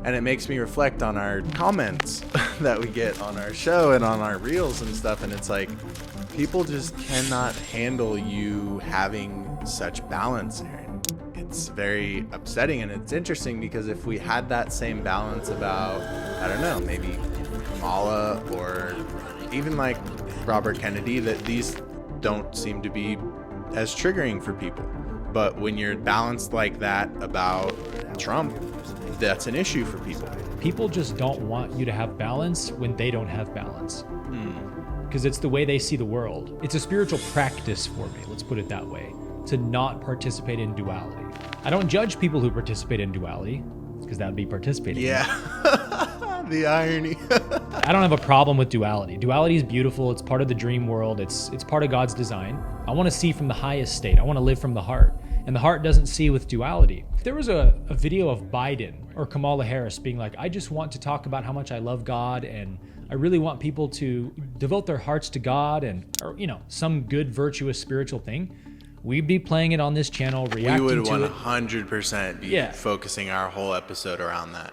And it makes me reflect on our comments that we get on our show and on our reels and stuff. And it's like, people just cannot handle you having such balance, Aaron. It's very upsetting, and it's interesting because if we had that same balance about, I don't know, maybe Kamala or even like Robert Kennedy, that these don't seem to be as triggering for people. But when you're balanced like that about Trump, that's an issue for people. People just don't want you to have balance when they don't have balance. Because it's the way they see the world. It's a spiritual practice for me, let's put it that way, to not participate in duality. I don't judge people who participate in duality, because that would be participating. Yeah, the irony. I don't have a problem with duality. Duality is beautiful. It's part of the dream world. It's part of God's design. I want to see from the highest state. I want to live from the heart. And the heart doesn't see with duality. There was a video of Biden or Kamala Harris being like, I just want to talk about how much I love God, and I really want people to devote their hearts to God, and, or, you know, some good, virtuous, spiritual thing. We'd be playing it on this channel, reacting to it. We would 100% be focusing our whole episode around that.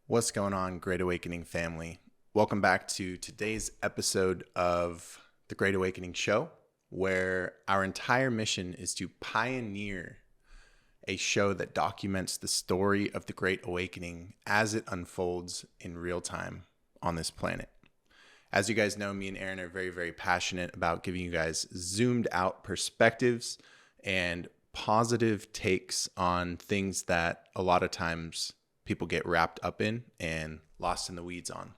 What's going on, Great Awakening family? Welcome back to today's episode of the Great Awakening Show, where our entire mission is to pioneer a show that documents the story of the Great Awakening as it unfolds in real time on this planet. As you guys know, me and Aaron are very, very passionate about giving you guys zoomed out perspectives and positive takes on things that a lot of times people get wrapped up in and lost in the weeds on.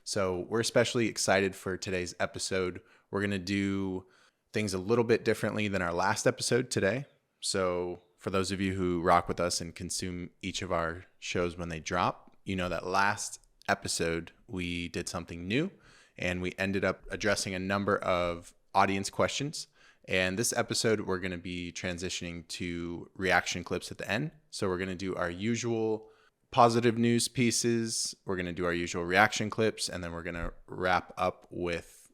So we're especially excited for today's episode. We're going to do things a little bit differently than our last episode today. So for those of you who rock with us and consume each of our shows when they drop, you know that last episode we did something new and we ended up addressing a number of audience questions. And this episode, we're going to be transitioning to reaction clips at the end. So we're going to do our usual positive news pieces, we're going to do our usual reaction clips, and then we're going to wrap up with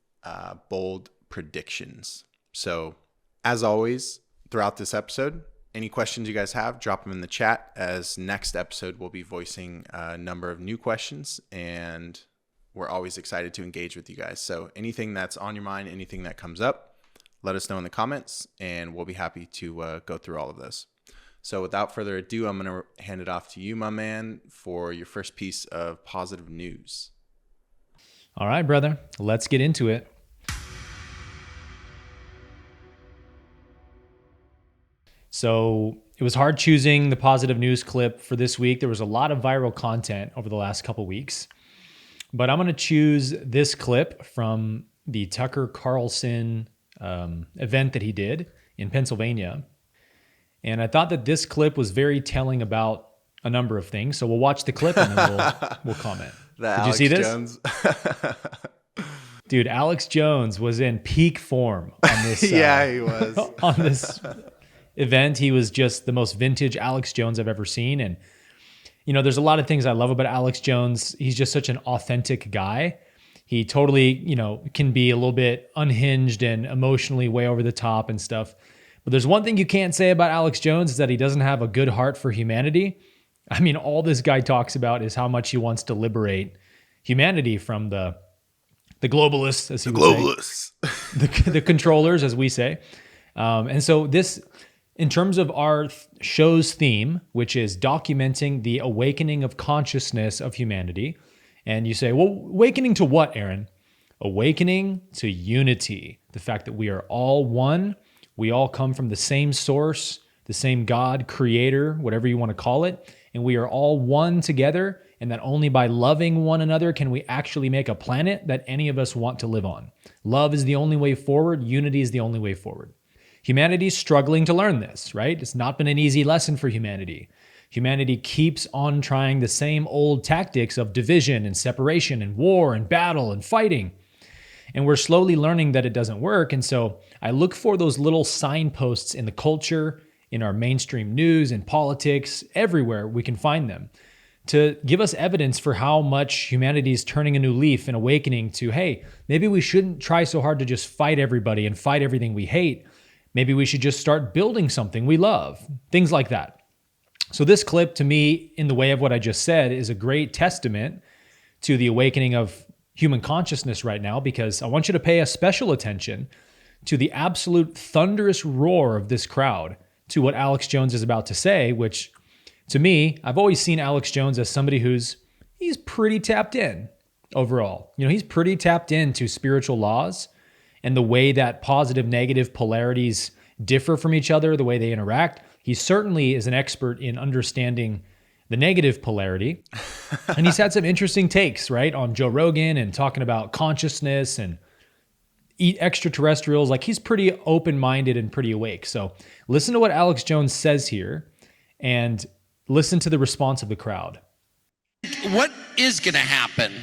bold predictions. So as always, throughout this episode, any questions you guys have, drop them in the chat, as next episode we'll be voicing a number of new questions, and we're always excited to engage with you guys. So anything that's on your mind, anything that comes up, let us know in the comments, and we'll be happy to go through all of those. So without further ado, I'm going to hand it off to you, my man, for your first piece of positive news. All right, brother, let's get into it. So it was hard choosing the positive news clip for this week. There was a lot of viral content over the last couple weeks, but I'm going to choose this clip from the Tucker Carlson event that he did in Pennsylvania. And I thought that this clip was very telling about a number of things. So we'll watch the clip and then we'll comment. Did you see this? Jones. Dude, Alex Jones was in peak form on this. Yeah, he was. On this event. He was just the most vintage Alex Jones I've ever seen. And, you know, there's a lot of things I love about Alex Jones. He's just such an authentic guy. He totally, you know, can be a little bit unhinged and emotionally way over the top and stuff. But there's one thing you can't say about Alex Jones is that he doesn't have a good heart for humanity. I mean, all this guy talks about is how much he wants to liberate humanity from the globalists, as he would say. The controllers, as we say. And so this, in terms of our show's theme, which is documenting the awakening of consciousness of humanity. And you say, well, awakening to what, Aaron? Awakening to unity. The fact that we are all one. We all come from the same source, the same God, creator, whatever you want to call it. And we are all one together. And that only by loving one another can we actually make a planet that any of us want to live on. Love is the only way forward. Unity is the only way forward. Humanity's struggling to learn this, right? It's not been an easy lesson for humanity. Humanity keeps on trying the same old tactics of division and separation and war and battle and fighting. And we're slowly learning that it doesn't work. And so I look for those little signposts in the culture, in our mainstream news and politics, everywhere we can find them, to give us evidence for how much humanity is turning a new leaf and awakening to, hey, maybe we shouldn't try so hard to just fight everybody and fight everything we hate. Maybe we should just start building something we love, things like that. So this clip, to me, in the way of what I just said, is a great testament to the awakening of human consciousness right now, because I want you to pay a special attention to the absolute thunderous roar of this crowd to what Alex Jones is about to say, which to me, I've always seen Alex Jones as somebody he's pretty tapped in overall. He's pretty tapped into spiritual laws and the way that positive, negative polarities differ from each other, the way they interact. He certainly is an expert in understanding the negative polarity. And he's had some interesting takes, right, on Joe Rogan and talking about consciousness and extraterrestrials. Like, he's pretty open-minded and pretty awake. So listen to what Alex Jones says here and listen to the response of the crowd. What is going to happen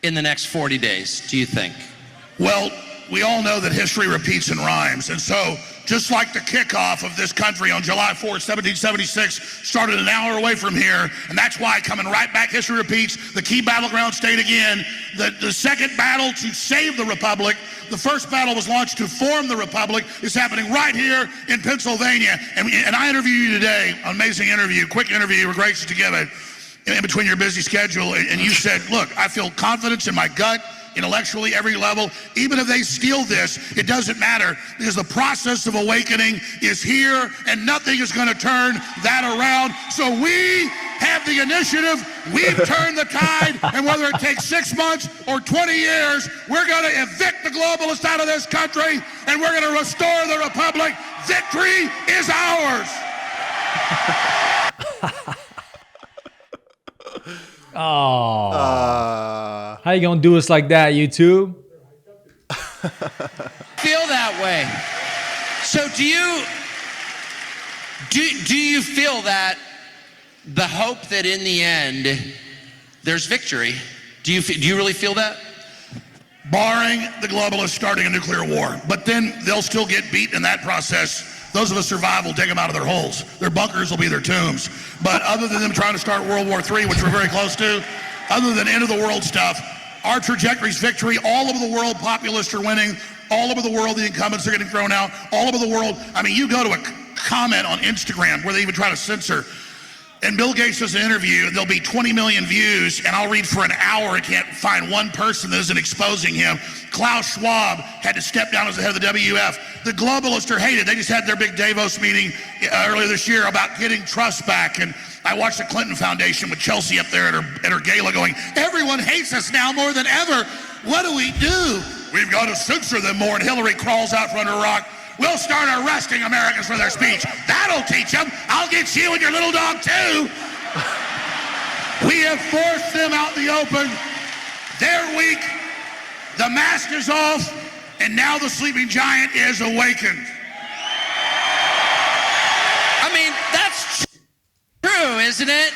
in the next 40 days, do you think? Well, we all know that history repeats and rhymes. And so, just like the kickoff of this country on July 4th, 1776, started an hour away from here, and that's why, coming right back, history repeats, the key battleground state again, the second battle to save the Republic, the first battle was launched to form the Republic, is happening right here in Pennsylvania. And I interviewed you today, an amazing interview, quick interview, you were gracious to give it, in between your busy schedule, and you said, look, I feel confidence in my gut, intellectually, every level. Even if they steal this, it doesn't matter, because the process of awakening is here and nothing is going to turn that around. So we have the initiative, we've turned the tide, and whether it takes 6 months or 20 years, we're going to evict the globalists out of this country and we're going to restore the Republic. Victory is ours. Oh, how you gonna do us like that, YouTube? Feel that way. So do you feel that the hope that in the end there's victory? Do you really feel that? Barring the globalists starting a nuclear war, but then they'll still get beat in that process. Those of us survive will dig them out of their holes. Their bunkers will be their tombs. But other than them trying to start World War III, which we're very close to, other than end of the world stuff, our trajectory's victory. All over the world, populists are winning. All over the world, the incumbents are getting thrown out. All over the world, I mean, you go to a comment on Instagram where they even try to censor, and Bill Gates does an interview, there'll be 20 million views, and I'll read for an hour and can't find one person that isn't exposing him. Klaus Schwab had to step down as the head of the WF. The globalists are hated. They just had their big Davos meeting earlier this year about getting trust back, and I watched the Clinton Foundation with Chelsea up there at her gala going, everyone hates us now more than ever. What do? We've got to censor them more, and Hillary crawls out from under a rock. We'll start arresting Americans for their speech. That'll teach them. I'll get you and your little dog too. We have forced them out in the open. They're weak. The mask is off, and now the sleeping giant is awakened. I mean, that's true, isn't it?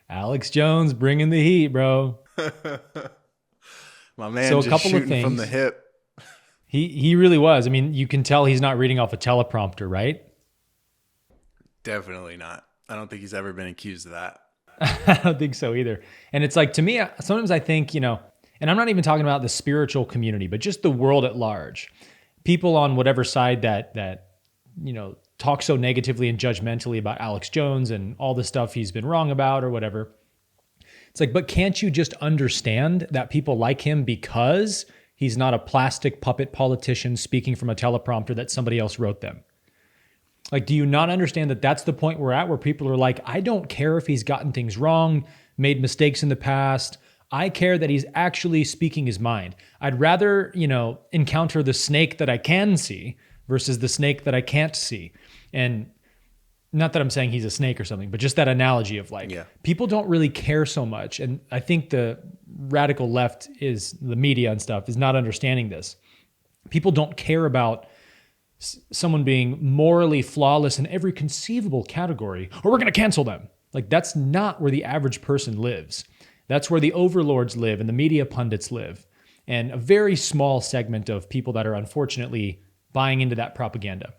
Alex Jones bringing the heat, bro. My man, so just a couple shooting of things from the hip. He really was. I mean, you can tell he's not reading off a teleprompter, right? Definitely not. I don't think he's ever been accused of that. I don't think so either. And it's like, to me, sometimes I think, and I'm not even talking about the spiritual community, but just the world at large. People on whatever side that talk so negatively and judgmentally about Alex Jones and all the stuff he's been wrong about or whatever. It's like, but can't you just understand that people like him because he's not a plastic puppet politician speaking from a teleprompter that somebody else wrote them? Like, do you not understand that that's the point we're at, where people are like, I don't care if he's gotten things wrong, made mistakes in the past. I care that he's actually speaking his mind. I'd rather, encounter the snake that I can see versus the snake that I can't see. And not that I'm saying he's a snake or something, but just that analogy of people don't really care so much. And I think the radical left is the media and stuff is not understanding this. People don't care about someone being morally flawless in every conceivable category, or we're going to cancel them. Like, that's not where the average person lives. That's where the overlords live and the media pundits live. And a very small segment of people that are unfortunately buying into that propaganda.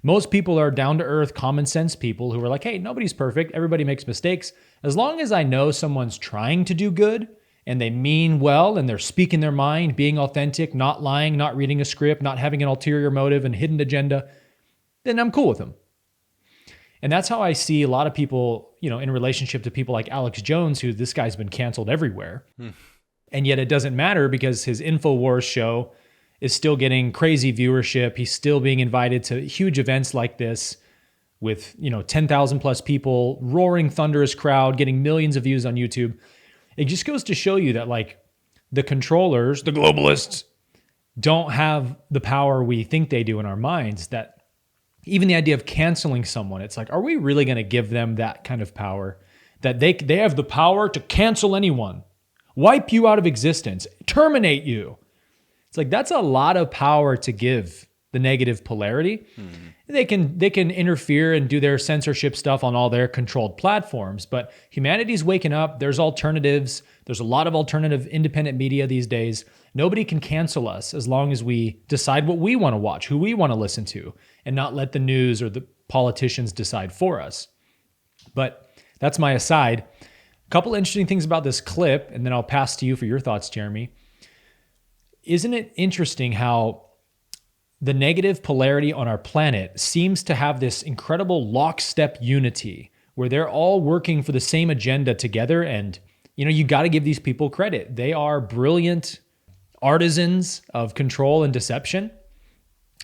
Most people are down to earth, common sense people who are like, hey, nobody's perfect. Everybody makes mistakes. As long as I know someone's trying to do good and they mean well and they're speaking their mind, being authentic, not lying, not reading a script, not having an ulterior motive and hidden agenda, then I'm cool with them. And that's how I see a lot of people, in relationship to people like Alex Jones, who this guy's been canceled everywhere. And yet it doesn't matter because his InfoWars show is still getting crazy viewership. He's still being invited to huge events like this with, 10,000 plus people, roaring thunderous crowd, getting millions of views on YouTube. It just goes to show you that like the controllers, the globalists, don't have the power we think they do in our minds. That even the idea of canceling someone, it's like, are we really going to give them that kind of power? That they have the power to cancel anyone, wipe you out of existence, terminate you. It's like, that's a lot of power to give the negative polarity. They can interfere and do their censorship stuff on all their controlled platforms, but humanity's waking up. There's alternatives. There's a lot of alternative independent media these days. Nobody can cancel us as long as we decide what we want to watch, who we want to listen to, and not let the news or the politicians decide for us. But that's my aside. A couple interesting things about this clip, and then I'll pass to you for your thoughts, Jeremy. Isn't it interesting how the negative polarity on our planet seems to have this incredible lockstep unity where they're all working for the same agenda together? And, you got to give these people credit. They are brilliant artisans of control and deception.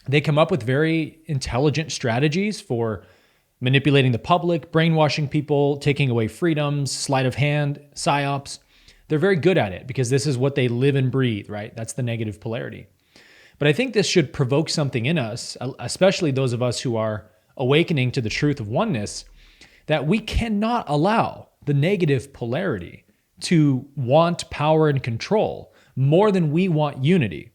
They come up with very intelligent strategies for manipulating the public, brainwashing people, taking away freedoms, sleight of hand, psyops. They're very good at it because this is what they live and breathe, right? That's the negative polarity. But I think this should provoke something in us, especially those of us who are awakening to the truth of oneness, that we cannot allow the negative polarity to want power and control more than we want unity.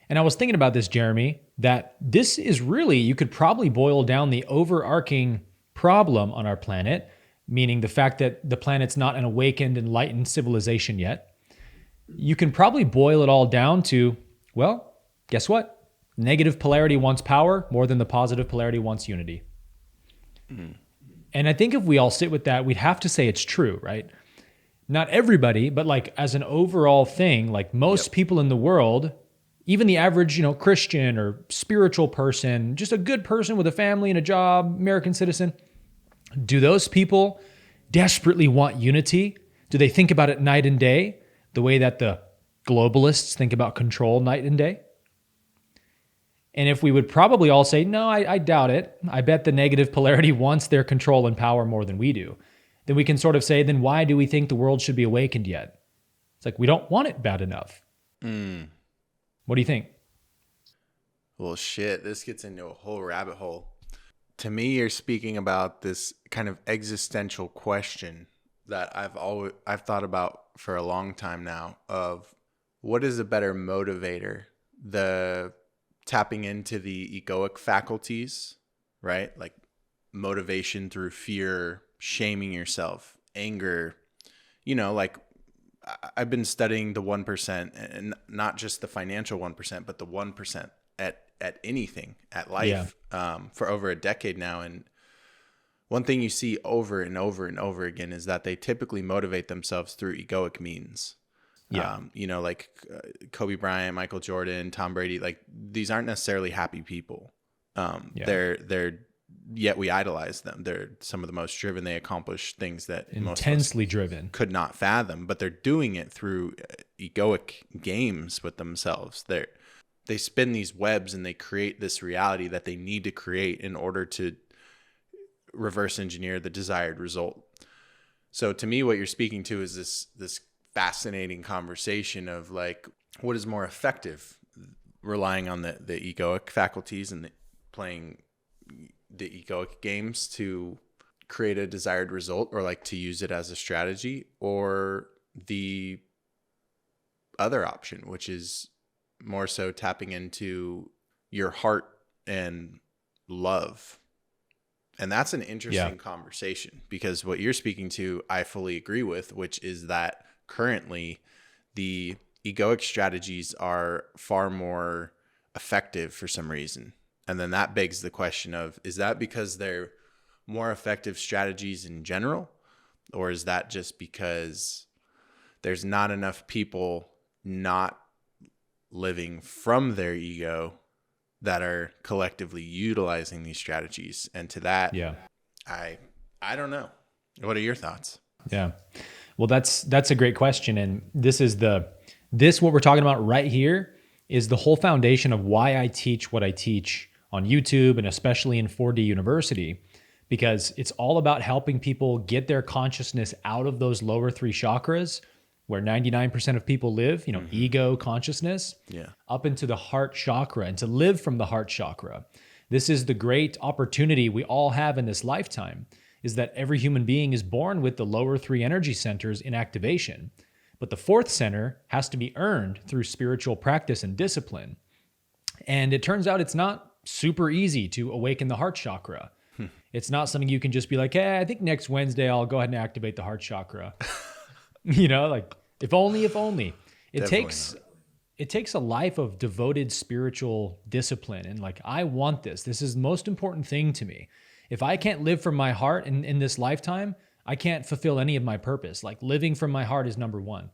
And I was thinking about this, Jeremy, that this is really, you could probably boil down the overarching problem on our planet, meaning the fact that the planet's not an awakened, enlightened civilization yet. You can probably boil it all down to, well, guess what? Negative polarity wants power more than the positive polarity wants unity. And I think if we all sit with that, we'd have to say it's true, right? Not everybody, but like as an overall thing, like most people in the world, even the average, Christian or spiritual person, just a good person with a family and a job, American citizen, do those people desperately want unity? Do they think about it night and day the way that the globalists think about control night and day? And if we would probably all say, no, I doubt it. I bet the negative polarity wants their control and power more than we do. Then we can sort of say, then why do we think the world should be awakened yet? It's like, we don't want it bad enough. What do you think? Well, shit, this gets into a whole rabbit hole. To me, you're speaking about this kind of existential question that I've thought about for a long time now of what is a better motivator? The tapping into the egoic faculties, right? Like motivation through fear, shaming yourself, anger, like I've been studying the 1% and not just the financial 1%, but the 1% at anything, at life, for over a decade now. And one thing you see over and over and over again is that they typically motivate themselves through egoic means. Like Kobe Bryant, Michael Jordan, Tom Brady, like these aren't necessarily happy people. They're yet we idolize them. They're some of the most driven. They accomplish things that intensely driven could not fathom, but they're doing it through egoic games with themselves. They spin these webs and they create this reality that they need to create in order to reverse engineer the desired result. So to me, what you're speaking to is this fascinating conversation of like, what is more effective, relying on the egoic faculties and playing the egoic games to create a desired result, or like to use it as a strategy, or the other option, which is more so tapping into your heart and love. And that's an interesting conversation, because what you're speaking to, I fully agree with, which is that currently the egoic strategies are far more effective for some reason. And then that begs the question of, is that because they're more effective strategies in general? Or is that just because there's not enough people not living from their ego that are collectively utilizing these strategies? And to that, I don't know. What are your thoughts? Yeah. Well, that's a great question. And what we're talking about right here is the whole foundation of why I teach what I teach on YouTube and especially in 4D University, because it's all about helping people get their consciousness out of those lower three chakras where 99% of people live, ego consciousness, up into the heart chakra and to live from the heart chakra. This is the great opportunity we all have in this lifetime, is that every human being is born with the lower three energy centers in activation. But the fourth center has to be earned through spiritual practice and discipline. And it turns out it's not super easy to awaken the heart chakra. It's not something you can just be like, hey, I think next Wednesday I'll go ahead and activate the heart chakra. Like if only. It takes a life of devoted spiritual discipline. And like, I want this. This is the most important thing to me. If I can't live from my heart in this lifetime, I can't fulfill any of my purpose. Like living from my heart is number one.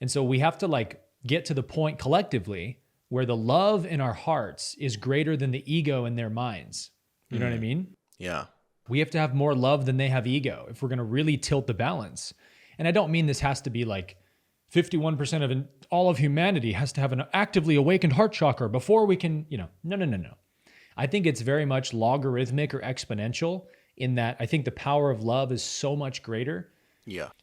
And so we have to like get to the point collectively where the love in our hearts is greater than the ego in their minds. You know what I mean? Yeah. We have to have more love than they have ego if we're going to really tilt the balance. And I don't mean this has to be like 51% of all of humanity has to have an actively awakened heart chakra before we can, no. I think it's very much logarithmic or exponential in that I think the power of love is so much greater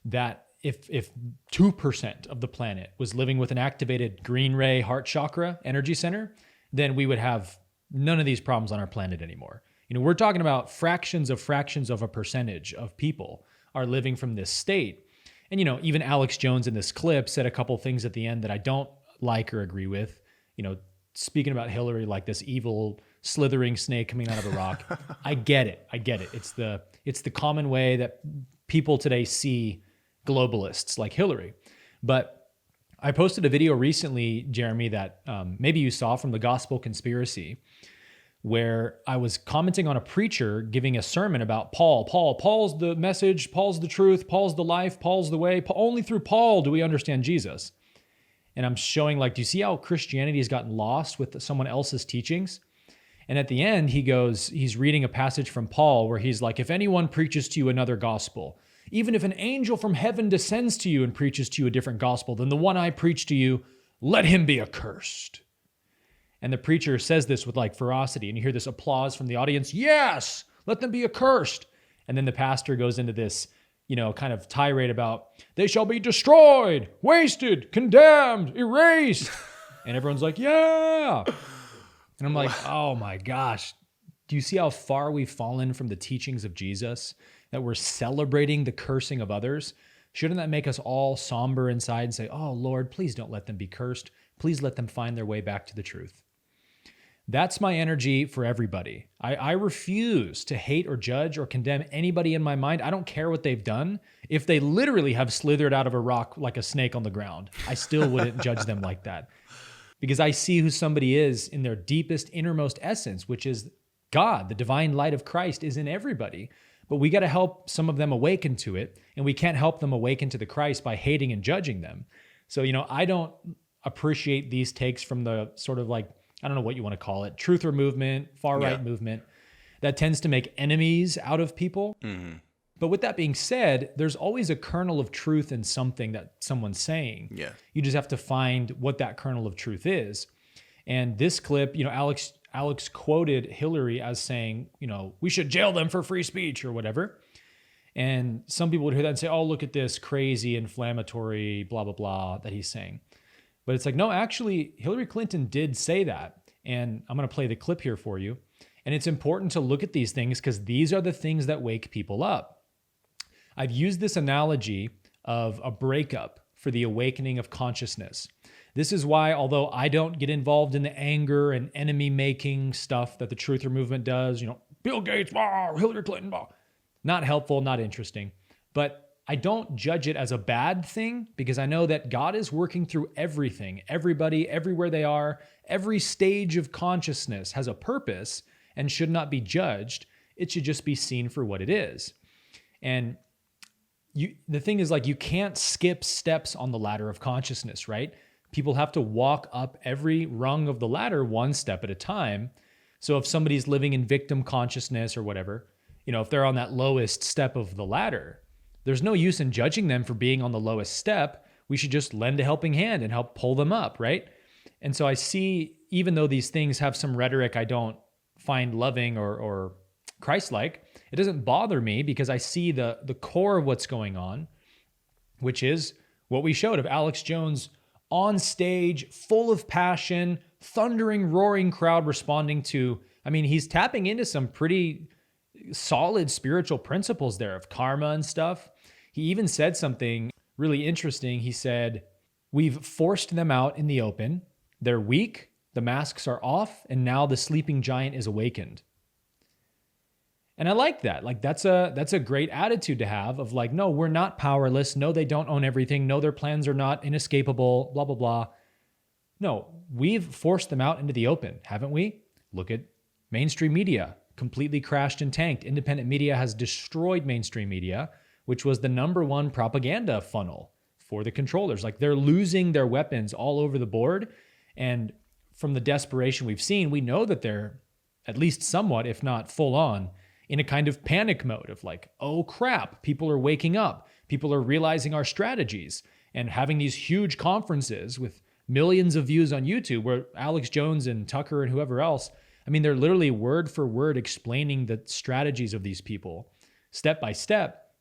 that if 2% of the planet was living with an activated green ray heart chakra energy center, then we would have none of these problems on our planet anymore. We're talking about fractions of a percentage of people are living from this state. And, even Alex Jones in this clip said a couple things at the end that I don't like or agree with, speaking about Hillary, like this evil slithering snake coming out of a rock. I get it. It's the common way that people today see globalists like Hillary. But I posted a video recently, Jeremy, that maybe you saw from the Gospel Conspiracy, where I was commenting on a preacher giving a sermon about Paul. Paul's the message, Paul's the truth, Paul's the life, Paul's the way. Only through Paul do we understand Jesus. And I'm showing like, do you see how Christianity has gotten lost with someone else's teachings? And at the end, he's reading a passage from Paul where he's like, if anyone preaches to you another gospel, even if an angel from heaven descends to you and preaches to you a different gospel than the one I preach to you, let him be accursed. And the preacher says this with like ferocity, and you hear this applause from the audience. Yes, let them be accursed. And then the pastor goes into this, kind of tirade about they shall be destroyed, wasted, condemned, erased. And everyone's like, yeah. And I'm like, oh my gosh, do you see how far we've fallen from the teachings of Jesus, that we're celebrating the cursing of others? Shouldn't that make us all somber inside and say, oh Lord, please don't let them be cursed. Please let them find their way back to the truth. That's my energy for everybody. I refuse to hate or judge or condemn anybody in my mind. I don't care what they've done. If they literally have slithered out of a rock like a snake on the ground, I still wouldn't judge them like that. Because I see who somebody is in their deepest, innermost essence, which is God. The divine light of Christ is in everybody. But we got to help some of them awaken to it. And we can't help them awaken to the Christ by hating and judging them. So, I don't appreciate these takes from the sort of like, I don't know what you want to call it, truther movement, far right movement, that tends to make enemies out of people. Mm-hmm. But with that being said, there's always a kernel of truth in something that someone's saying. Yeah. You just have to find what that kernel of truth is. And this clip, Alex quoted Hillary as saying, we should jail them for free speech or whatever. And some people would hear that and say, oh, look at this crazy, inflammatory, blah, blah, blah that he's saying. But it's like, no, actually, Hillary Clinton did say that. And I'm going to play the clip here for you. And it's important to look at these things because these are the things that wake people up. I've used this analogy of a breakup for the awakening of consciousness. This is why, although I don't get involved in the anger and enemy-making stuff that the truther movement does, Bill Gates, Hillary Clinton, not helpful, not interesting. But I don't judge it as a bad thing because I know that God is working through everything. Everybody, everywhere they are, every stage of consciousness has a purpose and should not be judged. It should just be seen for what it is. And the thing is, like, you can't skip steps on the ladder of consciousness, right? People have to walk up every rung of the ladder one step at a time. So if somebody's living in victim consciousness or whatever, if they're on that lowest step of the ladder, there's no use in judging them for being on the lowest step. We should just lend a helping hand and help pull them up, right? And so I see, even though these things have some rhetoric I don't find loving or Christ-like, it doesn't bother me because I see the core of what's going on, which is what we showed of Alex Jones on stage, full of passion, thundering, roaring crowd responding to, he's tapping into some pretty solid spiritual principles there of karma and stuff. He even said something really interesting. He said, "We've forced them out in the open. They're weak. The masks are off. And now the sleeping giant is awakened." And I like that. Like, that's a great attitude to have of like, no, we're not powerless. No, they don't own everything. No, their plans are not inescapable, blah, blah, blah. No, we've forced them out into the open, haven't we? Look at mainstream media. Completely crashed and tanked. Independent media has destroyed mainstream media, which was the number one propaganda funnel for the controllers. Like, they're losing their weapons all over the board. And from the desperation we've seen, we know that they're at least somewhat, if not full on, in a kind of panic mode of like, oh crap, people are waking up. People are realizing our strategies and having these huge conferences with millions of views on YouTube where Alex Jones and Tucker and whoever else, they're literally word for word explaining the strategies of these people step by step.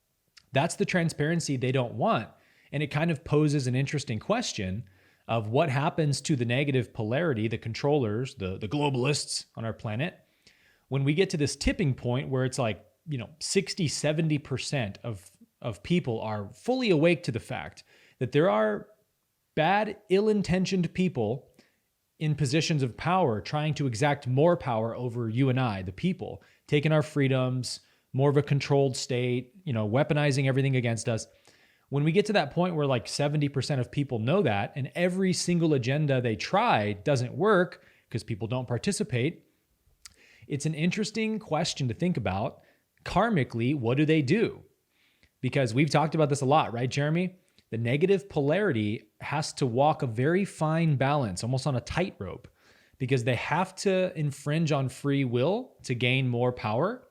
That's the transparency they don't want. And it kind of poses an interesting question of what happens to the negative polarity, the controllers, the globalists on our planet, when we get to this tipping point where it's like, 60, 70% of people are fully awake to the fact that there are bad, ill-intentioned people in positions of power trying to exact more power over you and I, the people, taking our freedoms, more of a controlled state, weaponizing everything against us. When we get to that point where like 70% of people know that and every single agenda they try doesn't work because people don't participate, it's an interesting question to think about. Karmically, what do they do? Because we've talked about this a lot, right, Jeremy? The negative polarity has to walk a very fine balance, almost on a tightrope, because they have to infringe on free will to gain more power.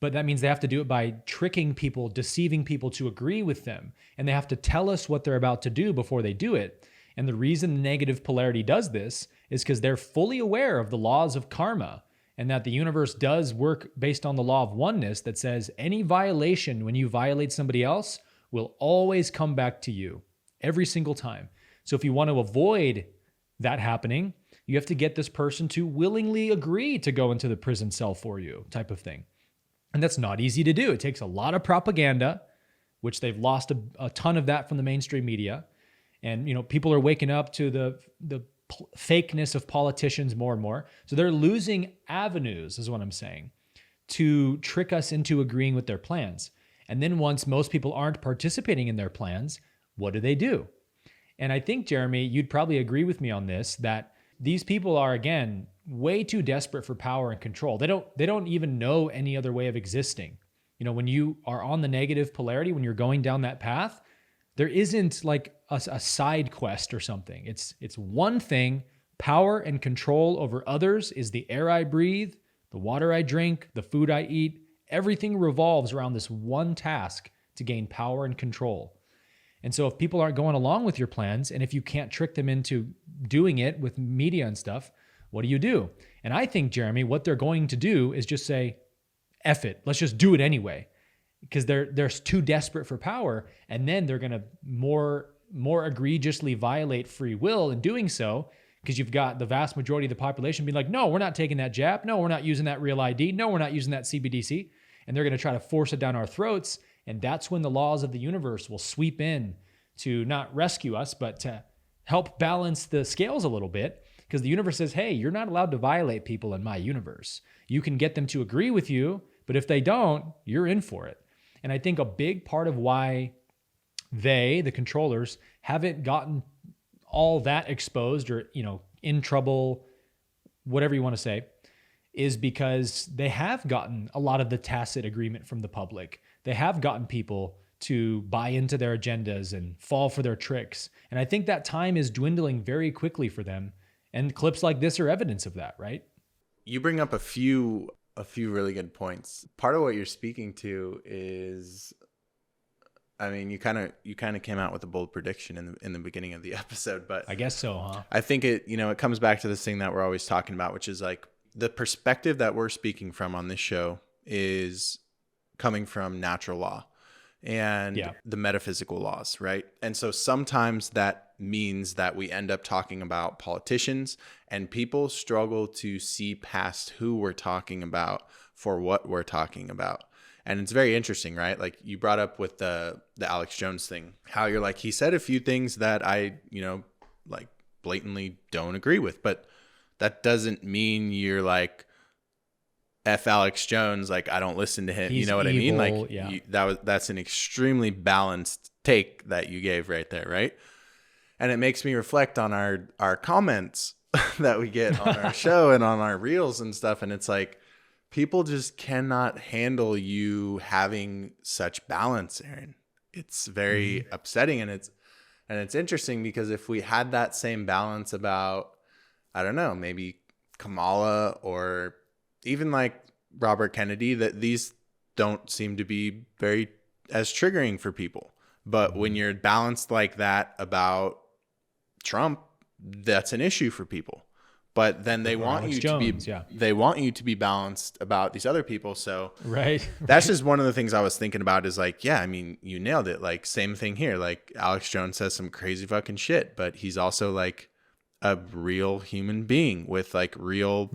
But that means they have to do it by tricking people, deceiving people to agree with them. And they have to tell us what they're about to do before they do it. And the reason the negative polarity does this is because they're fully aware of the laws of karma and that the universe does work based on the law of oneness that says any violation when you violate somebody else will always come back to you every single time. So if you want to avoid that happening, you have to get this person to willingly agree to go into the prison cell for you, type of thing. And that's not easy to do. It takes a lot of propaganda, which they've lost a ton of that from the mainstream media. And, people are waking up to the fakeness of politicians more and more. So they're losing avenues, is what I'm saying, to trick us into agreeing with their plans. And then once most people aren't participating in their plans, what do? And I think, Jeremy, you'd probably agree with me on this, that these people are, again, way too desperate for power and control. They don't even know any other way of existing. When you are on the negative polarity, when you're going down that path, there isn't like a side quest or something. It's one thing. Power and control over others is the air I breathe, the water I drink, the food I eat. Everything revolves around this one task to gain power and control. And so if people aren't going along with your plans, and if you can't trick them into doing it with media and stuff, what do? And I think, Jeremy, what they're going to do is just say, F it, let's just do it anyway. Because they're too desperate for power, and then they're going to more egregiously violate free will in doing so, because you've got the vast majority of the population being like, no, we're not taking that jab. No, we're not using that real ID. No, we're not using that CBDC. And they're going to try to force it down our throats. And that's when the laws of the universe will sweep in to not rescue us, but to help balance the scales a little bit. Because the universe says, hey, you're not allowed to violate people in my universe. You can get them to agree with you, but if they don't, you're in for it. And I think a big part of why the controllers, haven't gotten all that exposed or, in trouble, whatever you want to say, is because they have gotten a lot of the tacit agreement from the public. They have gotten people to buy into their agendas and fall for their tricks. And I think that time is dwindling very quickly for them. And clips like this are evidence of that, right? You bring up a few really good points. Part of what you're speaking to is, I mean, you kind of came out with a bold prediction in the beginning of the episode, but I guess so, huh? I think it comes back to this thing that we're always talking about, which is like the perspective that we're speaking from on this show is coming from natural law and the metaphysical laws, right? And so sometimes that means that we end up talking about politicians, and people struggle to see past who we're talking about for what we're talking about. And it's very interesting, right? Like you brought up with the Alex Jones thing, how you're like, he said a few things that I, like blatantly don't agree with, but that doesn't mean you're like, F Alex Jones, like I don't listen to him. He's you know what evil, I mean? Like that's an extremely balanced take that you gave right there, right? And it makes me reflect on our comments that we get on our show and on our reels and stuff. And it's like, people just cannot handle you having such balance, Aaron. It's very upsetting. And it's interesting because if we had that same balance about, I don't know, maybe Kamala or even like Robert Kennedy, that these don't seem to be very as triggering for people. But when you're balanced like that about Trump, that's an issue for people. But then they want Alex you Jones, to be they want you to be balanced about these other people. So right. That's just one of the things I was thinking about is like, yeah, I mean, you nailed it. Like same thing here. Like Alex Jones says some crazy fucking shit, but he's also like a real human being with like real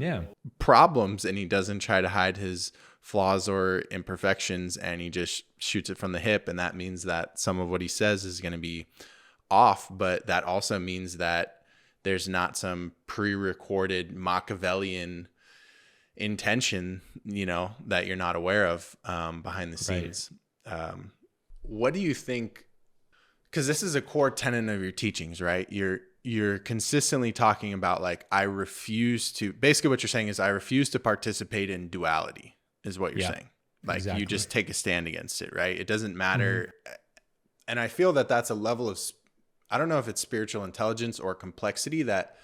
problems, and he doesn't try to hide his flaws or imperfections, and he just shoots it from the hip. And that means that some of what he says is going to be off, but that also means that there's not some pre-recorded Machiavellian intention, that you're not aware of behind the scenes. Right. What do you think? Because this is a core tenet of your teachings, right? You're consistently talking about like, basically what you're saying is I refuse to participate in duality is what you're saying. Like exactly. You just take a stand against it, right? It doesn't matter. And I feel that that's a level of, I don't know if it's spiritual intelligence or complexity that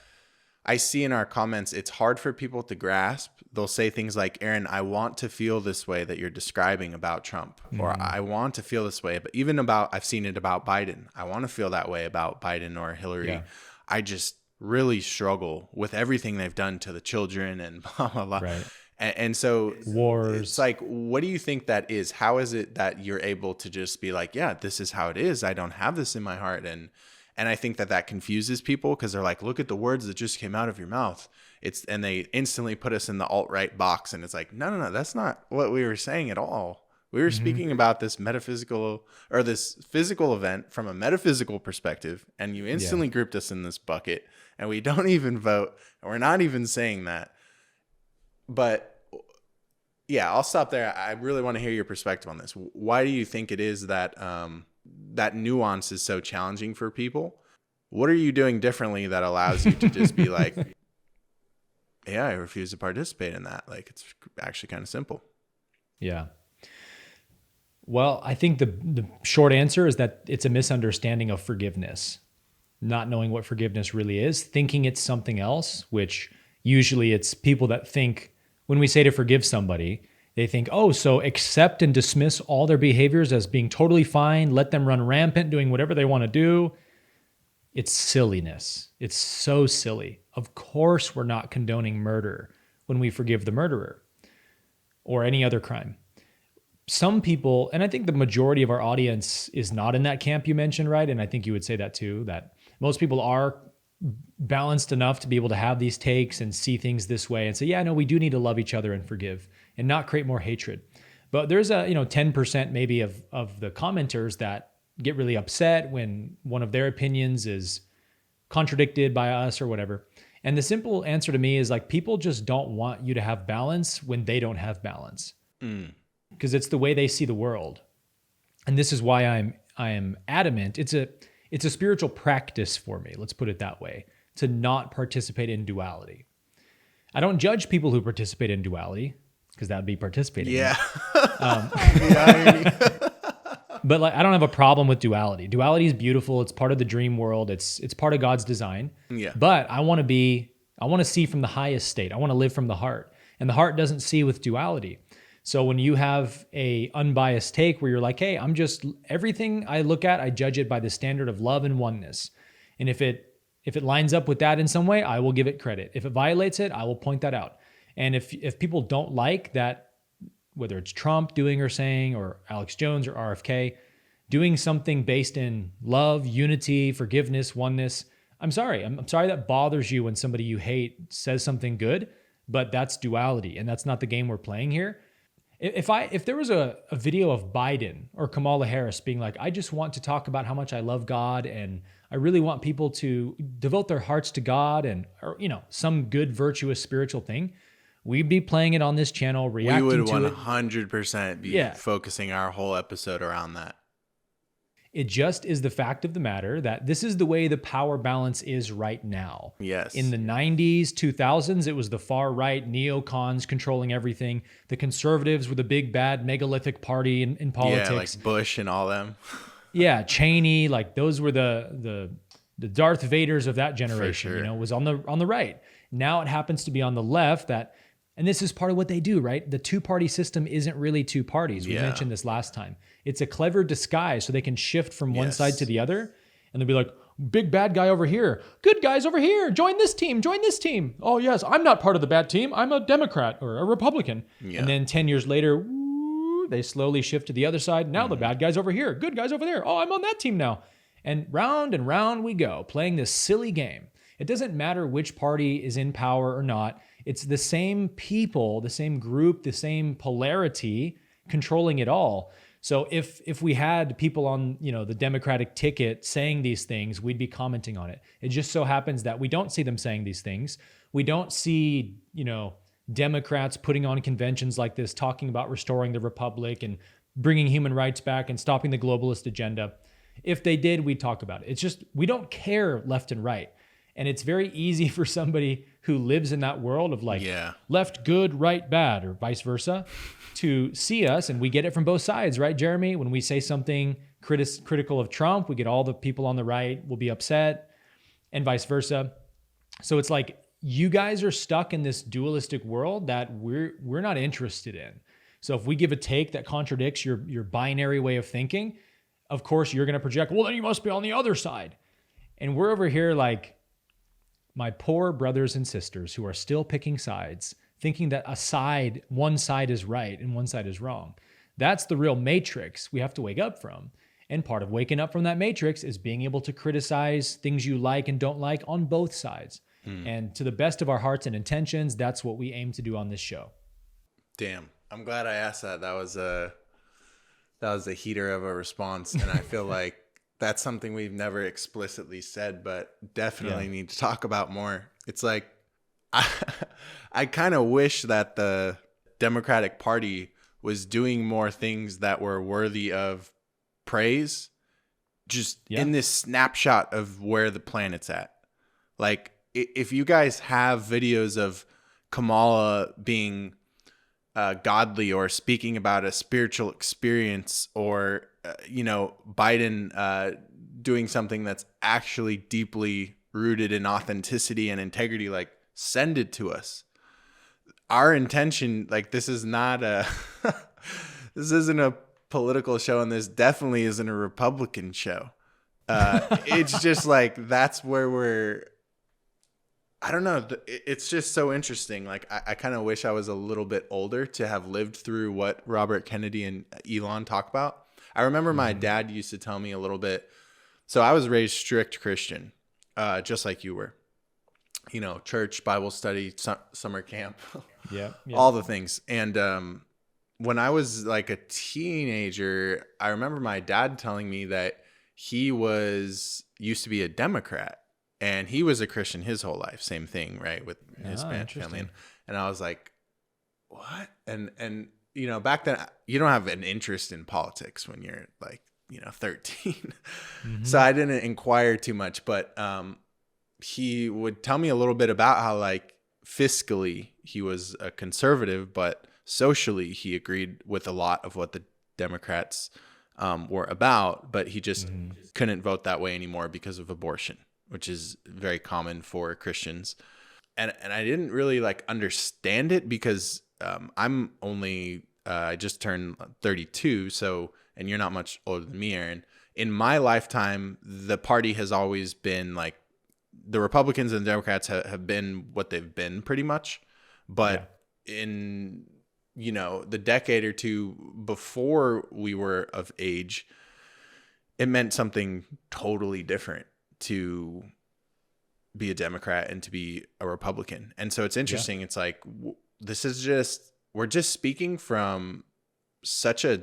I see in our comments. It's hard for people to grasp. They'll say things like, Aaron, I want to feel this way that you're describing about Trump, or I want to feel this way, but even I've seen it about Biden. I want to feel that way about Biden or Hillary. Yeah. I just really struggle with everything they've done to the children and blah, blah, blah. Right. And so wars. It's like, what do you think that is? How is it that you're able to just be like, yeah, this is how it is. I don't have this in my heart. And I think that confuses people because they're like, look at the words that just came out of your mouth. And they instantly put us in the alt-right box. And it's like, no, that's not what we were saying at all. We were speaking about this metaphysical or this physical event from a metaphysical perspective. And you instantly grouped us in this bucket, and we don't even vote. And we're not even saying that. But yeah, I'll stop there. I really want to hear your perspective on this. Why do you think it is that that nuance is so challenging for people? What are you doing differently that allows you to just be like, yeah, I refuse to participate in that? Like, it's actually kind of simple. Yeah. Well, I think the short answer is that it's a misunderstanding of forgiveness, not knowing what forgiveness really is, thinking it's something else, which usually it's people that think when we say to forgive somebody, they think, oh, so accept and dismiss all their behaviors as being totally fine, let them run rampant, doing whatever they want to do. It's silliness. It's so silly. Of course, we're not condoning murder when we forgive the murderer or any other crime. Some people, and I think the majority of our audience is not in that camp you mentioned, right? And I think you would say that too, that most people are balanced enough to be able to have these takes and see things this way and say, yeah, no, we do need to love each other and forgive and not create more hatred. But there's a 10% maybe of the commenters that get really upset when one of their opinions is contradicted by us or whatever. And the simple answer to me is like, people just don't want you to have balance when they don't have balance. Because it's the way they see the world. and this is why I am adamant. It's a spiritual practice for me. Let's put it that way, to not participate in duality. I don't judge people who participate in duality because that would be participating. Yeah. But like, I don't have a problem with duality. Duality is beautiful. It's part of the dream world. It's part of God's design. Yeah. But I want to see from the highest state. I want to live from the heart. And the heart doesn't see with duality. So when you have a unbiased take where you're like, hey, everything I look at, I judge it by the standard of love and oneness. And if it lines up with that in some way, I will give it credit. If it violates it, I will point that out. And if people don't like that, whether it's Trump doing or saying, or Alex Jones or RFK, doing something based in love, unity, forgiveness, oneness, I'm sorry. I'm sorry that bothers you when somebody you hate says something good, but that's duality, and that's not the game we're playing here. If there was a video of Biden or Kamala Harris being like, I just want to talk about how much I love God and I really want people to devote their hearts to God and, or, some good, virtuous, spiritual thing, we'd be playing it on this channel, reacting to it. We would 100% be focusing our whole episode around that. It just is the fact of the matter that this is the way the power balance is right now. Yes. In the 90s, 2000s, it was the far right neocons controlling everything. The conservatives were the big bad megalithic party in politics. Yeah, like Bush and all them. Yeah, Cheney, like those were the Darth Vaders of that generation. For sure. Was on the right. Now it happens to be on the left and this is part of what they do, right? The two-party system isn't really two parties. We mentioned this last time. It's a clever disguise so they can shift from one side to the other. And they'll be like, big bad guy over here. Good guys over here. Join this team. Join this team. Oh, yes, I'm not part of the bad team. I'm a Democrat or a Republican. Yeah. And then 10 years later, they slowly shift to the other side. Now the bad guy's over here. Good guys over there. Oh, I'm on that team now. And round we go, playing this silly game. It doesn't matter which party is in power or not. It's the same people, the same group, the same polarity controlling it all. So if we had people on, the Democratic ticket saying these things, we'd be commenting on it. It just so happens that we don't see them saying these things. We don't see, Democrats putting on conventions like this, talking about restoring the republic and bringing human rights back and stopping the globalist agenda. If they did, we'd talk about it. It's just, we don't care left and right. And it's very easy for somebody who lives in that world of left good, right bad, or vice versa, to see us. And we get it from both sides, right, Jeremy? When we say something critical of Trump, we get all the people on the right will be upset and vice versa. So it's like you guys are stuck in this dualistic world that we're not interested in. So if we give a take that contradicts your binary way of thinking, of course you're going to project, well, then you must be on the other side. And we're over here like, my poor brothers and sisters who are still picking sides, thinking that one side is right and one side is wrong. That's the real matrix we have to wake up from. And part of waking up from that matrix is being able to criticize things you like and don't like on both sides. And to the best of our hearts and intentions, that's what we aim to do on this show. Damn. I'm glad I asked that. That was a heater of a response. And I feel like that's something we've never explicitly said, but definitely need to talk about more. It's like, I kind of wish that the Democratic Party was doing more things that were worthy of praise, just in this snapshot of where the planet's at. Like, if you guys have videos of Kamala being godly or speaking about a spiritual experience, or Biden doing something that's actually deeply rooted in authenticity and integrity, like, send it to us. Our intention, like, this is not this isn't a political show, and this definitely isn't a Republican show. It's just like, that's where I don't know. It's just so interesting. Like, I kind of wish I was a little bit older to have lived through what Robert Kennedy and Elon talk about. I remember my dad used to tell me a little bit. So I was raised strict Christian, just like you were. Church, Bible study, summer camp, all the things. And when I was like a teenager, I remember my dad telling me that he used to be a Democrat. And he was a Christian his whole life. Same thing, right? With his Spanish family. And I was like, what? And back then you don't have an interest in politics when you're like, 13. So I didn't inquire too much, but he would tell me a little bit about how like fiscally he was a conservative, but socially he agreed with a lot of what the Democrats were about, but he just couldn't vote that way anymore because of abortion, which is very common for Christians. And I didn't really like understand it because I'm only I just turned 32, so, and you're not much older than me, Aaron. In my lifetime, the party has always been like, the Republicans and the Democrats have been what they've been pretty much. But in, the decade or two before we were of age, it meant something totally different to be a Democrat and to be a Republican. And so it's interesting. It's like, we're just speaking from such a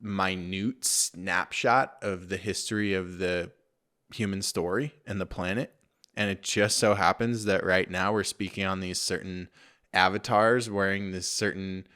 minute snapshot of the history of the human story and the planet. And it just so happens that right now we're speaking on these certain avatars wearing this certain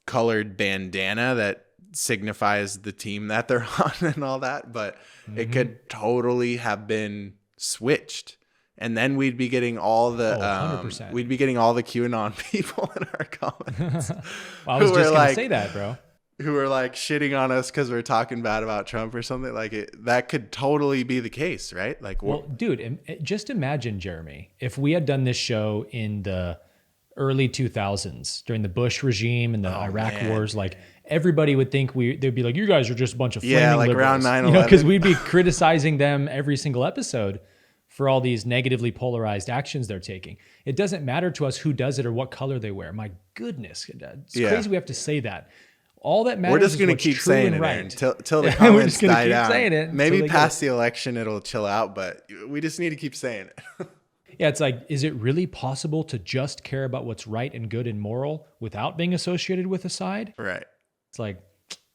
colored bandana that signifies the team that they're on and all that. But it could totally have been switched. And then we'd be getting all the 100%. We'd be getting all the QAnon people in our comments. Well, I was just gonna say that, bro. Who are like shitting on us because we're talking bad about Trump or something. Like that could totally be the case, right? Like, well, dude, just imagine, Jeremy, if we had done this show in the early 2000s during the Bush regime and the Iraq wars, like everybody would think they'd be like, you guys are just a bunch of flaming like liberals. around 9/11, because we'd be criticizing them every single episode for all these negatively polarized actions they're taking. It doesn't matter to us who does it or what color they wear. My goodness, it's crazy we have to say that. All that matters. We're just going to keep saying it right until the comments die down. Saying it maybe past the election it'll chill out, but we just need to keep saying it. Yeah, it's like, is it really possible to just care about what's right and good and moral without being associated with a side? Right. It's like,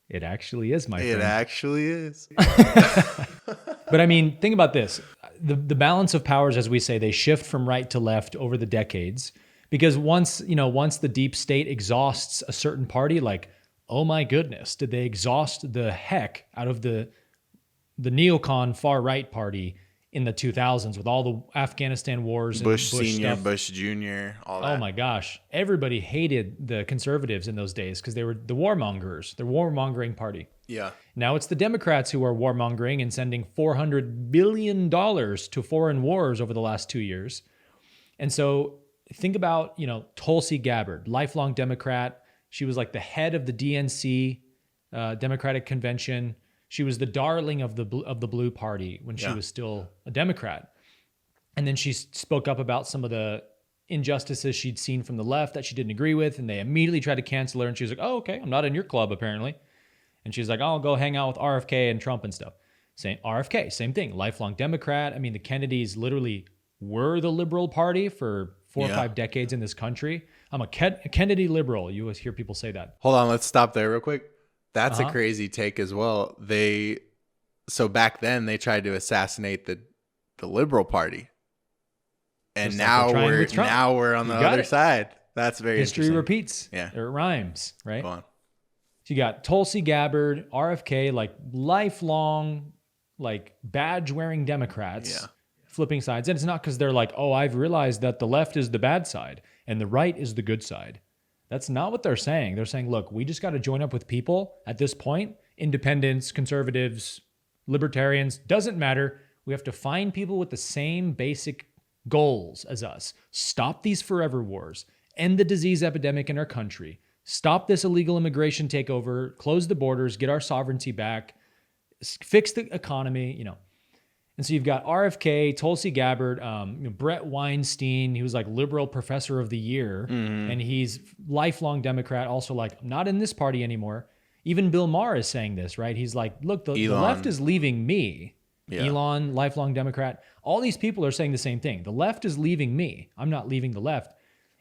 it actually is, my friend. It actually is. But I mean, think about this. The balance of powers, as we say, they shift from right to left over the decades. Because once the deep state exhausts a certain party, like, oh my goodness, did they exhaust the heck out of the neocon far right party in the 2000s with all the Afghanistan wars and Bush Senior, stuff. Bush Jr., all that. Oh my gosh. Everybody hated the conservatives in those days because they were the warmongers, the warmongering party. Yeah. Now it's the Democrats who are warmongering and sending $400 billion to foreign wars over the last 2 years. And so think about, Tulsi Gabbard, lifelong Democrat. She was like the head of the DNC, Democratic Convention. She was the darling of the Blue Party when she was still a Democrat. And then she spoke up about some of the injustices she'd seen from the left that she didn't agree with, and they immediately tried to cancel her. And she was like, oh, okay, I'm not in your club, apparently. And she's like, I'll go hang out with RFK and Trump and stuff. RFK, same thing, lifelong Democrat. I mean, the Kennedys literally were the liberal party for 4 or 5 decades in this country. I'm a Kennedy liberal. You always hear people say that. Hold on, let's stop there real quick. That's a crazy take as well. So back then they tried to assassinate the liberal party. And Just now like we're on the other side. That's very History interesting. repeats. Yeah. It rhymes, right? Go on. So you got Tulsi Gabbard, RFK, like lifelong, like badge-wearing Democrats flipping sides. And it's not because they're like, oh, I've realized that the left is the bad side and the right is the good side. That's not what they're saying. They're saying, look, we just got to join up with people at this point. Independents, conservatives, libertarians, doesn't matter. We have to find people with the same basic goals as us. Stop these forever wars. End the disease epidemic in our country. Stop this illegal immigration takeover. Close the borders. Get our sovereignty back. Fix the economy, And so you've got RFK, Tulsi Gabbard, Brett Weinstein. He was like liberal professor of the year. And he's lifelong Democrat. Also like, I'm not in this party anymore. Even Bill Maher is saying this, right? He's like, look, the left is leaving me. Yeah. Elon, lifelong Democrat. All these people are saying the same thing. The left is leaving me. I'm not leaving the left.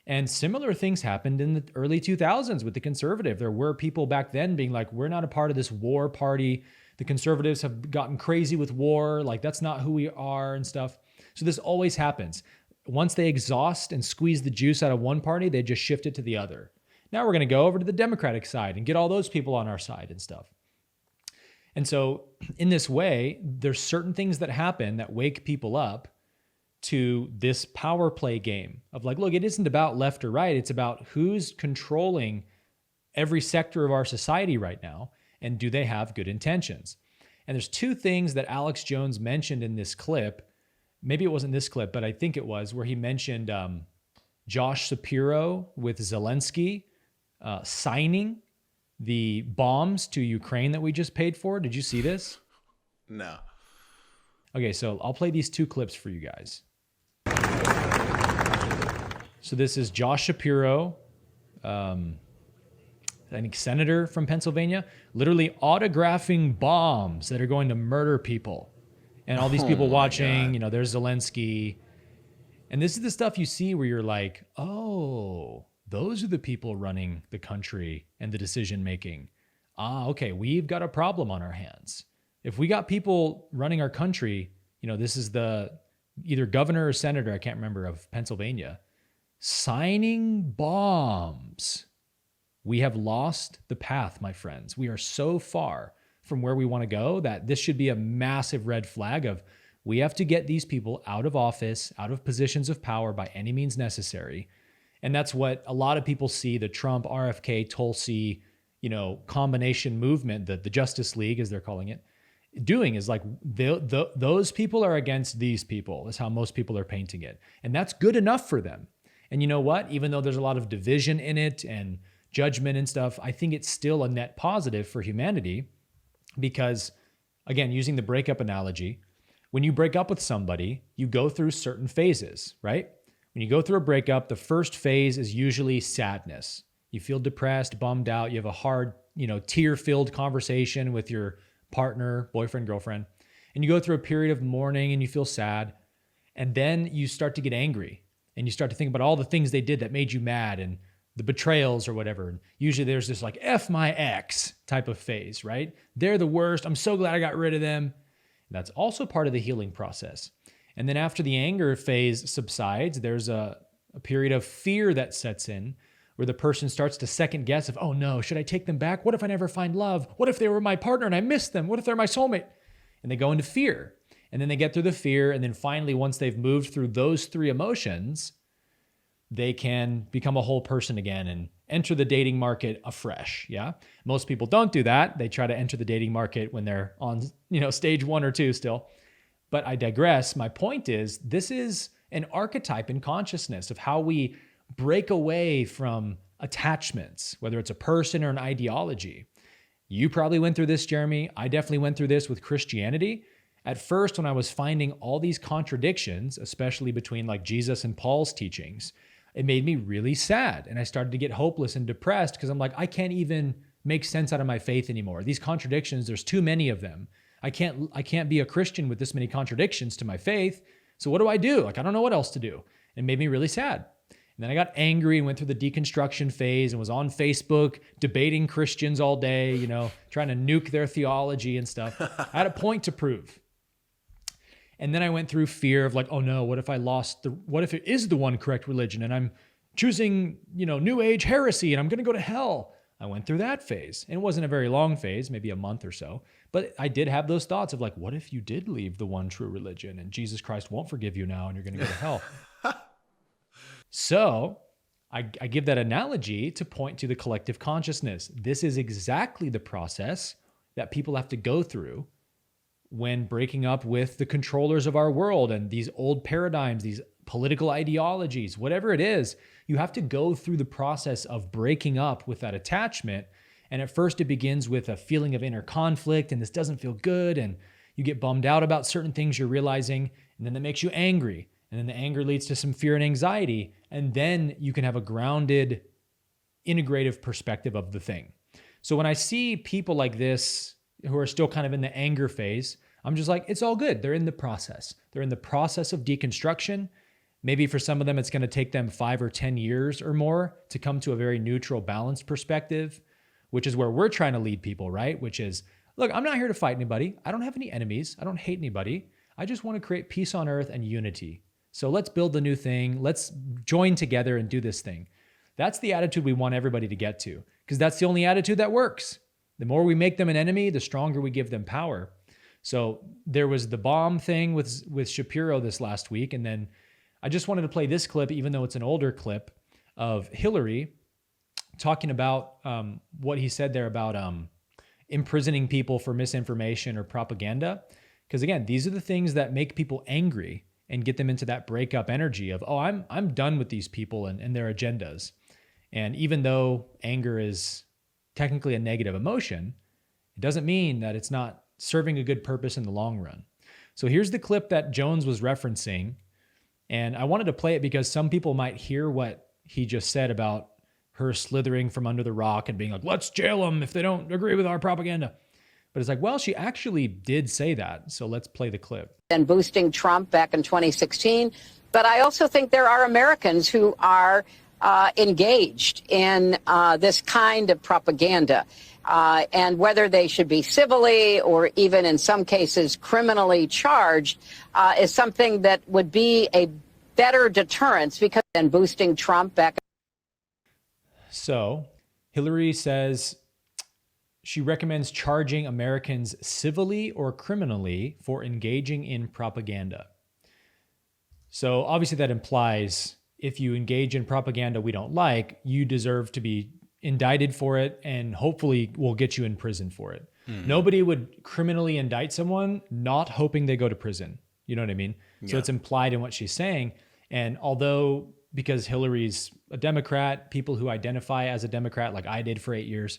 And similar things happened in the early 2000s with the conservative. There were people back then being like, we're not a part of this war party. The conservatives have gotten crazy with war. Like, that's not who we are and stuff. So this always happens. Once they exhaust and squeeze the juice out of one party, they just shift it to the other. Now we're going to go over to the Democratic side and get all those people on our side and stuff. And so in this way, there's certain things that happen that wake people up to this power play game of like, look, it isn't about left or right. It's about who's controlling every sector of our society right now, and do they have good intentions? And there's two things that Alex Jones mentioned in this clip. Maybe it wasn't this clip, but I think it was, where he mentioned Josh Shapiro with Zelensky signing the bombs to Ukraine that we just paid for. Did you see this? No. Okay, so I'll play these two clips for you guys. So this is Josh Shapiro, I think senator from Pennsylvania, literally autographing bombs that are going to murder people. And all these people watching, there's Zelensky. And this is the stuff you see where you're like, oh, those are the people running the country and the decision making. Okay, we've got a problem on our hands. If we got people running our country, this is the either governor or senator, I can't remember, of Pennsylvania, signing bombs. We have lost the path, my friends. We are so far from where we want to go that this should be a massive red flag of we have to get these people out of office, out of positions of power by any means necessary. And that's what a lot of people see the Trump, RFK, Tulsi, combination movement, the Justice League, as they're calling it, doing is like those people are against these people, is how most people are painting it. And that's good enough for them. And you know what? Even though there's a lot of division in it and judgment and stuff, I think it's still a net positive for humanity because, again, using the breakup analogy, when you break up with somebody, you go through certain phases, right? When you go through a breakup, the first phase is usually sadness. You feel depressed, bummed out. You have a hard, tear-filled conversation with your partner, boyfriend, girlfriend, and you go through a period of mourning and you feel sad. And then you start to get angry and you start to think about all the things they did that made you mad and the betrayals or whatever. And usually there's this like F my ex type of phase, right? They're the worst. I'm so glad I got rid of them. And that's also part of the healing process. And then after the anger phase subsides, there's a period of fear that sets in where the person starts to second guess of, oh no, should I take them back? What if I never find love? What if they were my partner and I missed them? What if they're my soulmate? And they go into fear. And then they get through the fear. And then finally, once they've moved through those three emotions, they can become a whole person again and enter the dating market afresh. Yeah. Most people don't do that. They try to enter the dating market when they're on, stage 1 or 2 still. But I digress. My point is, this is an archetype in consciousness of how we break away from attachments, whether it's a person or an ideology. You probably went through this, Jeremy. I definitely went through this with Christianity. At first, when I was finding all these contradictions, especially between like Jesus and Paul's teachings, it made me really sad. And I started to get hopeless and depressed because I'm like, I can't even make sense out of my faith anymore. These contradictions, there's too many of them. I can't be a Christian with this many contradictions to my faith. So what do I do? Like, I don't know what else to do. It made me really sad. And then I got angry and went through the deconstruction phase and was on Facebook debating Christians all day, trying to nuke their theology and stuff. I had a point to prove. And then I went through fear of like, oh no, what if it is the one correct religion and I'm choosing, New Age heresy and I'm going to go to hell. I went through that phase. And it wasn't a very long phase, maybe a month or so. But I did have those thoughts of like, what if you did leave the one true religion and Jesus Christ won't forgive you now and you're going to go to hell? So I give that analogy to point to the collective consciousness. This is exactly the process that people have to go through when breaking up with the controllers of our world and these old paradigms, these political ideologies, whatever it is. You have to go through the process of breaking up with that attachment. And at first it begins with a feeling of inner conflict and this doesn't feel good. And you get bummed out about certain things you're realizing. And then that makes you angry. And then the anger leads to some fear and anxiety. And then you can have a grounded, integrative perspective of the thing. So when I see people like this who are still kind of in the anger phase, I'm just like, it's all good. They're in the process. They're in the process of deconstruction. Maybe for some of them, it's going to take them 5 or 10 years or more to come to a very neutral, balanced perspective, which is where we're trying to lead people, right? Which is, look, I'm not here to fight anybody. I don't have any enemies. I don't hate anybody. I just want to create peace on earth and unity. So let's build the new thing. Let's join together and do this thing. That's the attitude we want everybody to get to, because that's the only attitude that works. The more we make them an enemy, the stronger we give them power. So there was the bomb thing with Shapiro this last week. And then I just wanted to play this clip, even though it's an older clip, of Hillary talking about what he said there about imprisoning people for misinformation or propaganda. Because again, these are the things that make people angry and get them into that breakup energy of, oh, I'm done with these people and their agendas. And even though anger is technically a negative emotion, it doesn't mean that it's not serving a good purpose in the long run. So here's the clip that Jones was referencing. And I wanted to play it because some people might hear what he just said about her slithering from under the rock and being like, let's jail them if they don't agree with our propaganda. But it's like, well, she actually did say that. So let's play the clip. And boosting Trump back in 2016. But I also think there are Americans who are engaged in this kind of propaganda. And whether they should be civilly or even in some cases criminally charged is something that would be a better deterrence because then boosting Trump back. So Hillary says she recommends charging Americans civilly or criminally for engaging in propaganda. So obviously that implies if you engage in propaganda we don't like, you deserve to be indicted for it and hopefully will get you in prison for it. Nobody would criminally indict someone not hoping they go to prison. You know what I mean? Yeah. So it's implied in what she's saying. And although, because Hillary's a Democrat, people who identify as a Democrat, like I did for 8 years,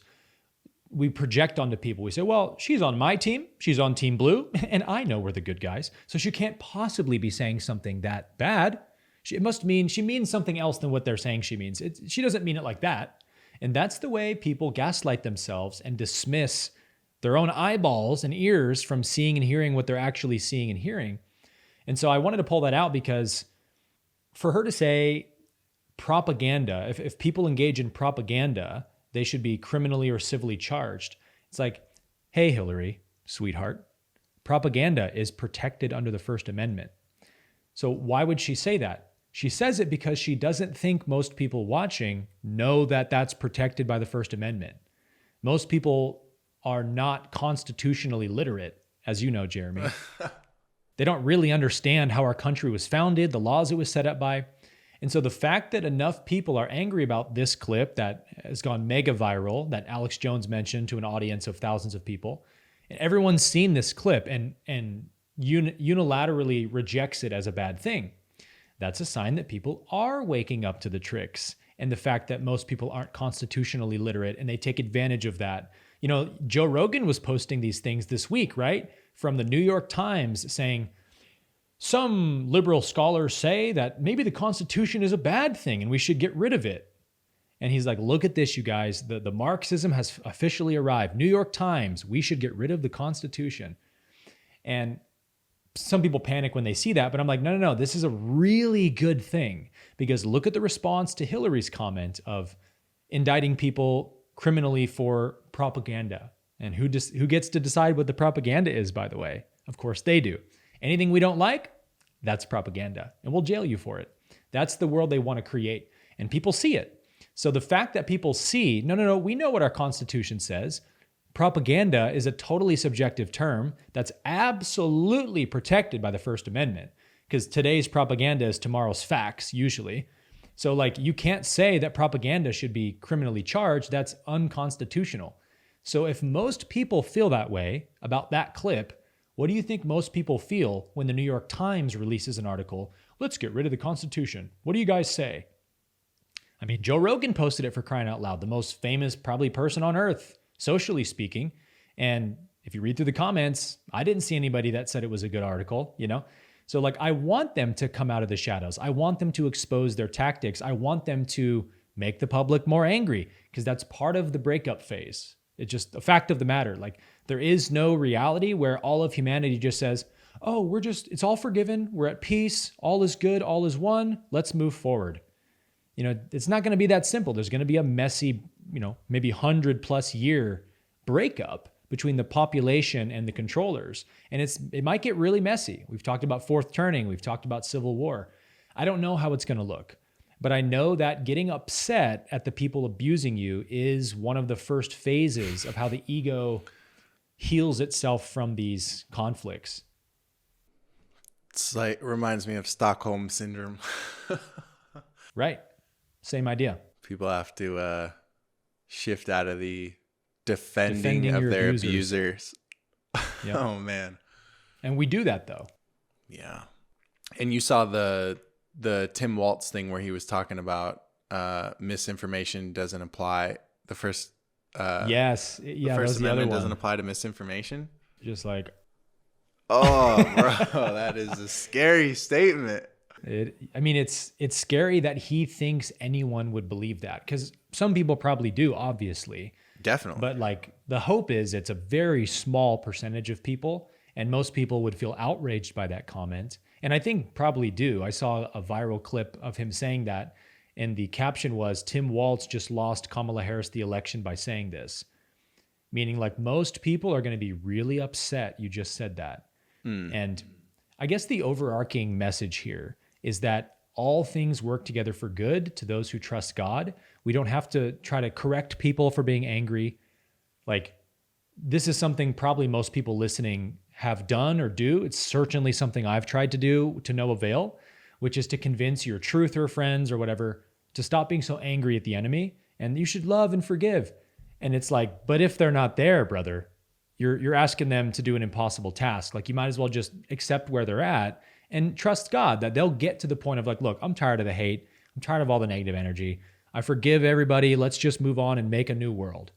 we project onto people. We say, well, she's on my team. She's on Team Blue, and I know we're the good guys. So she can't possibly be saying something that bad. It must mean she means something else than what they're saying she means. She doesn't mean it like that. And that's the way people gaslight themselves and dismiss their own eyeballs and ears from seeing and hearing what they're actually seeing and hearing. And so I wanted to pull that out because for her to say propaganda, if people engage in propaganda, they should be criminally or civilly charged. It's like, hey, Hillary, sweetheart, propaganda is protected under the First Amendment. So why would she say that? She says it because she doesn't think most people watching know that that's protected by the First Amendment. Most people are not constitutionally literate, as you know, Jeremy. They don't really understand how our country was founded, the laws it was set up by. And so the fact that enough people are angry about this clip that has gone mega viral, that Alex Jones mentioned to an audience of thousands of people, and everyone's seen this clip and unilaterally rejects it as a bad thing, that's a sign that people are waking up to the tricks and the fact that most people aren't constitutionally literate and they take advantage of that. You know, Joe Rogan was posting these things this week, right? From the New York Times saying, some liberal scholars say that maybe the Constitution is a bad thing and we should get rid of it. And he's like, look at this, you guys. The Marxism has officially arrived. New York Times, we should get rid of the Constitution. And some people panic when they see that, but I'm like, no, this is a really good thing because look at the response to Hillary's comment of indicting people criminally for propaganda. And who gets to decide what the propaganda is, by the way? Of course they do. Anything we don't like, that's propaganda, and we'll jail you for it. That's the world they want to create, and people see it. So the fact that people see, no, we know what our Constitution says. Propaganda is a totally subjective term that's absolutely protected by the First Amendment because today's propaganda is tomorrow's facts, usually. So like you can't say that propaganda should be criminally charged. That's unconstitutional. So if most people feel that way about that clip, what do you think most people feel when the New York Times releases an article, let's get rid of the Constitution? What do you guys say? I mean, Joe Rogan posted it, for crying out loud, the most famous probably person on earth, socially speaking. And if you read through the comments, I didn't see anybody that said it was a good article, you know? So like, I want them to come out of the shadows. I want them to expose their tactics. I want them to make the public more angry because that's part of the breakup phase. It's just a fact of the matter. Like there is no reality where all of humanity just says, oh, it's all forgiven. We're at peace. All is good. All is one. Let's move forward. You know, it's not going to be that simple. There's going to be a messy, maybe 100+ year breakup between the population and the controllers. And it might get really messy. We've talked about fourth turning. We've talked about civil war. I don't know how it's going to look. But I know that getting upset at the people abusing you is one of the first phases of how the ego heals itself from these conflicts. It's like, reminds me of Stockholm syndrome. Right. Same idea. People have to shift out of the defending of your their abusers. abusers. Yep. Oh man. And we do that though. Yeah. And you saw the Tim Waltz thing where he was talking about misinformation doesn't apply. The first Yes. Yeah. the First the other Amendment one. doesn't apply to misinformation. Just like, Oh, bro, that is a scary statement. it's scary that he thinks anyone would believe that, because some people probably do, obviously. Definitely. But like the hope is it's a very small percentage of people, and most people would feel outraged by that comment. And I think probably do. I saw a viral clip of him saying that, and the caption was, "Tim Waltz just lost Kamala Harris the election by saying this." Meaning like most people are going to be really upset you just said that. And I guess the overarching message here is that all things work together for good to those who trust God. We don't have to try to correct people for being angry. Like, this is something probably most people listening have done or do. It's certainly something I've tried to do to no avail, which is to convince your truther friends or whatever to stop being so angry at the enemy, and you should love and forgive. And it's like, but if they're not there, brother, you're asking them to do an impossible task. Like, you might as well just accept where they're at and trust God that they'll get to the point of like, look, I'm tired of the hate. I'm tired of all the negative energy. I forgive everybody. Let's just move on and make a new world.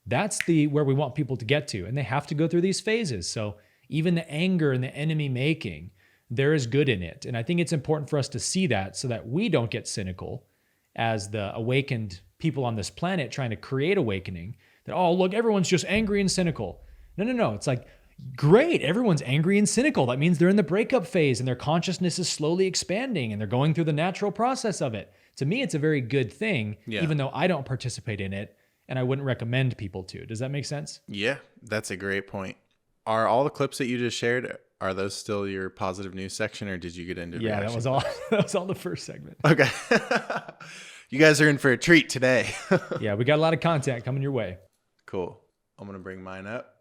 That's where we want people to get to. And they have to go through these phases. So even the anger and the enemy making, there is good in it. And I think it's important for us to see that so that we don't get cynical as the awakened people on this planet trying to create awakening, that, oh, look, everyone's just angry and cynical. No. It's like, great, everyone's angry and cynical. That means they're in the breakup phase and their consciousness is slowly expanding and they're going through the natural process of it. To me, it's a very good thing, even though I don't participate in it and I wouldn't recommend people to. Does that make sense? Yeah, that's a great point. Are all the clips that you just shared, are those still your positive news section, or did you get into Yeah, reaction? that was all the first segment. Okay. You guys are in for a treat today. Yeah, we got a lot of content coming your way. Cool. I'm going to bring mine up.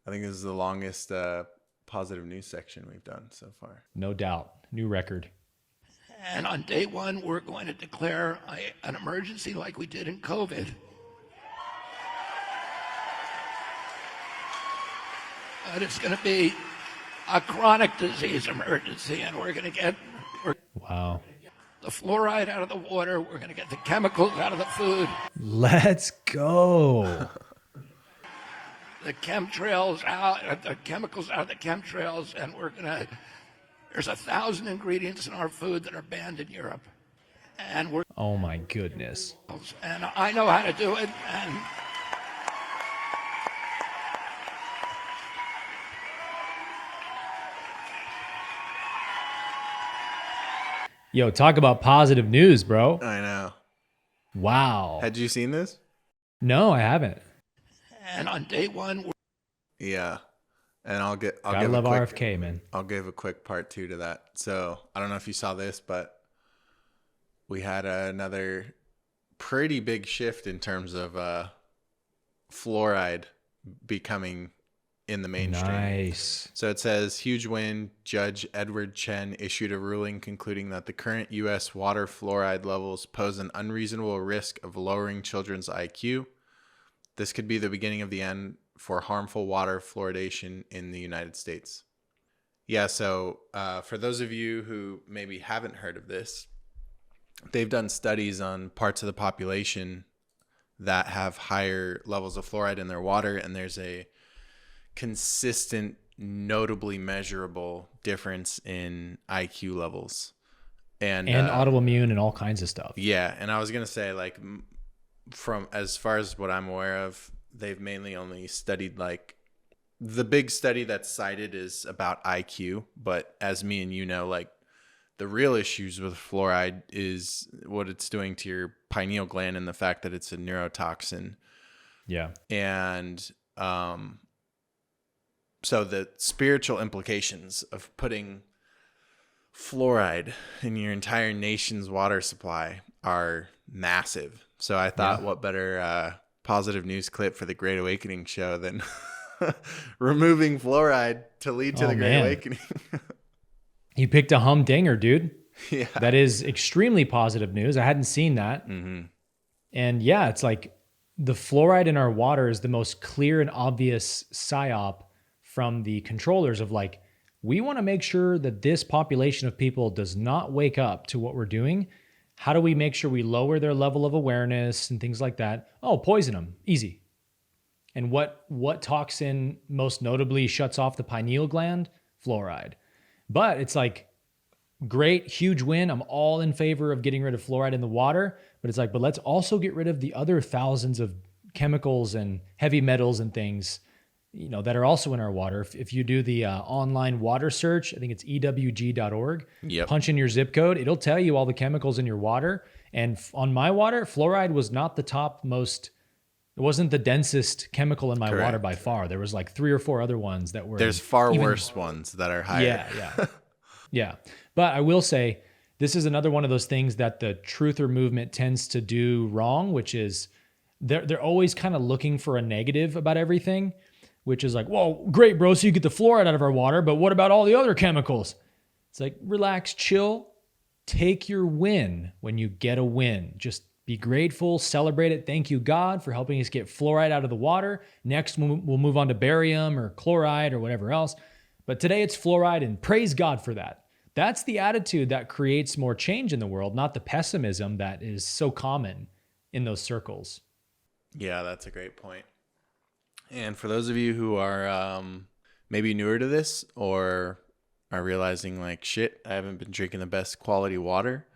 I think this is the longest positive news section we've done so far. No doubt. New record. And on day one, we're going to declare an emergency like we did in COVID. But it's going to be a chronic disease emergency, and we're going to get Wow. the fluoride out of the water. We're going to get the chemicals out of the food. Let's go. The chemtrails out, the chemicals out of the chemtrails, and there's 1,000 ingredients in our food that are banned in Europe. And Oh my goodness. and I know how to do it, and Yo, talk about positive news, bro. I know. Wow. Had you seen this? No, I haven't. and on day one, Yeah. And I'll Gotta give love a quick, RFK, man. I'll give a quick part two to that. So I don't know if you saw this, but we had another pretty big shift in terms of fluoride becoming in the mainstream. Nice. So it says, huge win. Judge Edward Chen issued a ruling concluding that the current U.S. water fluoride levels pose an unreasonable risk of lowering children's IQ. This could be the beginning of the end for harmful water fluoridation in the United States. Yeah, so for those of you who maybe haven't heard of this, they've done studies on parts of the population that have higher levels of fluoride in their water, and there's a consistent, notably measurable difference in IQ levels. And autoimmune and all kinds of stuff. Yeah, and I was going to say, like, from as far as what I'm aware of, they've mainly only studied, like, the big study that's cited is about IQ, but as me and you know, like, the real issues with fluoride is what it's doing to your pineal gland and the fact that it's a neurotoxin. Yeah. And so the spiritual implications of putting fluoride in your entire nation's water supply are massive. So I thought, what better positive news clip for the Great Awakening show than removing fluoride to lead to the Great Awakening. You picked a humdinger, dude. Yeah. That is extremely positive news. I hadn't seen that. Mm-hmm. And yeah, it's like the fluoride in our water is the most clear and obvious psyop from the controllers of like, we want to make sure that this population of people does not wake up to what we're doing. How do we make sure we lower their level of awareness and things like that? Oh, poison them. Easy. And what toxin most notably shuts off the pineal gland? Fluoride. But it's like, great, huge win. I'm all in favor of getting rid of fluoride in the water. But it's like, but let's also get rid of the other thousands of chemicals and heavy metals and things, you know, that are also in our water. If you do the online water search, I think it's ewg.org, punch in your zip code, it'll tell you all the chemicals in your water. And on my water, fluoride was not the top most, it wasn't the densest chemical in my water by far. There was like 3 or 4 other ones that were. There's far worse ones that are higher. Yeah. But I will say, this is another one of those things that the truther movement tends to do wrong, which is they're always kind of looking for a negative about everything, which is like, well, great, bro, so you get the fluoride out of our water, but what about all the other chemicals? It's like, relax, chill, take your win when you get a win. Just be grateful, celebrate it. Thank you, God, for helping us get fluoride out of the water. Next, we'll move on to barium or chloride or whatever else. But today it's fluoride, and praise God for that. That's the attitude that creates more change in the world, not the pessimism that is so common in those circles. Yeah, that's a great point. And for those of you who are maybe newer to this or are realizing like, shit, I haven't been drinking the best quality water,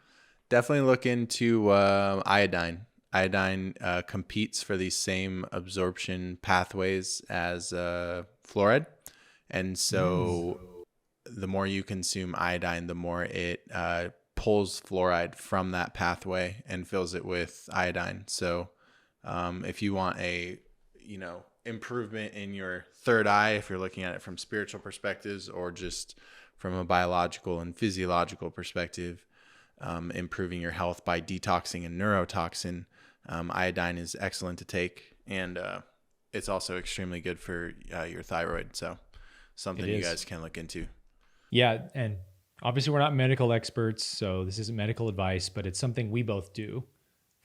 definitely look into iodine. Iodine competes for these same absorption pathways as fluoride. And so the more you consume iodine, the more it pulls fluoride from that pathway and fills it with iodine. So if you want a, improvement in your third eye, if you're looking at it from spiritual perspectives or just from a biological and physiological perspective, improving your health by detoxing and neurotoxin, iodine is excellent to take. And it's also extremely good for your thyroid. So something you guys can look into. Yeah. And obviously we're not medical experts, so this isn't medical advice, but it's something we both do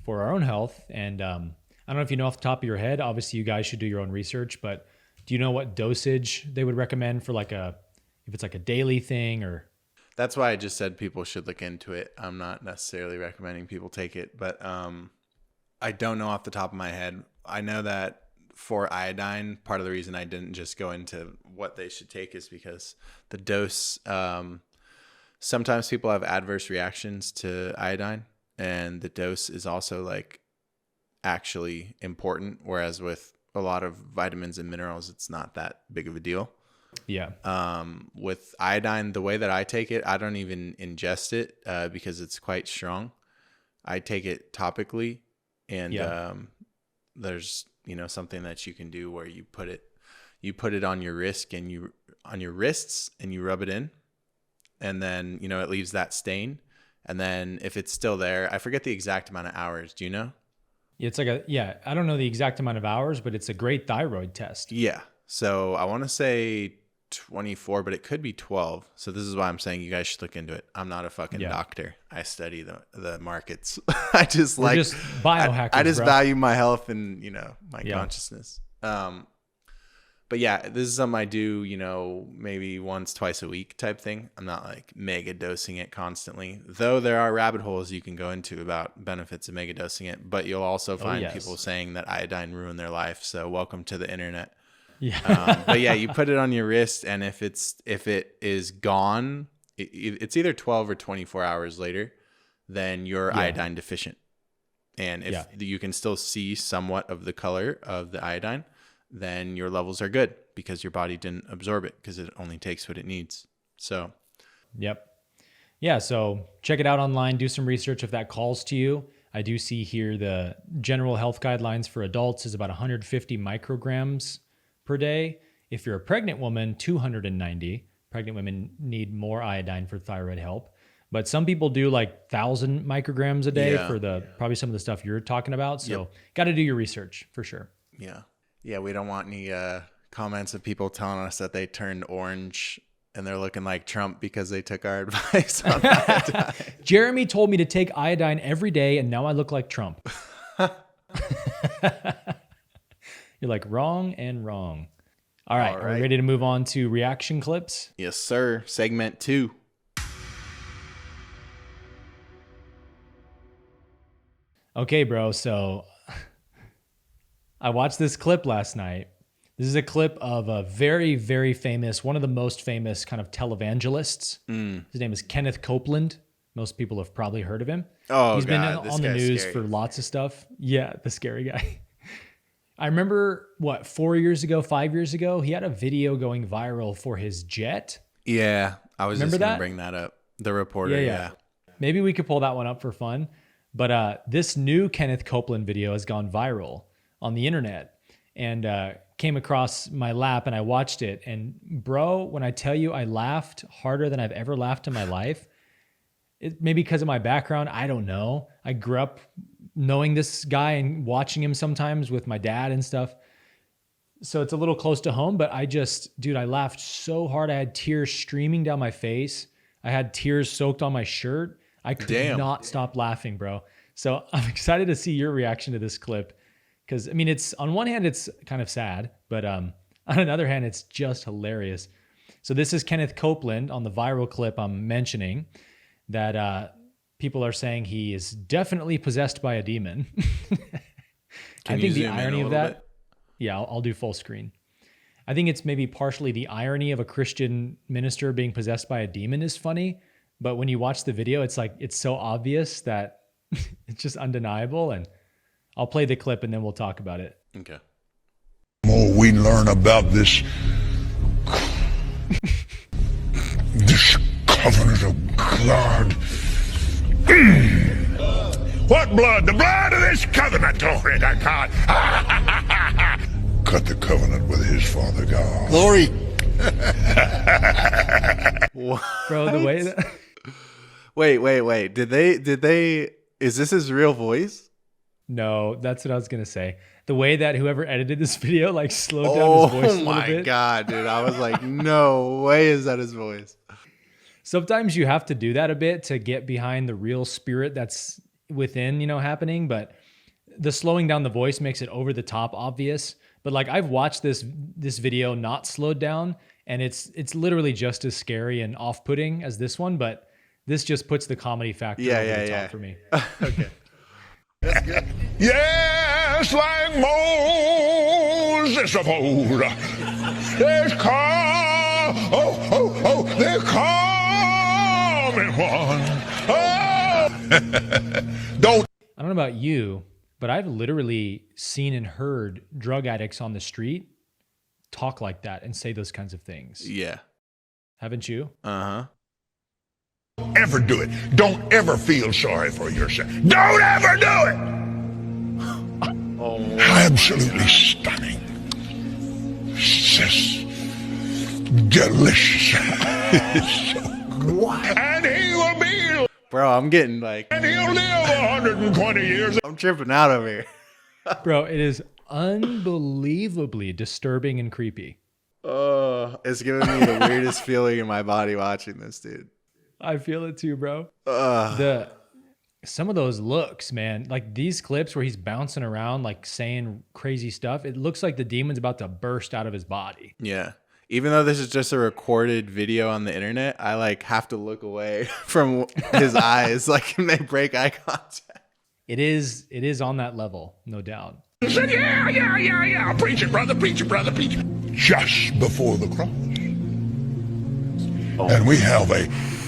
for our own health. And I don't know if you know off the top of your head, obviously you guys should do your own research, but do you know what dosage they would recommend for if it's like a daily thing or? That's why I just said people should look into it. I'm not necessarily recommending people take it, but I don't know off the top of my head. I know that for iodine, part of the reason I didn't just go into what they should take is because the dose, sometimes people have adverse reactions to iodine, and the dose is also like actually important. Whereas with a lot of vitamins and minerals, it's not that big of a deal. Yeah. With iodine, the way that I take it, I don't even ingest it because it's quite strong. I take it topically, and there's something that you can do where you put it on your wrist and on your wrists and you rub it in, and then it leaves that stain, and then if it's still there, I forget the exact amount of hours. Do you know? It's like I don't know the exact amount of hours, but it's a great thyroid test. Yeah. So I want to say 24, but it could be 12. So this is why I'm saying you guys should look into it. I'm not a fucking doctor. I study the markets. I just We're just biohackers. I just value my health and my consciousness. But yeah, this is something I do, maybe once, twice a week type thing. I'm not like mega dosing it constantly, though there are rabbit holes you can go into about benefits of mega dosing it. But you'll also find people saying that iodine ruined their life. So welcome to the internet. Yeah. But yeah, you put it on your wrist, and if it is gone, it's either 12 or 24 hours later, then you're iodine deficient. And if you can still see somewhat of the color of the iodine, then your levels are good because your body didn't absorb it because it only takes what it needs. So, yep. Yeah. So check it out online, do some research if that calls to you. I do see here the general health guidelines for adults is about 150 micrograms per day. If you're a pregnant woman, 290 per pregnant women need more iodine for thyroid help. But some people do like 1,000 micrograms a day for probably some of the stuff you're talking about. So got to do your research for sure. Yeah. Yeah. We don't want any comments of people telling us that they turned orange and they're looking like Trump because they took our advice on iodine. Jeremy told me to take iodine every day and now I look like Trump. You're like wrong and wrong. All right. Are we ready to move on to reaction clips? Yes, sir. Segment 2. Okay, bro. So I watched this clip last night. This is a clip of a very, very famous, one of the most famous kind of televangelists. His name is Kenneth Copeland. Most people have probably heard of him. Oh, He's been on the news scary. for lots of stuff. Yeah, the scary guy. I remember, 5 years ago, he had a video going viral for his jet. Yeah, I was Remember just going to that? bring that up. The reporter, yeah. Maybe we could pull that one up for fun. But this new Kenneth Copeland video has gone viral on the internet and came across my lap and I watched it. And bro, when I tell you I laughed harder than I've ever laughed in my life, it maybe because of my background, I don't know. I grew up knowing this guy and watching him sometimes with my dad and stuff. So it's a little close to home, but I laughed so hard. I had tears streaming down my face. I had tears soaked on my shirt. I could not stop laughing, bro. So I'm excited to see your reaction to this clip. Because, I mean, it's on one hand, it's kind of sad, but on another hand, it's just hilarious. So this is Kenneth Copeland on the viral clip I'm mentioning that people are saying he is definitely possessed by a demon. I think the irony of that, I'll do full screen. I think it's maybe partially the irony of a Christian minister being possessed by a demon is funny. But when you watch the video, it's like, it's so obvious that it's just undeniable. And I'll play the clip and then we'll talk about it. Okay. More we learn about this covenant of God. What blood? The blood of this covenant. Glory to God. Cut the covenant with his father God. Glory. Bro, the way that... Wait. Did they, is this his real voice? No, that's what I was going to say. The way that whoever edited this video, like slowed down his voice a little bit. Oh my God, dude. I was like, no way is that his voice. Sometimes you have to do that a bit to get behind the real spirit that's within, happening. But the slowing down the voice makes it over the top obvious. But like I've watched this video not slowed down and it's literally just as scary and off-putting as this one. But this just puts the comedy factor over the top for me. Okay. That's good. Yes, like Moses of old. There's there's coming one. Don't. I don't know about you, but I've literally seen and heard drug addicts on the street talk like that and say those kinds of things. Yeah. Haven't you? Uh-huh. Ever do it. Don't ever feel sorry for yourself. Don't ever do it. Absolutely stunning. Just delicious. What? And he will be. Bro, I'm getting like. And he'll live 120 years. I'm tripping out over here. Bro, it is unbelievably disturbing and creepy. Oh, it's giving me the weirdest feeling in my body watching this, dude. I feel it too, bro. Some of those looks, man, like these clips where he's bouncing around, like saying crazy stuff. It looks like the demon's about to burst out of his body. Yeah. Even though this is just a recorded video on the internet, I like have to look away from his eyes, like when they break eye contact. It is on that level, no doubt. He said, yeah. Preach it, brother, preach it, brother, preach it. Just before the cross. Oh. And we have a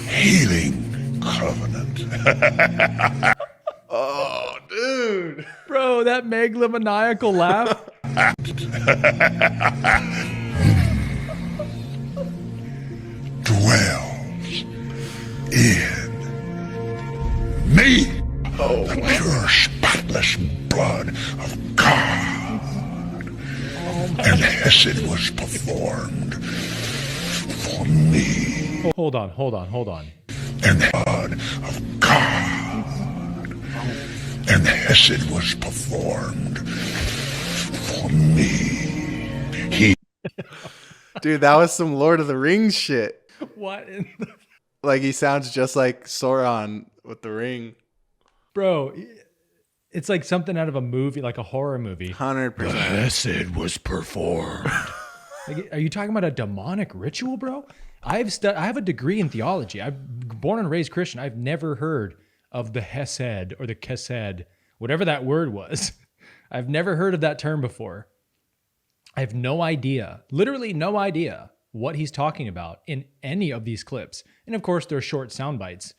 healing covenant. Oh, dude. Bro, that megalomaniacal laugh. Dwells in me. The pure, spotless blood of God. And Hesed was performed for for me. Hold on. And the blood of God. And the Hesed was performed for me. He Dude, that was some Lord of the Rings shit. What in the... Like, he sounds just like Sauron with the ring. Bro, it's like something out of a movie, like a horror movie. 100%. The Hesed was performed. Like, are you talking about a demonic ritual, bro? I have a degree in theology. I'm born and raised Christian. I've never heard of the Hesed or the Kesed, whatever that word was. I've never heard of that term before. I have no idea, literally no idea what he's talking about in any of these clips. And of course, they're short sound bites.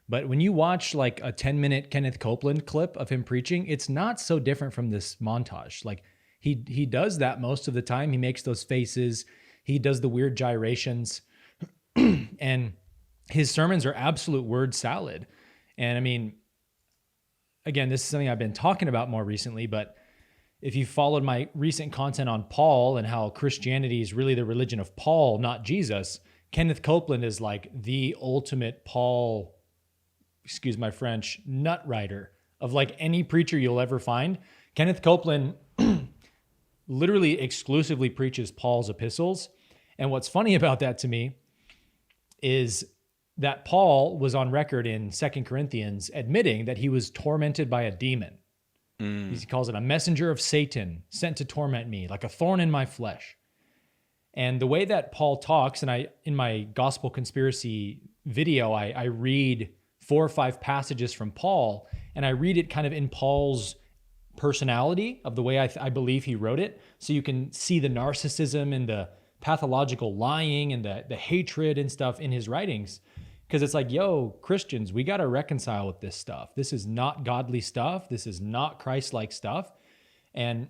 But when you watch like a 10-minute Kenneth Copeland clip of him preaching, it's not so different from this montage. Like he does that most of the time. He makes those faces. He does the weird gyrations. And his sermons are absolute word salad. And I mean, again, this is something I've been talking about more recently, but if you followed my recent content on Paul and how Christianity is really the religion of Paul, not Jesus, Kenneth Copeland is like the ultimate Paul, excuse my French, nut writer of like any preacher you'll ever find. Kenneth Copeland literally exclusively preaches Paul's epistles. And what's funny about that to me is that Paul was on record in 2 Corinthians admitting that he was tormented by a demon. He calls it a messenger of Satan sent to torment me, like a thorn in my flesh. And the way that Paul talks, and in my gospel conspiracy video, I read 4 or 5 passages from Paul, and I read it kind of in Paul's personality of the way I believe he wrote it. So you can see the narcissism and the pathological lying and the hatred and stuff in his writings. Because it's like, yo, Christians, we got to reconcile with this stuff. This is not godly stuff. This is not Christ-like stuff. And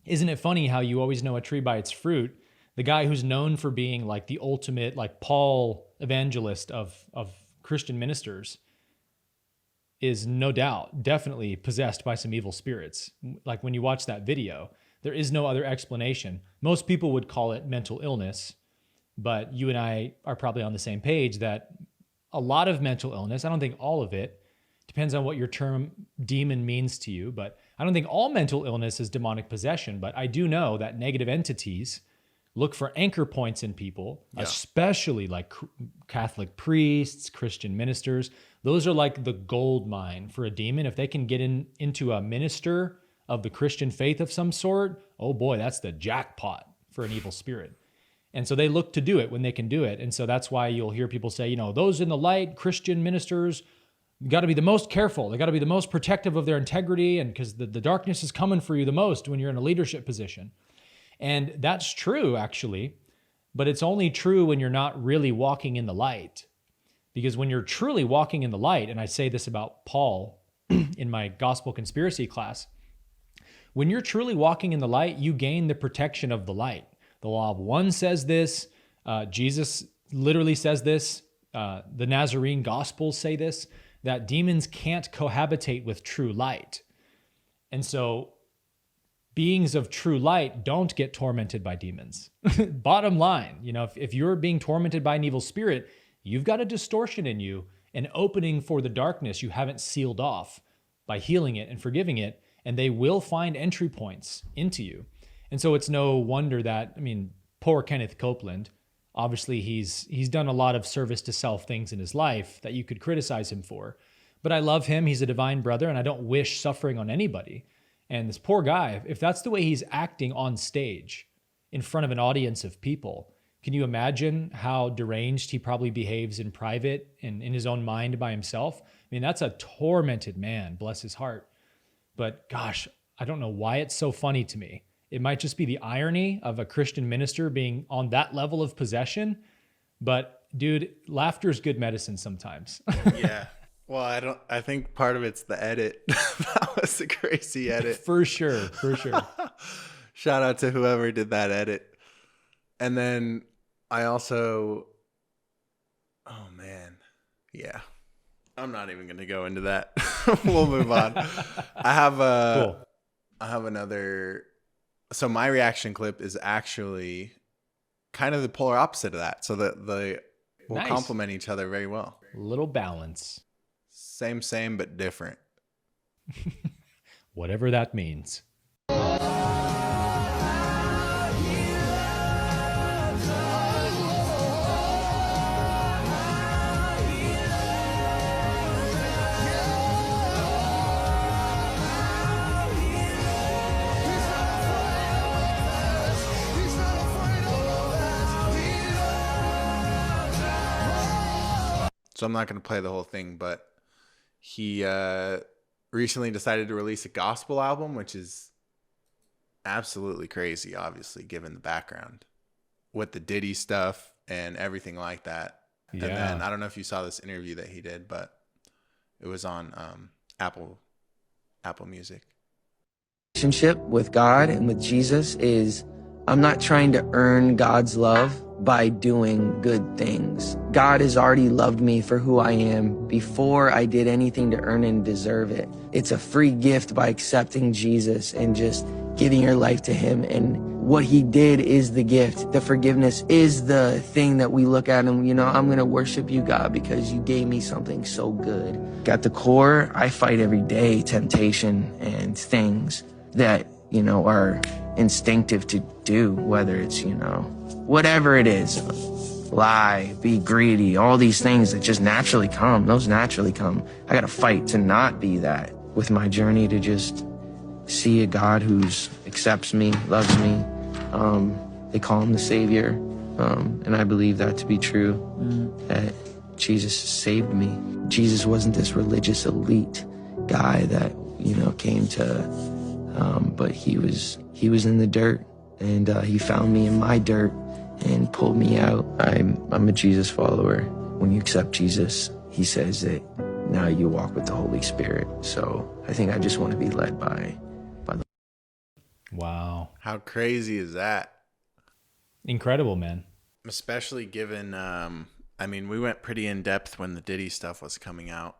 isn't it funny how you always know a tree by its fruit? The guy who's known for being like the ultimate, like Paul evangelist of Christian ministers is no doubt, definitely possessed by some evil spirits. Like when you watch that video, there is no other explanation. Most people would call it mental illness. But you and I are probably on the same page that a lot of mental illness, I don't think all of it, depends on what your term demon means to you, but I don't think all mental illness is demonic possession. But I do know that negative entities look for anchor points in people, especially like Catholic priests, Christian ministers. Those are like the gold mine for a demon. If they can get into a minister of the Christian faith of some sort, oh boy, that's the jackpot for an evil spirit. And so they look to do it when they can do it. And so that's why you'll hear people say, you know, those in the light, Christian ministers, got to be the most careful. They got to be the most protective of their integrity, and because the darkness is coming for you the most when you're in a leadership position. And that's true, actually. But it's only true when you're not really walking in the light. Because when you're truly walking in the light, and I say this about Paul in my gospel conspiracy class, when you're truly walking in the light, you gain the protection of the light. The law of one says this. Jesus literally says this. The Nazarene Gospels say this, that demons can't cohabitate with true light. And so beings of true light don't get tormented by demons. Bottom line, you know, if you're being tormented by an evil spirit, you've got a distortion in you, an opening for the darkness you haven't sealed off by healing it and forgiving it, and they will find entry points into you. And so it's no wonder that, I mean, poor Kenneth Copeland, obviously he's done a lot of service to self things in his life that you could criticize him for. But I love him. He's a divine brother, and I don't wish suffering on anybody. And this poor guy, if that's the way he's acting on stage in front of an audience of people, can you imagine how deranged he probably behaves in private and in his own mind by himself? I mean, that's a tormented man, bless his heart. But gosh, I don't know why it's so funny to me. It might just be the irony of a Christian minister being on that level of possession. But dude, laughter is good medicine sometimes. Yeah. Well, I think part of it's the edit. That was a crazy edit. For sure. Shout out to whoever did that edit. And then I also, oh man. Yeah. I'm not even going to go into that. We'll move on. I have another. So my reaction clip is actually kind of the polar opposite of that. So that they will Nice. complement each other very well. Little balance. Same, but different. Whatever that means. So I'm not going to play the whole thing, but he recently decided to release a gospel album, which is absolutely crazy, obviously, given the background with the Diddy stuff and everything like that. Yeah. And then I don't know if you saw this interview that he did, but it was on Apple Music. Relationship with God and with Jesus is I'm not trying to earn God's love by doing good things. God has already loved me for who I am before I did anything to earn and deserve it. It's a free gift by accepting Jesus and just giving your life to him. And what he did is the gift. The forgiveness is the thing that we look at and, I'm going to worship you, God, because you gave me something so good. At the core, I fight every day temptation and things that, are instinctive to do, whether it's, whatever it is, lie, be greedy, all these things that just naturally come. Those naturally come. I got to fight to not be that with my journey to just see a God who's accepts me, loves me. They call him the Savior. And I believe that to be true, that Jesus saved me. Jesus wasn't this religious elite guy that, came to, but he was in the dirt, and he found me in my dirt and pulled me out. I'm a Jesus follower. When you accept Jesus, he says that now you walk with the Holy Spirit. So I think I just want to be led by the. Wow. How crazy is that? Incredible, man. Especially given, we went pretty in depth when the Diddy stuff was coming out.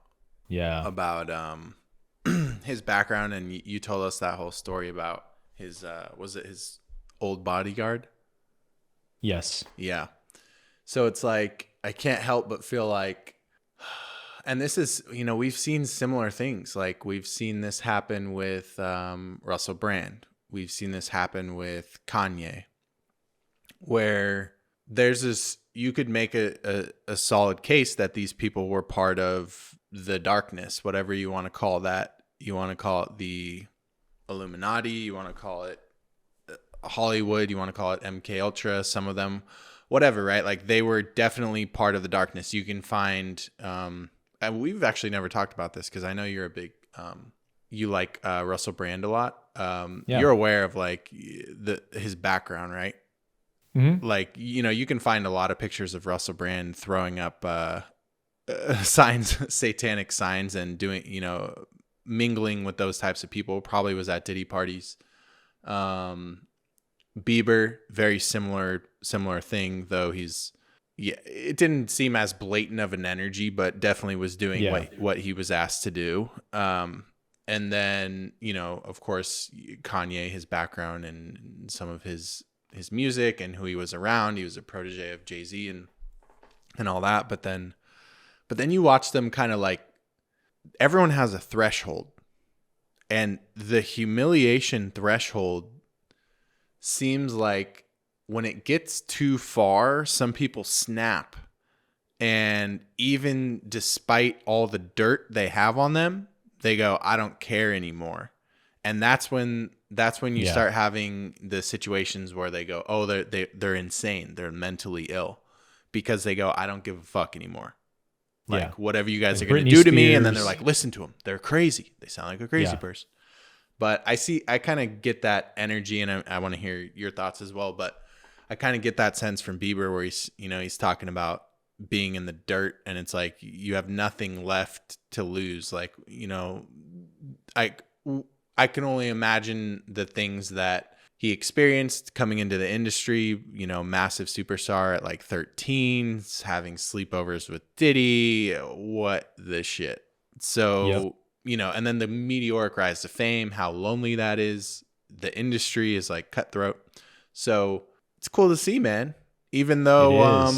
Yeah. About his background, and you told us that whole story about his was it his old bodyguard? Yes. Yeah. So it's like I can't help but feel like, and this is, we've seen similar things. Like we've seen this happen with Russell Brand. We've seen this happen with Kanye, where there's this, you could make a solid case that these people were part of the darkness, whatever you want to call that. You want to call it the Illuminati, you want to call it Hollywood, you want to call it MK Ultra, some of them, whatever, right? Like they were definitely part of the darkness. You can find, and we've actually never talked about this because I know you're a big, you like Russell Brand a lot. Yeah. You're aware of like his background, right? Mm-hmm. Like, you can find a lot of pictures of Russell Brand throwing up signs, satanic signs, and doing, mingling with those types of people. Probably was at Diddy parties. Beiber, very similar thing, though it didn't seem as blatant of an energy, but definitely was doing what he was asked to do. And then, of course, Kanye, his background and some of his music and who he was around. He was a protege of Jay-Z and all that. But then you watch them kind of like, everyone has a threshold, and the humiliation threshold seems like when it gets too far, some people snap, and even despite all the dirt they have on them, they go, I don't care anymore. And that's when you start having the situations where they go, oh, they're insane, they're mentally ill, because they go, I don't give a fuck anymore. Like whatever you guys are going to do to me. And then they're like, listen to them. They're crazy. They sound like a crazy person. But I kind of get that energy, and I want to hear your thoughts as well. But I kind of get that sense from Beiber where he's talking about being in the dirt, and it's like, you have nothing left to lose. Like, I can only imagine the things that he experienced coming into the industry, massive superstar at like 13, having sleepovers with Diddy, what the shit. So, and then the meteoric rise to fame, how lonely that is. The industry is like cutthroat. So it's cool to see, man. Even though,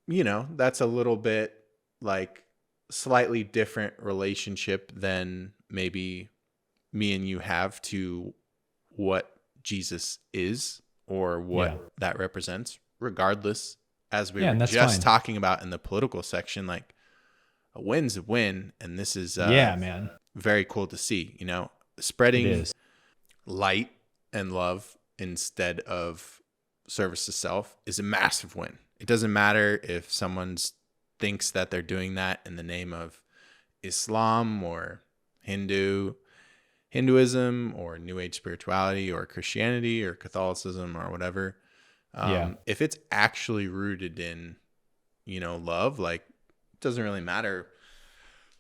It is. that's a little bit like slightly different relationship than maybe me and you have to what Jesus is or what Yeah. that represents. Regardless, as we Yeah, were and that's just fine. talking about in the political section, like a win's a win. And this is Yeah, man. very cool to see, It spreading is. light and love instead of service to self is a massive win. It doesn't matter if someone thinks that they're doing that in the name of Islam or Hinduism or New Age spirituality or Christianity or Catholicism or whatever. If it's actually rooted in, love, like it doesn't really matter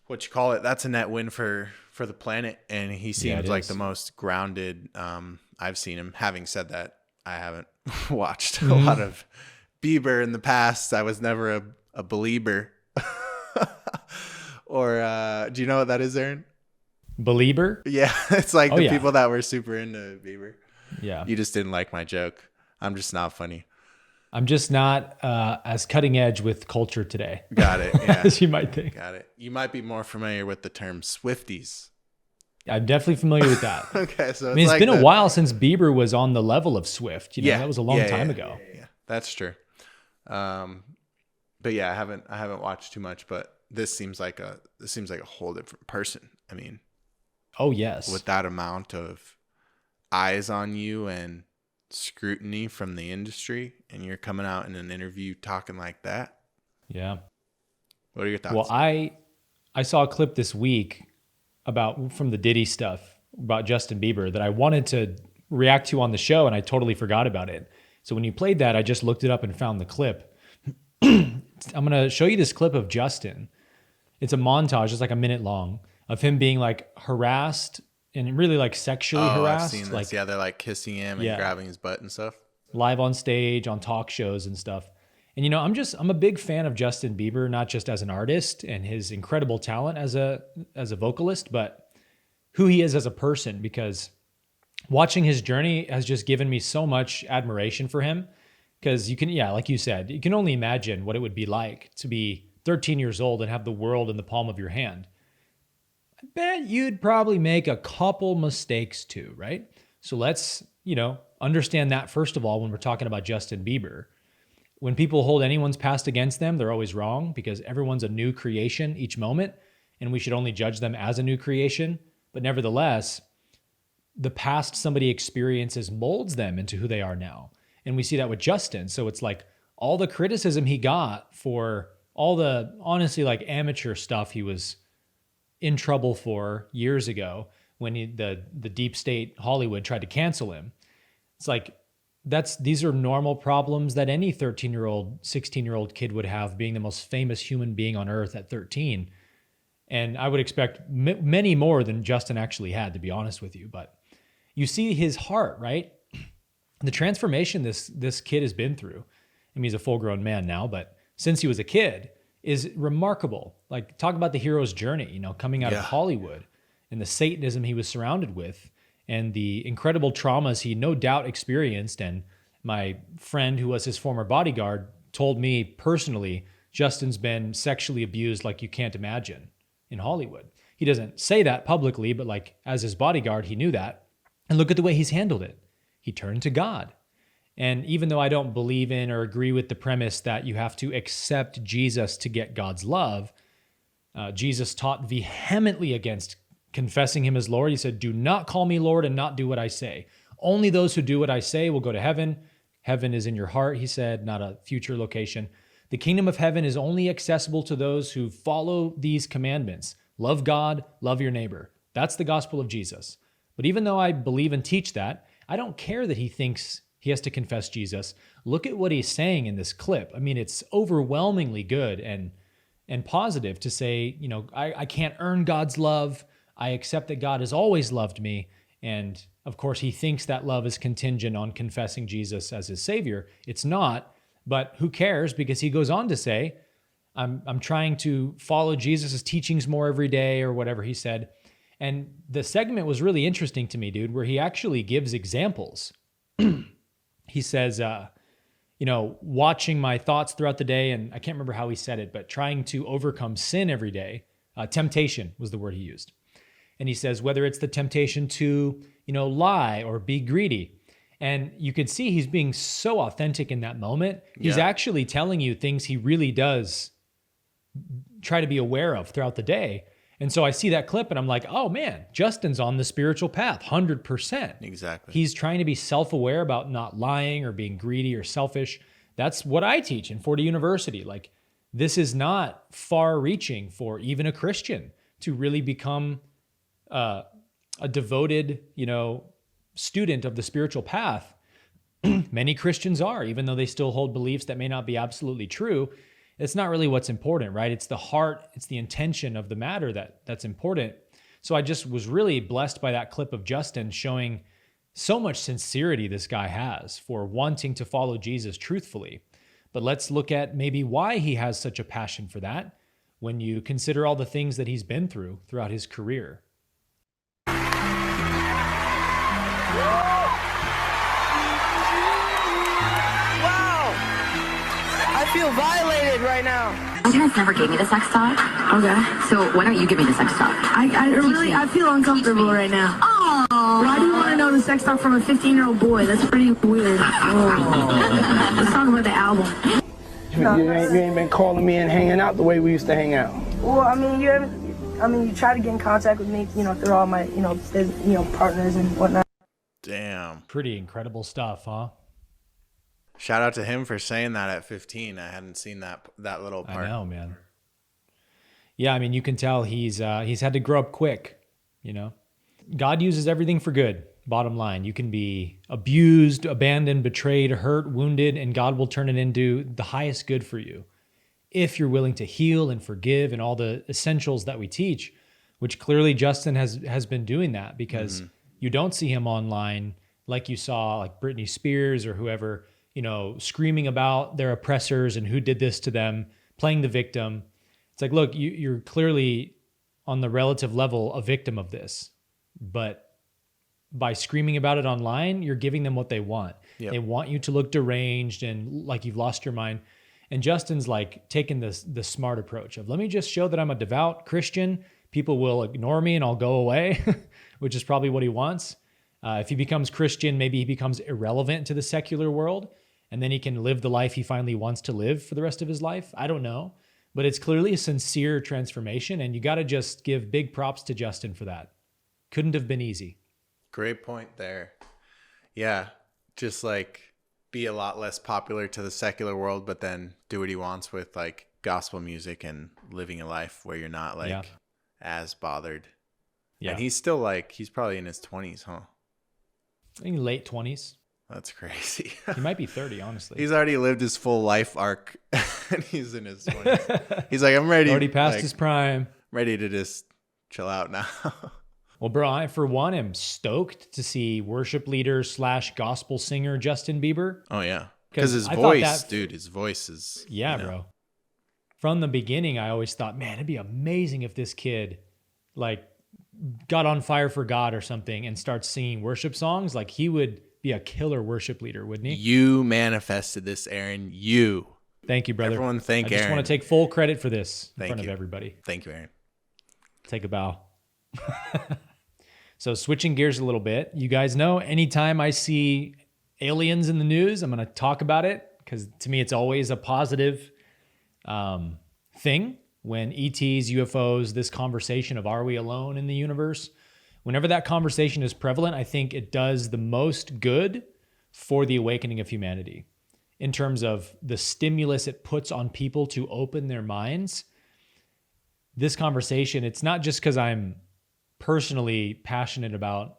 what you call it. That's a net win for the planet. And he seems like the most grounded I've seen him. Having said that, I haven't watched a lot of Beiber in the past. I was never a believer. Or do you know what that is, Aaron? Belieber? Yeah, it's like Oh, the yeah. people that were super into Beiber. Yeah. You just didn't like my joke. I'm just not funny. I'm just not as cutting edge with culture today. Got it. Yeah. As you might think. Got it. You might be more familiar with the term Swifties. I'm definitely familiar with that. Okay, so I mean, it's been a while since Bieber was on the level of Swift. That was a long time ago. Yeah, that's true. But yeah, I haven't watched too much, but this seems like a whole different person. I mean, Oh, yes. with that amount of eyes on you and scrutiny from the industry, and you're coming out in an interview talking like that. Yeah. What are your thoughts? Well, I saw a clip this week from the Diddy stuff about Justin Bieber that I wanted to react to on the show, and I totally forgot about it. So when you played that, I just looked it up and found the clip. I'm going to show you this clip of Justin. It's a montage. It's like a minute long of him being like harassed and really like sexually harassed. I've seen this. Like Yeah, they're like kissing him and grabbing his butt and stuff. live on stage, on talk shows and stuff. And I'm a big fan of Justin Bieber, not just as an artist and his incredible talent as a vocalist, but who he is as a person, because watching his journey has just given me so much admiration for him. Because you can, like you said, you can only imagine what it would be like to be 13 years old and have the world in the palm of your hand. I bet you'd probably make a couple mistakes too, right? So let's, understand that first of all when we're talking about Justin Bieber. When people hold anyone's past against them, they're always wrong, because everyone's a new creation each moment, and we should only judge them as a new creation. But nevertheless, the past somebody experiences molds them into who they are now. And we see that with Justin. So it's like all the criticism he got for all the, honestly, like amateur stuff he was in trouble for years ago when the deep state Hollywood tried to cancel him. It's like, these are normal problems that any 13-year-old, 16-year-old kid would have, being the most famous human being on earth at 13. And I would expect many more than Justin actually had, to be honest with you. But you see his heart, right? The transformation this kid has been through. I mean, he's a full-grown man now, but since he was a kid is remarkable. Like, talk about the hero's journey, coming out of Hollywood and the Satanism he was surrounded with, and the incredible traumas he no doubt experienced. And my friend who was his former bodyguard told me personally, Justin's been sexually abused like you can't imagine in Hollywood. He doesn't say that publicly, but like as his bodyguard, he knew that. And look at the way he's handled it. He turned to God. And even though I don't believe in or agree with the premise that you have to accept Jesus to get God's love, Jesus taught vehemently against confessing him as Lord. He said, "Do not call me Lord and not do what I say. Only those who do what I say will go to heaven. Heaven is in your heart," he said, not a future location. "The kingdom of heaven is only accessible to those who follow these commandments. Love God, love your neighbor." That's the gospel of Jesus. But even though I believe and teach that, I don't care that he thinks he has to confess Jesus. Look at what he's saying in this clip. I mean, it's overwhelmingly good and positive to say, I can't earn God's love. I accept that God has always loved me. And of course, he thinks that love is contingent on confessing Jesus as his savior. It's not, but who cares? Because he goes on to say, I'm trying to follow Jesus' teachings more every day, or whatever he said. And the segment was really interesting to me, dude, where he actually gives examples. He says, watching my thoughts throughout the day, and I can't remember how he said it, but trying to overcome sin every day. Temptation was the word he used. And he says, whether it's the temptation to, lie or be greedy. And you could see he's being so authentic in that moment. He's actually telling you things he really does try to be aware of throughout the day. And so I see that clip and I'm like, oh man, Justin's on the spiritual path, 100%. Exactly. He's trying to be self-aware about not lying or being greedy or selfish. That's what I teach in 40 University. Like, this is not far-reaching for even a Christian to really become a devoted, student of the spiritual path. Many Christians are, even though they still hold beliefs that may not be absolutely true. It's not really what's important, right? It's the heart, it's the intention of the matter that's important. So I just was really blessed by that clip of Justin showing so much sincerity this guy has for wanting to follow Jesus truthfully. But let's look at maybe why he has such a passion for that when you consider all the things that he's been through throughout his career. I feel violated right now. Kenneth never gave me the sex talk. Okay. So why don't you give me the sex talk? I feel uncomfortable right now. Oh. Why do you want to know the sex talk from a 15-year-old boy? That's pretty weird. Oh. Let's talk about the album. You ain't been calling me and hanging out the way we used to hang out. Well, you try to get in contact with me, through all my, partners and whatnot. Damn. Pretty incredible stuff, huh? Shout out to him for saying that at 15. I hadn't seen that little part. I know, man. Yeah, you can tell he's had to grow up quick, God uses everything for good, bottom line. You can be abused, abandoned, betrayed, hurt, wounded, and God will turn it into the highest good for you if you're willing to heal and forgive and all the essentials that we teach, which clearly Justin has been doing that, because you don't see him online like you saw like Britney Spears or whoever, screaming about their oppressors and who did this to them, playing the victim. It's like, look, you're clearly on the relative level a victim of this, but by screaming about it online, you're giving them what they want. Yep. They want you to look deranged and like you've lost your mind. And Justin's like taking the smart approach of, let me just show that I'm a devout Christian. People will ignore me and I'll go away, which is probably what he wants. If he becomes Christian, maybe he becomes irrelevant to the secular world, and then he can live the life he finally wants to live for the rest of his life. I don't know. But it's clearly a sincere transformation, and you got to just give big props to Justin for that. Couldn't have been easy. Great point there. Yeah, just like be a lot less popular to the secular world, but then do what he wants with like gospel music and living a life where you're not like as bothered. Yeah. And he's still he's probably in his 20s, huh? I think late 20s. That's crazy. He might be 30, honestly. He's already lived his full life arc and he's in his 20s. He's like, I'm ready. Already past his prime. Ready to just chill out now. Well, bro, I, for one, am stoked to see worship leader / gospel singer Justin Bieber. Oh, yeah. Because his voice, his voice is... Yeah, bro. From the beginning, I always thought, man, it'd be amazing if this kid, got on fire for God or something and starts singing worship songs. Like, he would be a killer worship leader, wouldn't he? You manifested this, Aaron. You. Thank you, brother. Everyone thank Aaron. I just want to take full credit for this in front of everybody. Thank you, Aaron. Take a bow. So switching gears a little bit, you guys know anytime I see aliens in the news, I'm going to talk about it, because to me it's always a positive thing when ETs, UFOs, this conversation of are we alone in the universe? Whenever that conversation is prevalent, I think it does the most good for the awakening of humanity in terms of the stimulus it puts on people to open their minds. This conversation, it's not just because I'm personally passionate about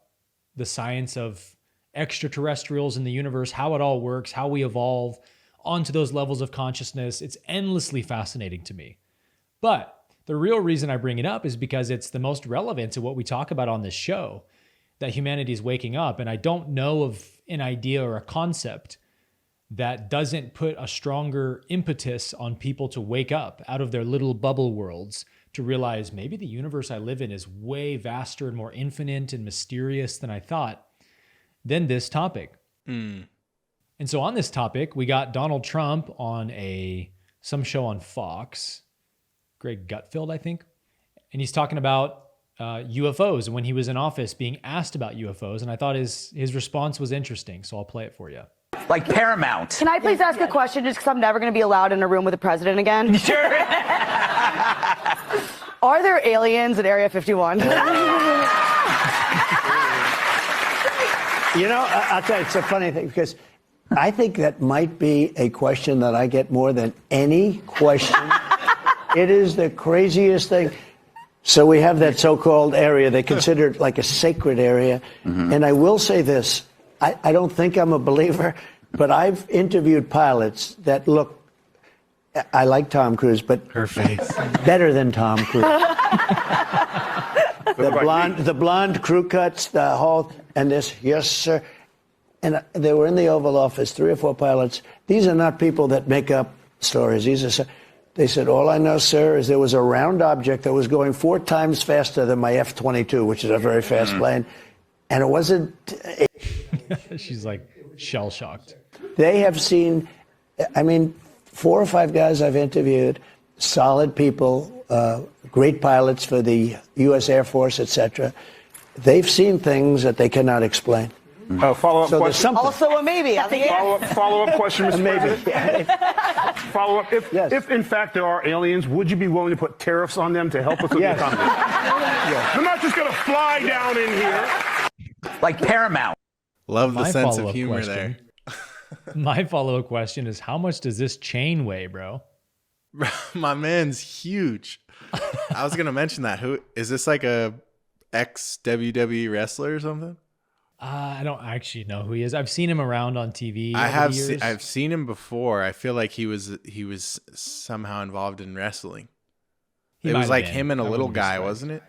the science of extraterrestrials in the universe, how it all works, how we evolve onto those levels of consciousness. It's endlessly fascinating to me. But the real reason I bring it up is because it's the most relevant to what we talk about on this show, that humanity is waking up. And I don't know of an idea or a concept that doesn't put a stronger impetus on people to wake up out of their little bubble worlds, to realize maybe the universe I live in is way vaster and more infinite and mysterious than I thought, than this topic. And so on this topic, we got Donald Trump on some show on Fox, Greg Gutfeld, I think. And he's talking about UFOs and when he was in office being asked about UFOs. And I thought his response was interesting. So I'll play it for you. Like Paramount. Can I please ask a question just because I'm never going to be allowed in a room with the president again? Sure. Are there aliens at Area 51? I'll tell you, it's a funny thing because I think that might be a question that I get more than any question. It is the craziest thing. So we have that so-called area. They consider it like a sacred area. Mm-hmm. And I will say this. I don't think I'm a believer, but I've interviewed pilots that look, I like Tom Cruise, but her face better than Tom Cruise. the blonde crew cuts, the whole, and this, yes, sir. And they were in the Oval Office, 3 or 4 pilots. These are not people that make up stories. These are, they said, all I know, sir, is there was a round object that was going 4 times faster than my F-22, which is a very fast plane. And it wasn't... She's like shell-shocked. They have seen, 4 or 5 guys I've interviewed, solid people, great pilots for the U.S. Air Force, etc. They've seen things that they cannot explain. Follow-up question. Also a maybe. I think follow-up question, Mr. Maybe. President. Follow-up. If in fact there are aliens, would you be willing to put tariffs on them to help us with the economy? They're not just going to fly down in here. Like Paramount. Love the sense of humor there. My follow-up question is, how much does this chain weigh, bro? My man's huge. I was going to mention that. Who is this, like a ex-WWE wrestler or something? I don't actually know who he is. I've seen him around on TV. I've seen him before. I feel like he was somehow involved in wrestling. It was like him and a little guy, wasn't it?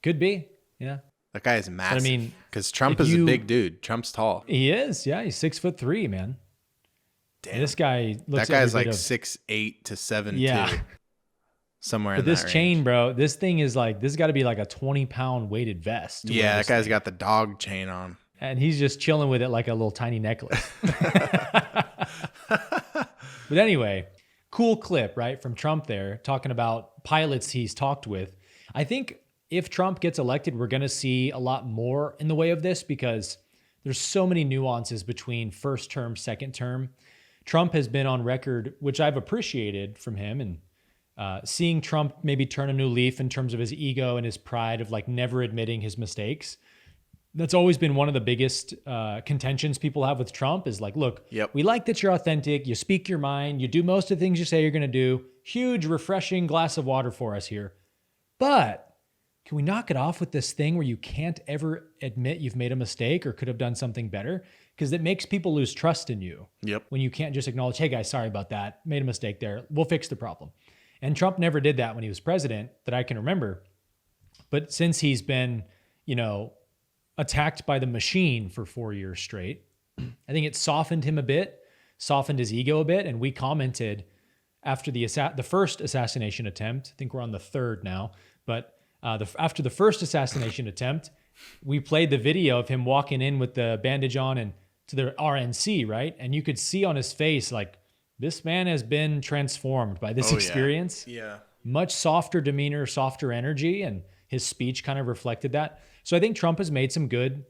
Could be. Yeah. That guy is massive. But I mean, because Trump is a big dude. Trump's tall. He is. Yeah, he's 6'3", man. Damn. This guy looks. That guy's like 6'8" to 7'2". Yeah. Somewhere but in that this range. chain, bro, this thing is like, this got to be like a 20-pound weighted vest. Yeah, that guy's got the dog chain on. And he's just chilling with it like a little tiny necklace. But anyway, cool clip, right, from Trump there, talking about pilots he's talked with. I think if Trump gets elected, we're going to see a lot more in the way of this because there's so many nuances between first term, second term. Trump has been on record, which I've appreciated from him, and seeing Trump maybe turn a new leaf in terms of his ego and his pride of like never admitting his mistakes. That's always been one of the biggest contentions people have with Trump is like, look, we like that you're authentic. You speak your mind. You do most of the things you say you're going to do. Huge, refreshing glass of water for us here. But can we knock it off with this thing where you can't ever admit you've made a mistake or could have done something better? Because it makes people lose trust in you. When you can't just acknowledge, hey guys, sorry about that. Made a mistake there. We'll fix the problem. And Trump never did that when he was president that I can remember. But since he's been, attacked by the machine for 4 years straight, I think it softened him a bit, softened his ego a bit. And we commented after the first assassination attempt, I think we're on the 3rd now, but after the first assassination attempt, we played the video of him walking in with the bandage on and to the RNC, right? And you could see on his face, like, this man has been transformed by this experience. Yeah. Much softer demeanor, softer energy, and his speech kind of reflected that. So I think Trump has made some good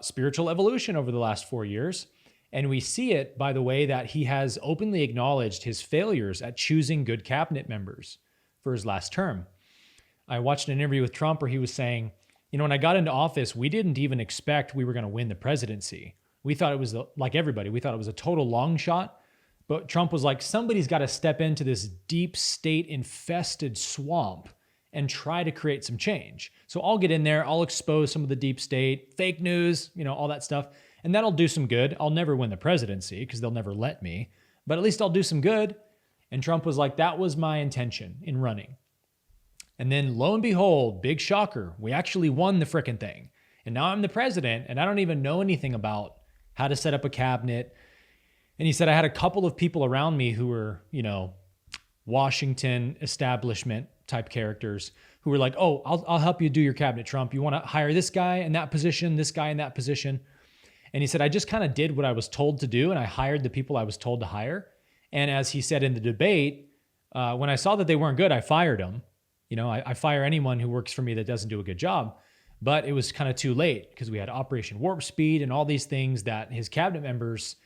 spiritual evolution over the last 4 years. And we see it by the way that he has openly acknowledged his failures at choosing good cabinet members for his last term. I watched an interview with Trump where he was saying, when I got into office, we didn't even expect we were going to win the presidency. We thought it was like everybody. We thought it was a total long shot. But Trump was like, somebody's got to step into this deep state infested swamp and try to create some change. So I'll get in there. I'll expose some of the deep state, fake news, all that stuff. And that'll do some good. I'll never win the presidency because they'll never let me. But at least I'll do some good. And Trump was like, that was my intention in running. And then lo and behold, big shocker, we actually won the frickin' thing. And now I'm the president and I don't even know anything about how to set up a cabinet. And he said, I had a couple of people around me who were, Washington establishment type characters who were like, oh, I'll help you do your cabinet, Trump. You want to hire this guy in that position, this guy in that position. And he said, I just kind of did what I was told to do, and I hired the people I was told to hire. And as he said in the debate, when I saw that they weren't good, I fired them. You know, I fire anyone who works for me that doesn't do a good job. But it was kind of too late because we had Operation Warp Speed and all these things that his cabinet members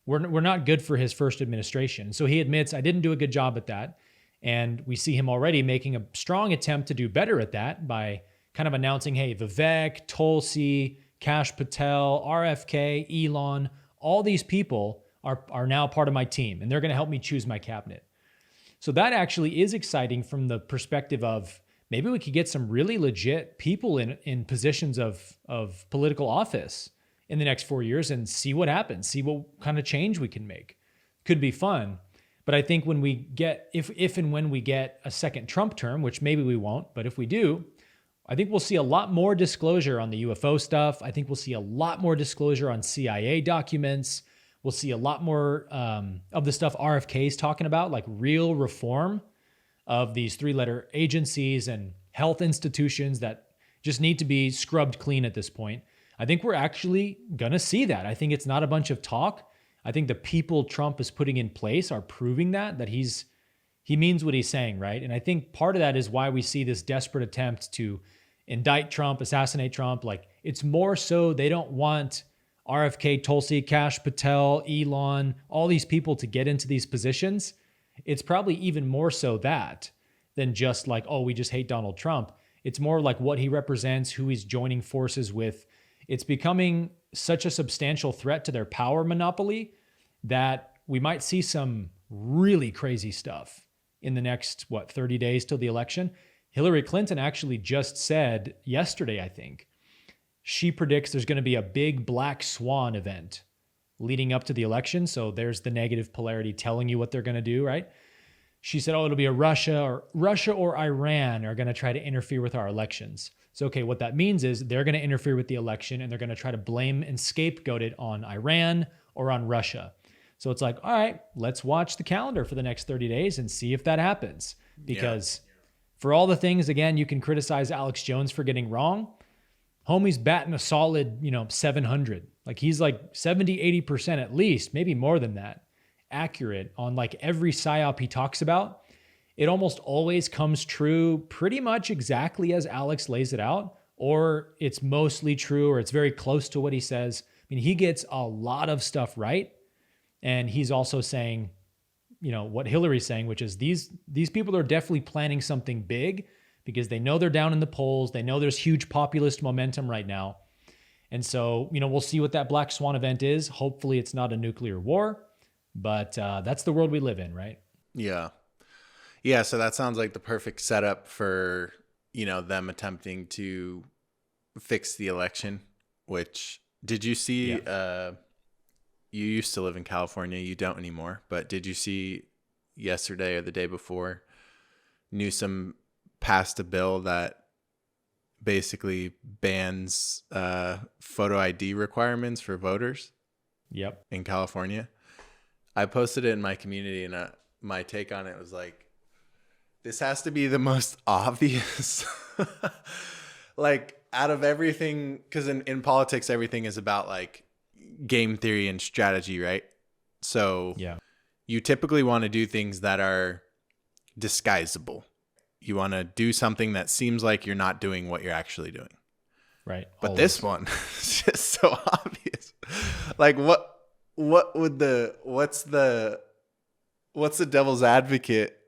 were not good for his first administration. So he admits, I didn't do a good job at that. And we see him already making a strong attempt to do better at that by kind of announcing, hey, Vivek, Tulsi, Kash Patel, RFK, Elon, all these people are now part of my team, and they're going to help me choose my cabinet. So that actually is exciting from the perspective of maybe we could get some really legit people in positions of political office in the next 4 years and see what happens, see what kind of change we can make. Could be fun. But I think when we get, if and when we get a second Trump term, which maybe we won't, but if we do, I think we'll see a lot more disclosure on the UFO stuff. I think we'll see a lot more disclosure on CIA documents. We'll see a lot more of the stuff RFK is talking about, like real reform of these 3-letter agencies and health institutions that just need to be scrubbed clean at this point. I think we're actually going to see that. I think it's not a bunch of talk. I think the people Trump is putting in place are proving that he means what he's saying, right? And I think part of that is why we see this desperate attempt to indict Trump, assassinate Trump. Like, it's more so they don't want RFK, Tulsi, Kash Patel, Elon, all these people to get into these positions. It's probably even more so that than just like, oh, we just hate Donald Trump. It's more like what he represents, who he's joining forces with. It's becoming such a substantial threat to their power monopoly that we might see some really crazy stuff in the next, 30 days till the election. Hillary Clinton actually just said yesterday, I think, she predicts there's going to be a big black swan event leading up to the election. So there's the negative polarity telling you what they're going to do, right? She said, oh, it'll be a Russia or Iran are going to try to interfere with our elections. So, okay, what that means is they're going to interfere with the election and they're going to try to blame and scapegoat it on Iran or on Russia. So it's like, all right, let's watch the calendar for the next 30 days and see if that happens. Because for all the things, again, you can criticize Alex Jones for getting wrong. Homie's batting a solid, 700. Like, he's like 70, 80% at least, maybe more than that, accurate on like every psyop he talks about. It almost always comes true pretty much exactly as Alex lays it out, or it's mostly true, or it's very close to what he says. I mean, he gets a lot of stuff right. And he's also saying, what Hillary's saying, which is these people are definitely planning something big because they know they're down in the polls. They know there's huge populist momentum right now. And so, we'll see what that black swan event is. Hopefully it's not a nuclear war, but that's the world we live in, right? Yeah. Yeah. So that sounds like the perfect setup for, them attempting to fix the election, which did you see, you used to live in California. You don't anymore. But did you see yesterday or the day before Newsom passed a bill that basically bans photo ID requirements for voters? Yep. In California. I posted it in my community, and my take on it was like, this has to be the most obvious. Like, out of everything, because in politics, everything is about like game theory and strategy, right? So you typically want to do things that are disguisable. You want to do something that seems like you're not doing what you're actually doing. Right. But this one is just so obvious. Like, what's the devil's advocate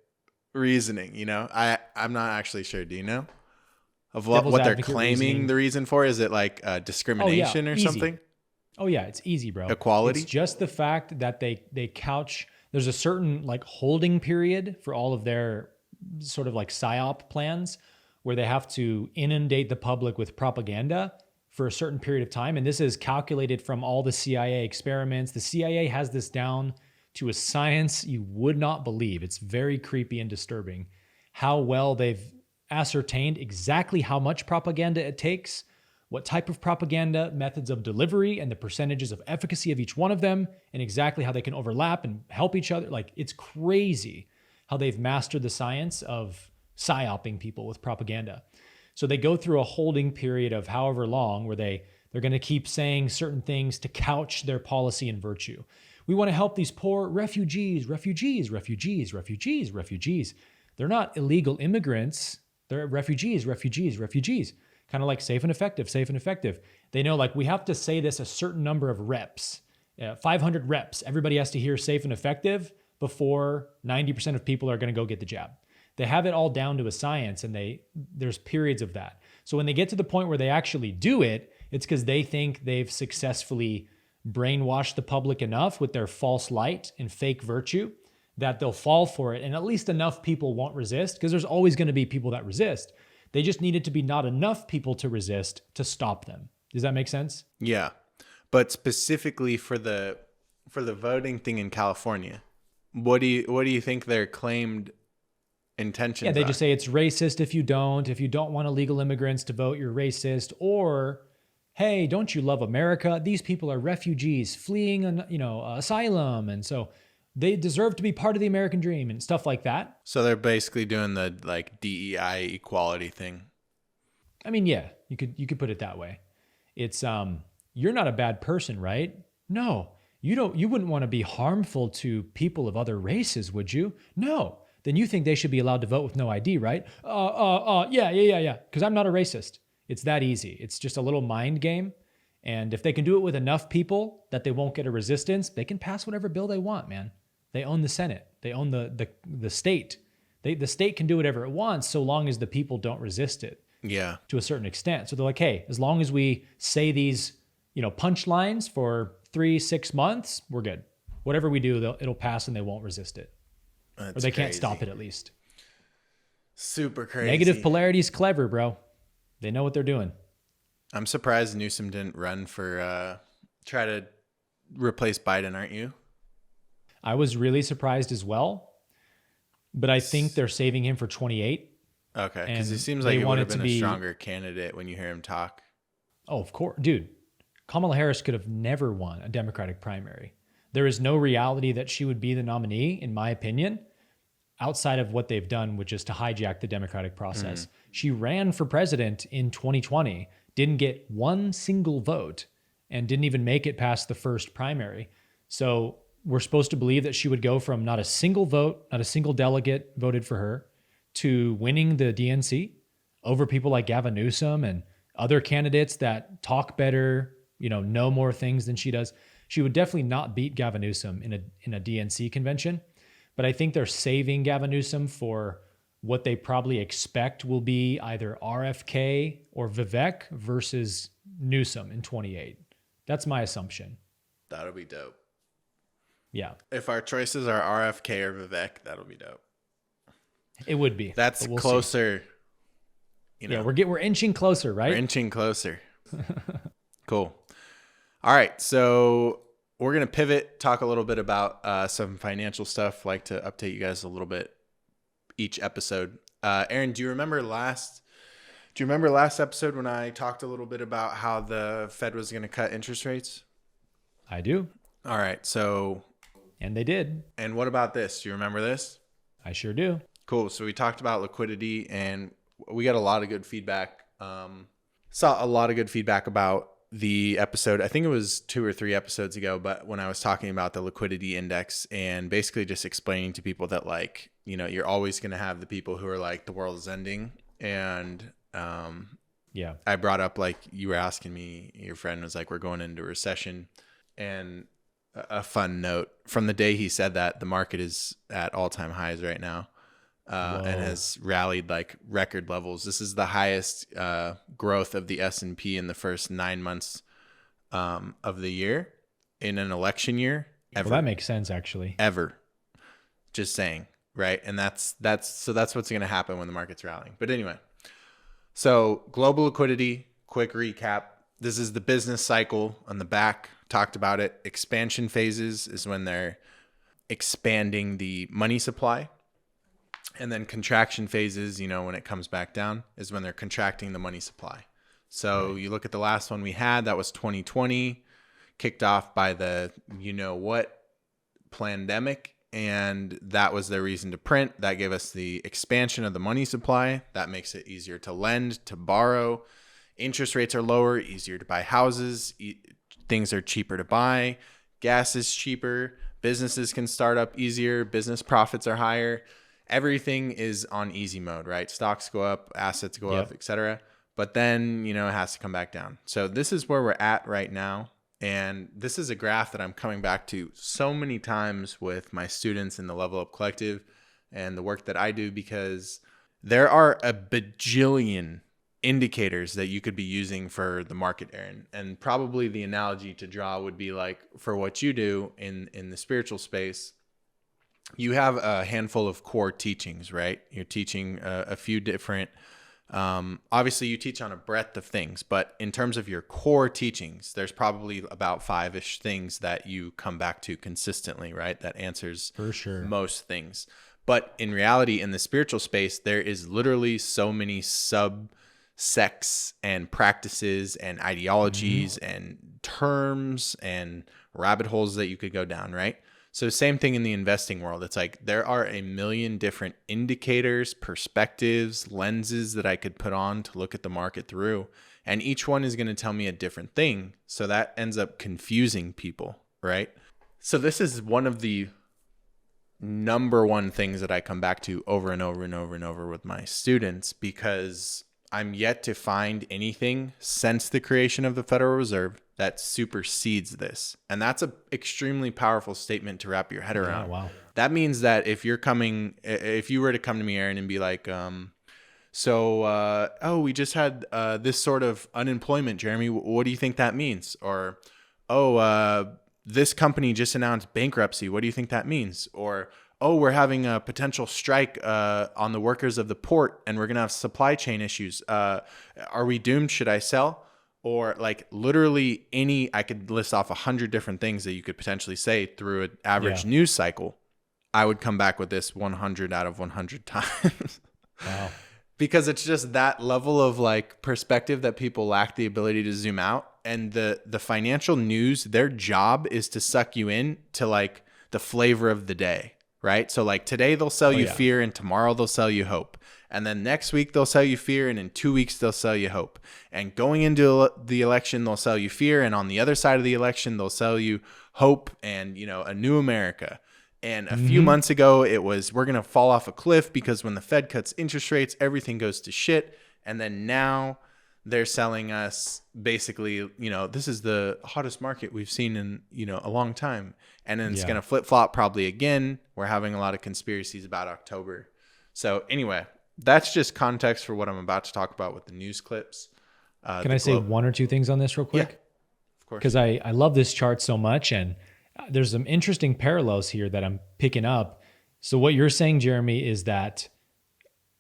reasoning? I'm not actually sure. Do you know of what they're claiming reasoning. The reason for? Is it like discrimination or easy. something? Oh yeah, it's easy, bro. Equality? It's just the fact that they couch, there's a certain like holding period for all of their sort of like PSYOP plans where they have to inundate the public with propaganda for a certain period of time. And this is calculated from all the CIA experiments. The CIA has this down to a science you would not believe. It's very creepy and disturbing how well they've ascertained exactly how much propaganda it takes, what type of propaganda, methods of delivery, and the percentages of efficacy of each one of them, and exactly how they can overlap and help each other. Like, it's crazy how they've mastered the science of psyoping people with propaganda. So they go through a holding period of however long where they They're going to keep saying certain things to couch their policy in virtue. We want to help these poor refugees. They're not illegal immigrants. They're refugees. Kind of like safe and effective. They know, like, we have to say this a certain number of reps, 500 reps. Everybody has to hear safe and effective before 90% of people are going to go get the jab. They have it all down to a science, and there's periods of that. So when they get to the point where they actually do it, it's because they think they've successfully brainwashed the public enough with their false light and fake virtue that they'll fall for it. And at least enough people won't resist, because there's always going to be people that resist. They just need it to be not enough people to resist to stop them. Does that make sense? Yeah. But specifically for the voting thing in California, what do you think their claimed intentions Yeah, they are? just say it's racist if you don't want illegal immigrants to vote, you're racist. Or, hey, don't you love America? These people are refugees fleeing asylum, and so they deserve to be part of the American dream and stuff like that. So they're basically doing the like DEI equality thing. I mean, yeah, you could put it that way. It's you're not a bad person, right? No, you wouldn't want to be harmful to people of other races, would you? No. Then you think they should be allowed to vote with no ID, right? Yeah. Because I'm not a racist. It's that easy. It's just a little mind game. And if they can do it with enough people that they won't get a resistance, they can pass whatever bill they want, man. They own the Senate. They own the state. The state can do whatever it wants so long as the people don't resist it. Yeah. To a certain extent. So they're like, hey, as long as we say these, punchlines for 3-6 months, we're good. Whatever we do, it'll pass and they won't resist it. That's or they can't crazy. stop it at least. Super crazy. Negative polarity is clever, bro. They know what they're doing. I'm surprised Newsom didn't run for try to replace Biden, aren't you? I was really surprised as well, but I think they're saving him for 28. Okay, because he seems like he would have been a stronger candidate when you hear him talk. Oh, of course. Dude, Kamala Harris could have never won a Democratic primary. There is no reality that she would be the nominee, in my opinion, outside of what they've done, which is to hijack the democratic process. She ran for president in 2020, didn't get one single vote, and didn't even make it past the first primary. So we're supposed to believe that she would go from not a single vote, not a single delegate voted for her, to winning the DNC over people like Gavin Newsom and other candidates that talk better, know more things than she does. She would definitely not beat Gavin Newsom in a DNC convention, but I think they're saving Gavin Newsom for what they probably expect will be either RFK or Vivek versus Newsom in 28. That's my assumption. That'll be dope. Yeah. If our choices are RFK or Vivek, that'll be dope. It would be. That's closer. Yeah, we're inching closer, right? We're inching closer. Cool. All right, so we're gonna pivot, talk a little bit about some financial stuff. Like to update you guys a little bit each episode. Aaron, do you remember last episode when I talked a little bit about how the Fed was gonna cut interest rates? I do. All right, so and they did. And what about this? Do you remember this? I sure do. Cool. So we talked about liquidity, and we got a lot of good feedback. Saw a lot of good feedback about the episode. I think it was 2 or 3 episodes ago, but when I was talking about the liquidity index and basically just explaining to people that, like, you're always going to have the people who are like, the world is ending. And yeah, I brought up, like, you were asking me, your friend was like, we're going into a recession. And a fun note, from the day he said that, the market is at all-time highs right now. And has rallied like record levels. This is the highest growth of the S&P in the first 9 months of the year in an election year ever. Well, that makes sense, actually. Ever. Just saying, right? And that's what's going to happen when the market's rallying. But anyway, so global liquidity, quick recap. This is the business cycle on the back. Talked about it. Expansion phases is when they're expanding the money supply. And then contraction phases, when it comes back down, is when they're contracting the money supply. So you look at the last one we had, that was 2020, kicked off by the pandemic. And that was their reason to print. That gave us the expansion of the money supply. That makes it easier to lend, to borrow. interest rates are lower, easier to buy houses, things are cheaper to buy, gas is cheaper, businesses can start up easier, business profits are higher. Everything is on easy mode, right? Stocks go up, assets go up, etc. But then, it has to come back down. So this is where we're at right now. And this is a graph that I'm coming back to so many times with my students in the Level Up Collective and the work that I do, because there are a bajillion indicators that you could be using for the market, Aaron. And probably the analogy to draw would be like for what you do in the spiritual space, you have a handful of core teachings, right? You're teaching a few different obviously you teach on a breadth of things, but in terms of your core teachings, there's probably about 5-ish things that you come back to consistently, right? That answers for sure most things. But in reality, in the spiritual space, there is literally so many subsects and practices and ideologies and terms and rabbit holes that you could go down, right? So same thing in the investing world. It's like there are a million different indicators, perspectives, lenses that I could put on to look at the market through. And each one is going to tell me a different thing. So that ends up confusing people, right? So this is one of the number one things that I come back to over and over and over and over with my students, because I'm yet to find anything since the creation of the Federal Reserve that supersedes this. And that's an extremely powerful statement to wrap your head around. Wow. That means that if you were to come to me, Aaron, and be like, we just had this sort of unemployment, Jeremy, what do you think that means? Or, this company just announced bankruptcy, what do you think that means? Or, we're having a potential strike on the workers of the port and we're going to have supply chain issues. Are we doomed? Should I sell? Or like literally I could list off 100 different things that you could potentially say through an average news cycle. I would come back with this 100 out of 100 times. Wow. Because it's just that level of like perspective that people lack the ability to zoom out. And the financial news, their job is to suck you in to like the flavor of the day, right? So like today they'll sell you fear and tomorrow they'll sell you hope. And then next week they'll sell you fear and in 2 weeks they'll sell you hope. And going into the election, they'll sell you fear. And on the other side of the election, they'll sell you hope and, a new America. And a few months ago, it was, we're going to fall off a cliff because when the Fed cuts interest rates, everything goes to shit. And then now they're selling us basically, this is the hottest market we've seen in, a long time. And then it's going to flip flop probably again. We're having a lot of conspiracies about October. So anyway, that's just context for what I'm about to talk about with the news clips. Can I say one or two things on this real quick? Yeah, of course. Because I love this chart so much. And there's some interesting parallels here that I'm picking up. So what you're saying, Jeremy, is that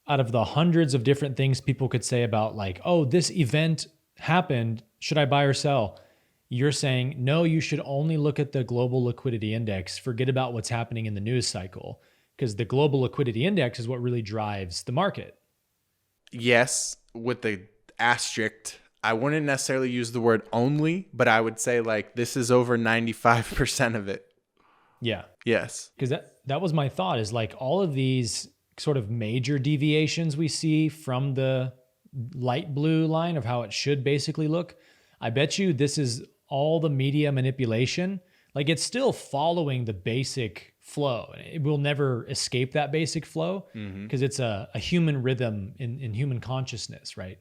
out of the hundreds of different things people could say about like, oh, this event happened, should I buy or sell? You're saying, no, you should only look at the global liquidity index. Forget about what's happening in the news cycle, because the global liquidity index is what really drives the market. Yes, with the asterisk, I wouldn't necessarily use the word only, but I would say like this is over 95% of it. Yeah. Yes. Because that was my thought, is like all of these sort of major deviations we see from the light blue line of how it should basically look. I bet you this is all the media manipulation. Like it's still following the basic flow. It will never escape that basic flow because it's a human rhythm in human consciousness, right?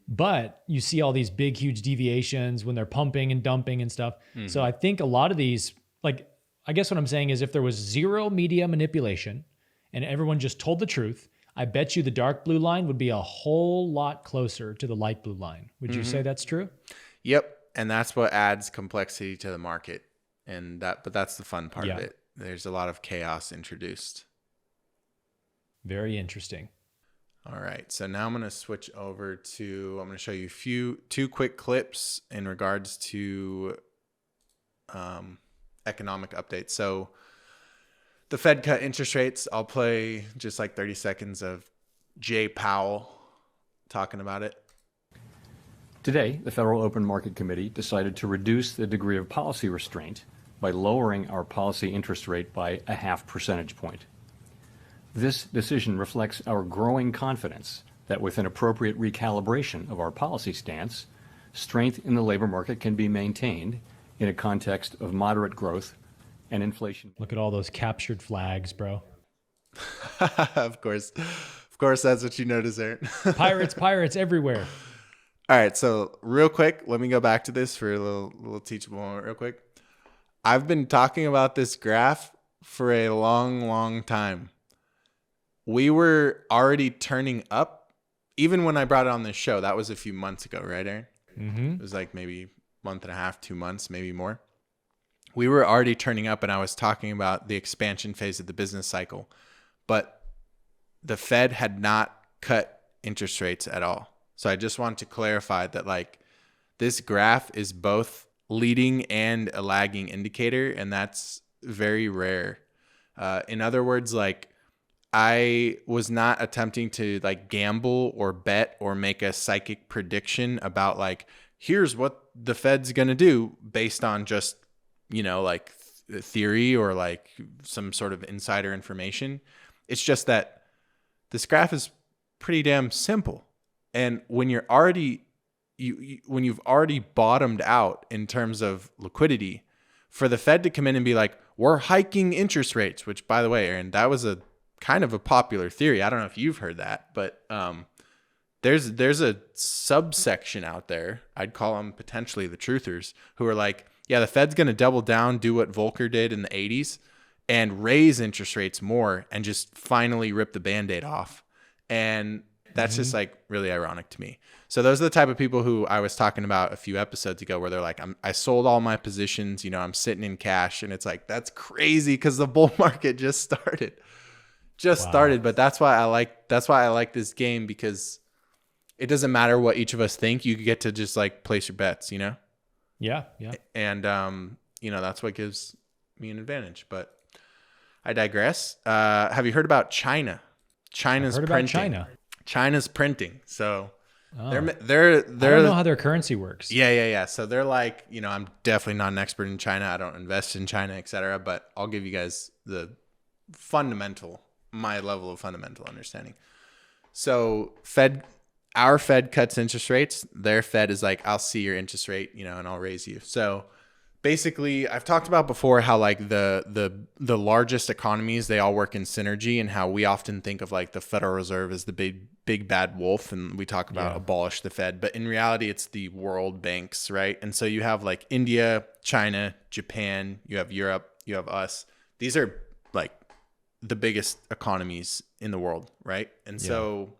But you see all these big, huge deviations when they're pumping and dumping and stuff. So I think a lot of these, like, I guess what I'm saying is if there was zero media manipulation and everyone just told the truth, I bet you the dark blue line would be a whole lot closer to the light blue line. Would you say that's true? Yep. And that's what adds complexity to the market. But that's the fun part of it. There's a lot of chaos introduced. Very interesting. All right. So now I'm going to switch over I'm going to show you two quick clips in regards to economic updates. So the Fed cut interest rates. I'll play just like 30 seconds of Jay Powell talking about it. Today, the Federal Open Market Committee decided to reduce the degree of policy restraint by lowering our policy interest rate by a 0.5 percentage point. This decision reflects our growing confidence that with an appropriate recalibration of our policy stance, strength in the labor market can be maintained in a context of moderate growth and inflation. Look at all those captured flags, bro. Of course, that's what you notice, Aaron. Pirates everywhere. All right, so real quick, let me go back to this for a little teachable moment real quick. I've been talking about this graph for a long time. We were already turning up, even when I brought it on this show. That was a few months ago, right, Aaron? Mm-hmm. It was like maybe a month and a half, 2 months, maybe more. We were already turning up, and I was talking about the expansion phase of the business cycle. But the Fed had not cut interest rates at all. So I just want to clarify that like this graph is both leading and a lagging indicator, and that's very rare. In other words, like I was not attempting to like gamble or bet or make a psychic prediction about like, here's what the Fed's going to do based on just, like theory or like some sort of insider information. It's just that this graph is pretty damn simple. And when you're already, when you've already bottomed out in terms of liquidity, for the Fed to come in and be like, we're hiking interest rates, which by the way, Aaron, that was a kind of a popular theory. I don't know if you've heard that, but there's a subsection out there, I'd call them potentially the truthers, who are like, yeah, the Fed's going to double down, do what Volcker did in the 80s and raise interest rates more and just finally rip the Band-Aid off. And that's just like really ironic to me. So those are the type of people who I was talking about a few episodes ago where they're like, I sold all my positions, I'm sitting in cash. And it's like, that's crazy because the bull market just started. Started. But that's why I like this game, because it doesn't matter what each of us think. You get to just like place your bets, Yeah. And, that's what gives me an advantage. But I digress. Have you heard about China? China's printing. China's printing. So they're I don't know how their currency works. Yeah. So they're like, I'm definitely not an expert in China. I don't invest in China, etc. But I'll give you guys my level of fundamental understanding. So our Fed cuts interest rates. Their Fed is like, I'll see your interest rate, and I'll raise you. So basically, I've talked about before how like the largest economies, they all work in synergy, and how we often think of like the Federal Reserve as the big bad wolf, and we talk about abolish the Fed, but in reality it's the world banks, right? And so you have like India, China, Japan, you have Europe, you have us. These are like the biggest economies in the world, right? And so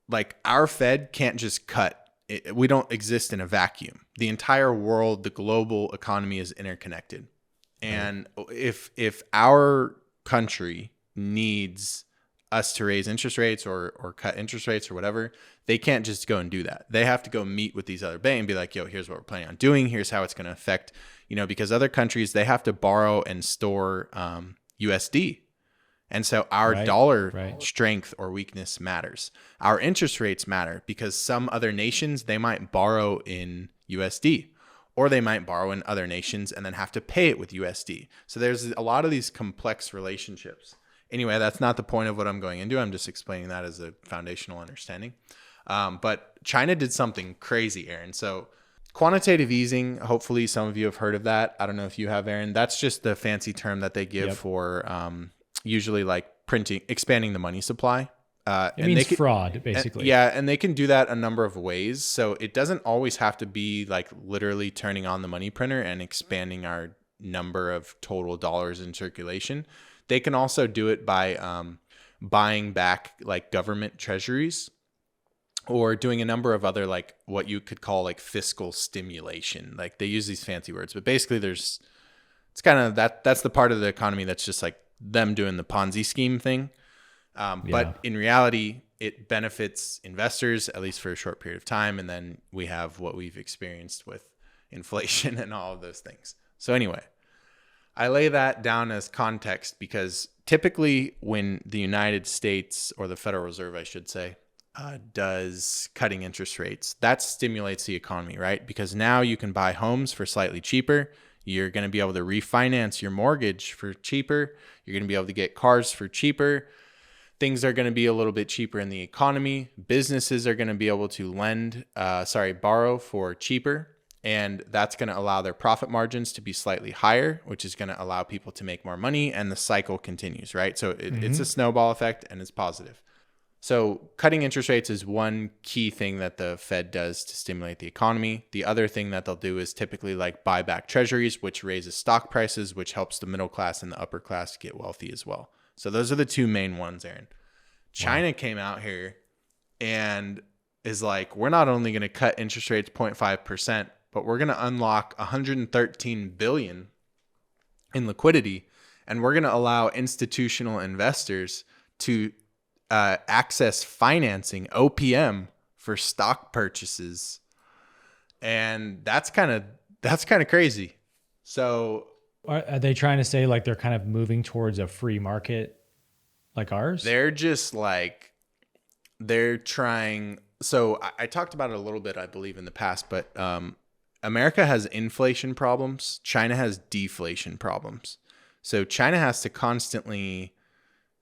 like our Fed can't just cut. We don't exist in a vacuum. The entire world, the global economy is interconnected. And if our country needs us to raise interest rates or cut interest rates or whatever, they can't just go and do that. They have to go meet with these other banks and be like, yo, here's what we're planning on doing. Here's how it's going to affect, because other countries, they have to borrow and store USD. And so our dollar strength or weakness matters. Our interest rates matter because some other nations, they might borrow in USD, or they might borrow in other nations and then have to pay it with USD. So there's a lot of these complex relationships. Anyway, that's not the point of what I'm going into. I'm just explaining that as a foundational understanding. But China did something crazy, Aaron. So quantitative easing, hopefully some of you have heard of that. I don't know if you have, Aaron. That's just the fancy term that they give for usually like expanding the money supply. It means fraud, basically. And they can do that a number of ways. So it doesn't always have to be like literally turning on the money printer and expanding our number of total dollars in circulation. They can also do it by buying back like government treasuries, or doing a number of other like what you could call like fiscal stimulation. Like they use these fancy words, but basically it's kind of that's the part of the economy that's just like them doing the Ponzi scheme thing. But in reality, it benefits investors, at least for a short period of time. And then we have what we've experienced with inflation and all of those things. So anyway, I lay that down as context because typically when the United States, or the Federal Reserve, I should say, does cutting interest rates, that stimulates the economy, right? Because now you can buy homes for slightly cheaper. You're going to be able to refinance your mortgage for cheaper. You're going to be able to get cars for cheaper. things are going to be a little bit cheaper in the economy. Businesses are going to be able to borrow for cheaper. And that's going to allow their profit margins to be slightly higher, which is going to allow people to make more money. And the cycle continues, right? So it's a snowball effect and it's positive. So cutting interest rates is one key thing that the Fed does to stimulate the economy. The other thing that they'll do is typically like buy back treasuries, which raises stock prices, which helps the middle class and the upper class get wealthy as well. So those are the two main ones, Aaron. China came out here and is like, we're not only going to cut interest rates 0.5%, but we're going to unlock 113 billion in liquidity, and we're going to allow institutional investors to access financing, OPM, for stock purchases. And that's kind of crazy. So are they trying to say like they're kind of moving towards a free market like ours? They're just like, they're trying. So I talked about it a little bit, I believe, in the past, but America has inflation problems. China has deflation problems. So China has to constantly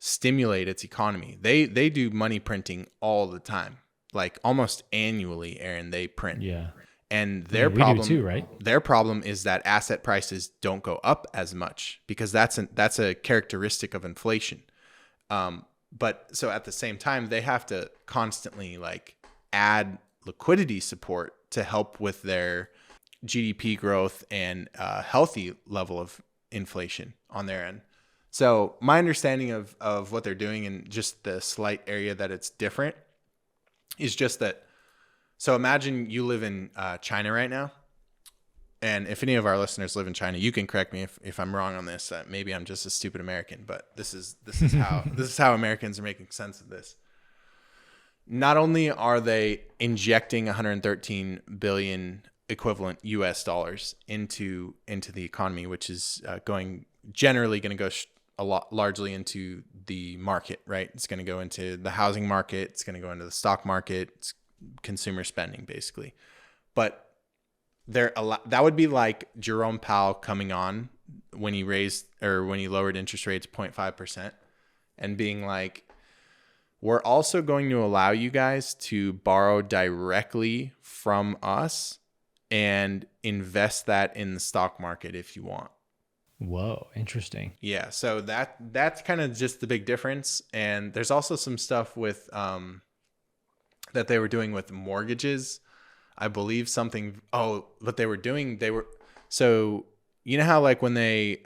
stimulate its economy. They do money printing all the time, like almost annually, Aaron, they print. Yeah. And their problem, we do too, right? Their problem is that asset prices don't go up as much because that's a characteristic of inflation. But so at the same time, they have to constantly like add liquidity support to help with their GDP growth and healthy level of inflation on their end. So my understanding of what they're doing and just the slight area that it's different is just that. So imagine you live in China right now. And if any of our listeners live in China, you can correct me if I'm wrong on this. Maybe I'm just a stupid American, but this is how this is how Americans are making sense of this. Not only are they injecting 113 billion equivalent US dollars into the economy, which is generally going to go largely into the market, right? It's going to go into the housing market. It's going to go into the stock market. It's consumer spending, basically. But that would be like Jerome Powell coming on when he lowered interest rates 0.5% and being like, we're also going to allow you guys to borrow directly from us and invest that in the stock market if you want. Whoa, interesting. Yeah, so that's kind of just the big difference. And there's also some stuff with that they were doing with mortgages. I believe what they were doing, so you know how like when they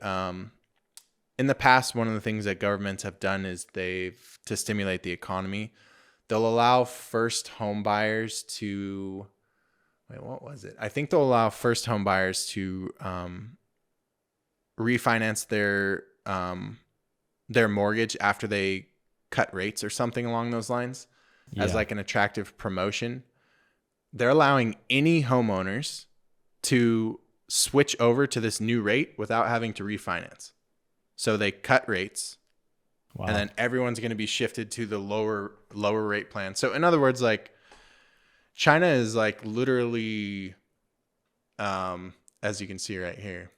in the past, one of the things that governments have done is to stimulate the economy, they'll allow first home buyers to what was it? I think they'll allow first home buyers to refinance their mortgage after they cut rates or something along those lines as like an attractive promotion. They're allowing any homeowners to switch over to this new rate without having to refinance. So they cut rates. Wow. And then everyone's going to be shifted to the lower rate plan. So in other words, like China is like literally, as you can see right here,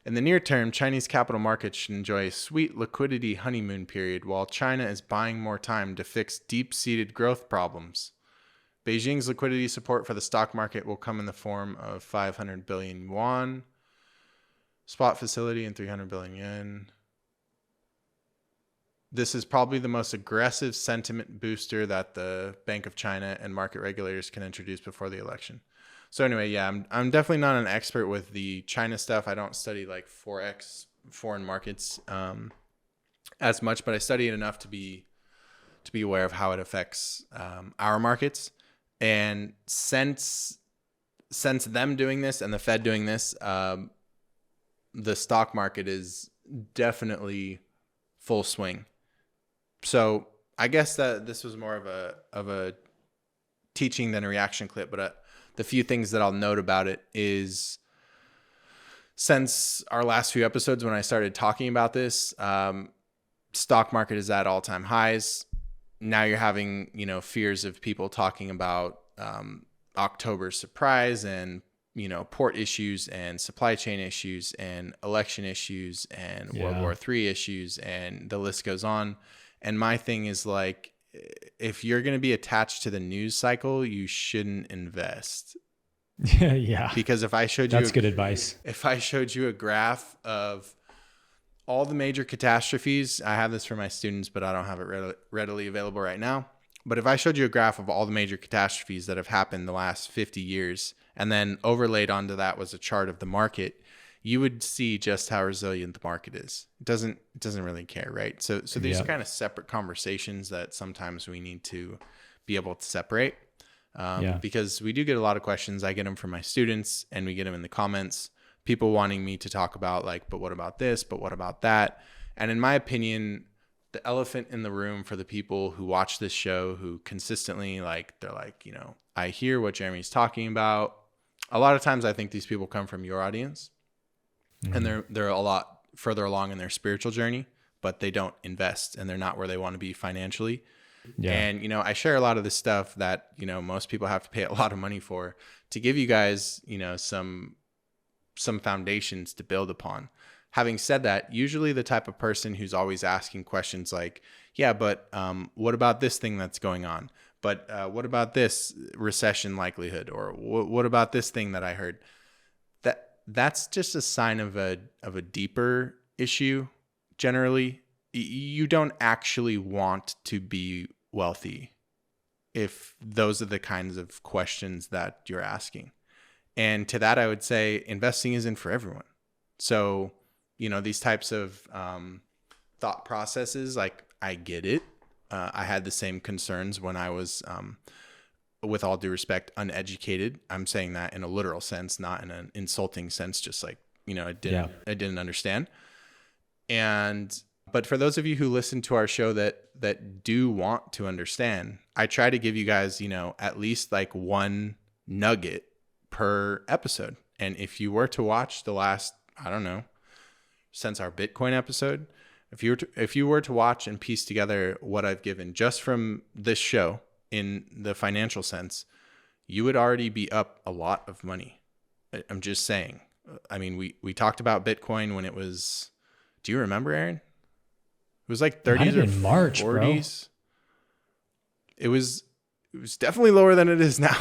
in the near term, Chinese capital markets should enjoy a sweet liquidity honeymoon period while China is buying more time to fix deep-seated growth problems. Beijing's liquidity support for the stock market will come in the form of 500 billion yuan, spot facility, and 300 billion yen. This is probably the most aggressive sentiment booster that the Bank of China and market regulators can introduce before the election. So anyway, yeah, I'm definitely not an expert with the China stuff. I don't study like Forex, foreign markets, as much, but I study it enough to be aware of how it affects our markets. And since them doing this and the Fed doing this, the stock market is definitely full swing. So I guess that this was more of a teaching than a reaction clip, but the few things that I'll note about it is since our last few episodes when I started talking about this, stock market is at all-time highs. Now you're having, fears of people talking about October surprise and, port issues and supply chain issues and election issues and World War III issues, and the list goes on. And my thing is like, if you're going to be attached to the news cycle, you shouldn't invest. Yeah. Because if I showed you, that's good advice. If I showed you a graph of all the major catastrophes, I have this for my students, but I don't have it readily available right now. But if I showed you a graph of all the major catastrophes that have happened the last 50 years, and then overlaid onto that was a chart of the market, you would see just how resilient the market is. It doesn't really care, right? So these are kind of separate conversations that sometimes we need to be able to separate, because we do get a lot of questions. I get them from my students, and we get them in the comments. People wanting me to talk about like, but what about this? But what about that? And in my opinion, the elephant in the room for the people who watch this show, who consistently they're like, I hear what Jeremy's talking about. A lot of times I think these people come from your audience. And they're a lot further along in their spiritual journey, but they don't invest, and they're not where they want to be financially. Yeah. And, I share a lot of this stuff that, most people have to pay a lot of money for, to give you guys, some foundations to build upon. Having said that, usually the type of person who's always asking questions like, yeah, but what about this thing that's going on? But what about this recession likelihood? Or what about this thing that I heard? That's just a sign of a deeper issue. Generally, you don't actually want to be wealthy if those are the kinds of questions that you're asking. And to that, I would say investing isn't for everyone. So, these types of thought processes, like, I get it. I had the same concerns when I was with all due respect, uneducated. I'm saying that in a literal sense, not in an insulting sense, just like, I didn't understand. But for those of you who listen to our show that do want to understand, I try to give you guys, at least like one nugget per episode. And if you were to watch the last, I don't know, since our Bitcoin episode, if you were to watch and piece together what I've given just from this show, in the financial sense, you would already be up a lot of money. I'm just saying. I mean, we talked about Bitcoin when it was, do you remember, Aaron? It was like 30s or March, 40s. Bro. It was definitely lower than it is now.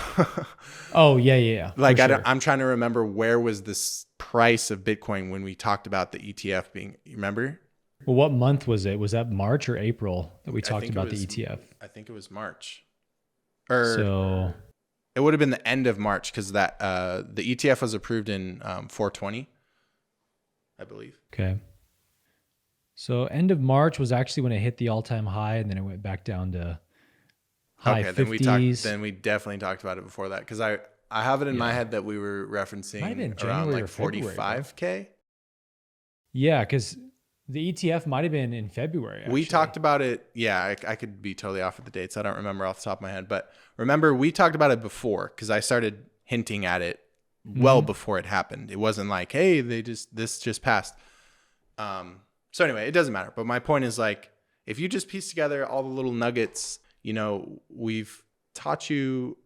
Oh, yeah. Like, I'm trying to remember, where was this price of Bitcoin when we talked about the ETF being, you remember? Well, what month was it? Was that March or April that we talked about the ETF? I think it was March. So it would have been the end of March, because that the ETF was approved in 420, I believe. Okay. So end of March was actually when it hit the all-time high, and then it went back down to high 50s. Then we definitely talked about it before that, because I have it in my head that we were referencing around like 45K. Yeah, because the ETF might have been in February. Actually. We talked about it. Yeah, I could be totally off with the dates. I don't remember off the top of my head. But remember, we talked about it before, because I started hinting at it well before it happened. It wasn't like, hey, this just passed. So anyway, it doesn't matter. But my point is, like, if you just piece together all the little nuggets, we've taught you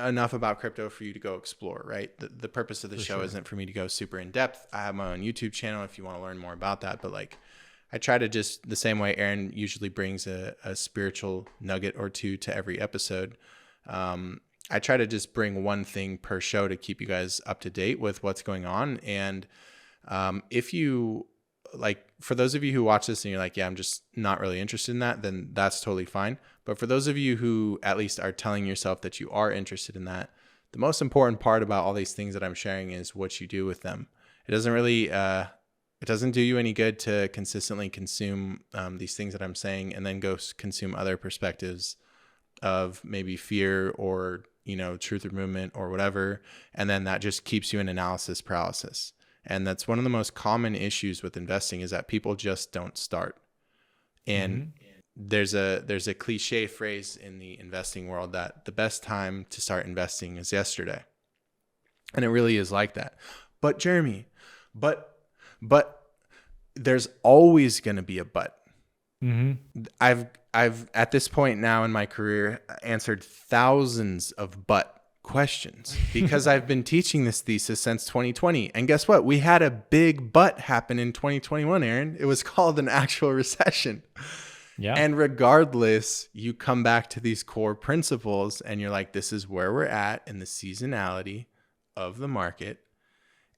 enough about crypto for you to go explore, right? The purpose of the show isn't for me to go super in depth. I have my own YouTube channel if you want to learn more about that. But like, I try to just, the same way Aaron usually brings a spiritual nugget or two to every episode, I try to just bring one thing per show to keep you guys up to date with what's going on. And if you, like, for those of you who watch this and you're like, yeah, I'm just not really interested in that, then that's totally fine. But for those of you who at least are telling yourself that you are interested in that, the most important part about all these things that I'm sharing is what you do with them. It doesn't really, it doesn't do you any good to consistently consume these things that I'm saying and then go consume other perspectives of maybe fear or, truth or movement or whatever. And then that just keeps you in analysis paralysis. And that's one of the most common issues with investing, is that people just don't start. And there's a cliche phrase in the investing world that the best time to start investing is yesterday. And it really is like that. But Jeremy, but there's always going to be a but. I've at this point now in my career answered thousands of but questions because I've been teaching this thesis since 2020. And guess what? We had a big but happen in 2021, Aaron. It was called an actual recession. Yeah. And regardless, you come back to these core principles and you're like, this is where we're at in the seasonality of the market.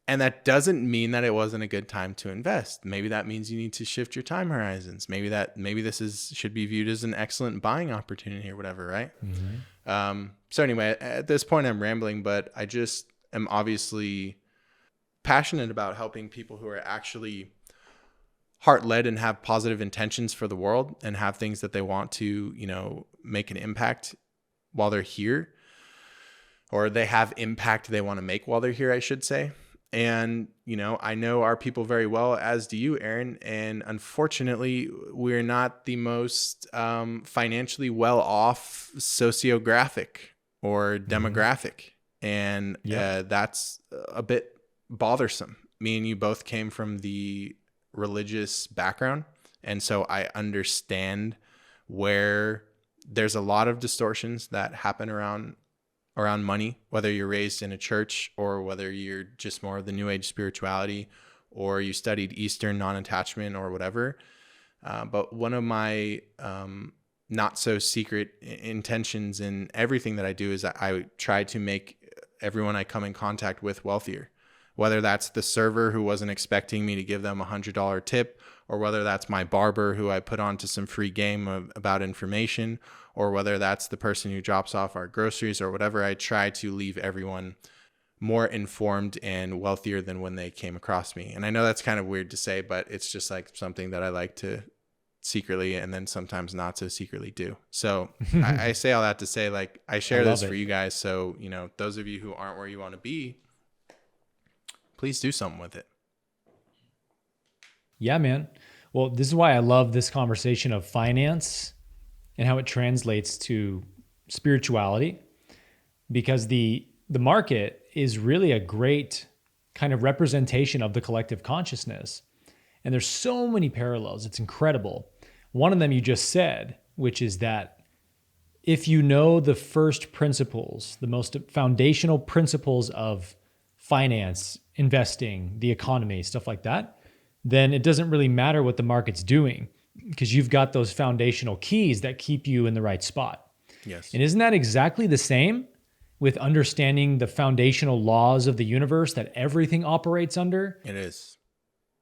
And that doesn't mean that it wasn't a good time to invest. Maybe that means you need to shift your time horizons. Maybe this should be viewed as an excellent buying opportunity or whatever, right? Mm-hmm. So anyway, at this point I'm rambling, but I just am obviously passionate about helping people who are actually heart-led and have positive intentions for the world and have things that they want to, make an impact while they're here, or they have impact they want to make while they're here, I should say. And, I know our people very well, as do you, Aaron. And unfortunately, we're not the most financially well-off sociographic or demographic. And that's a bit bothersome. Me and you both came from the religious background. And so I understand where there's a lot of distortions that happen around money, whether you're raised in a church or whether you're just more of the New Age spirituality or you studied Eastern non-attachment or whatever. But one of my not so secret intentions in everything that I do is that I try to make everyone I come in contact with wealthier, whether that's the server who wasn't expecting me to give them $100 tip, or whether that's my barber who I put onto some free game about information, or whether that's the person who drops off our groceries or whatever. I try to leave everyone more informed and wealthier than when they came across me. And I know that's kind of weird to say, but it's just like something that I like to secretly and then sometimes not so secretly do. So I say all that to say, like, I share this for you guys. So, those of you who aren't where you want to be, please do something with it. Yeah, man. Well, this is why I love this conversation of finance and how it translates to spirituality, because the market is really a great kind of representation of the collective consciousness. And there's so many parallels. It's incredible. One of them you just said, which is that if you know the first principles, the most foundational principles of finance, investing, the economy, stuff like that, then it doesn't really matter what the market's doing, because you've got those foundational keys that keep you in the right spot. Yes. And isn't that exactly the same with understanding the foundational laws of the universe that everything operates under? It is.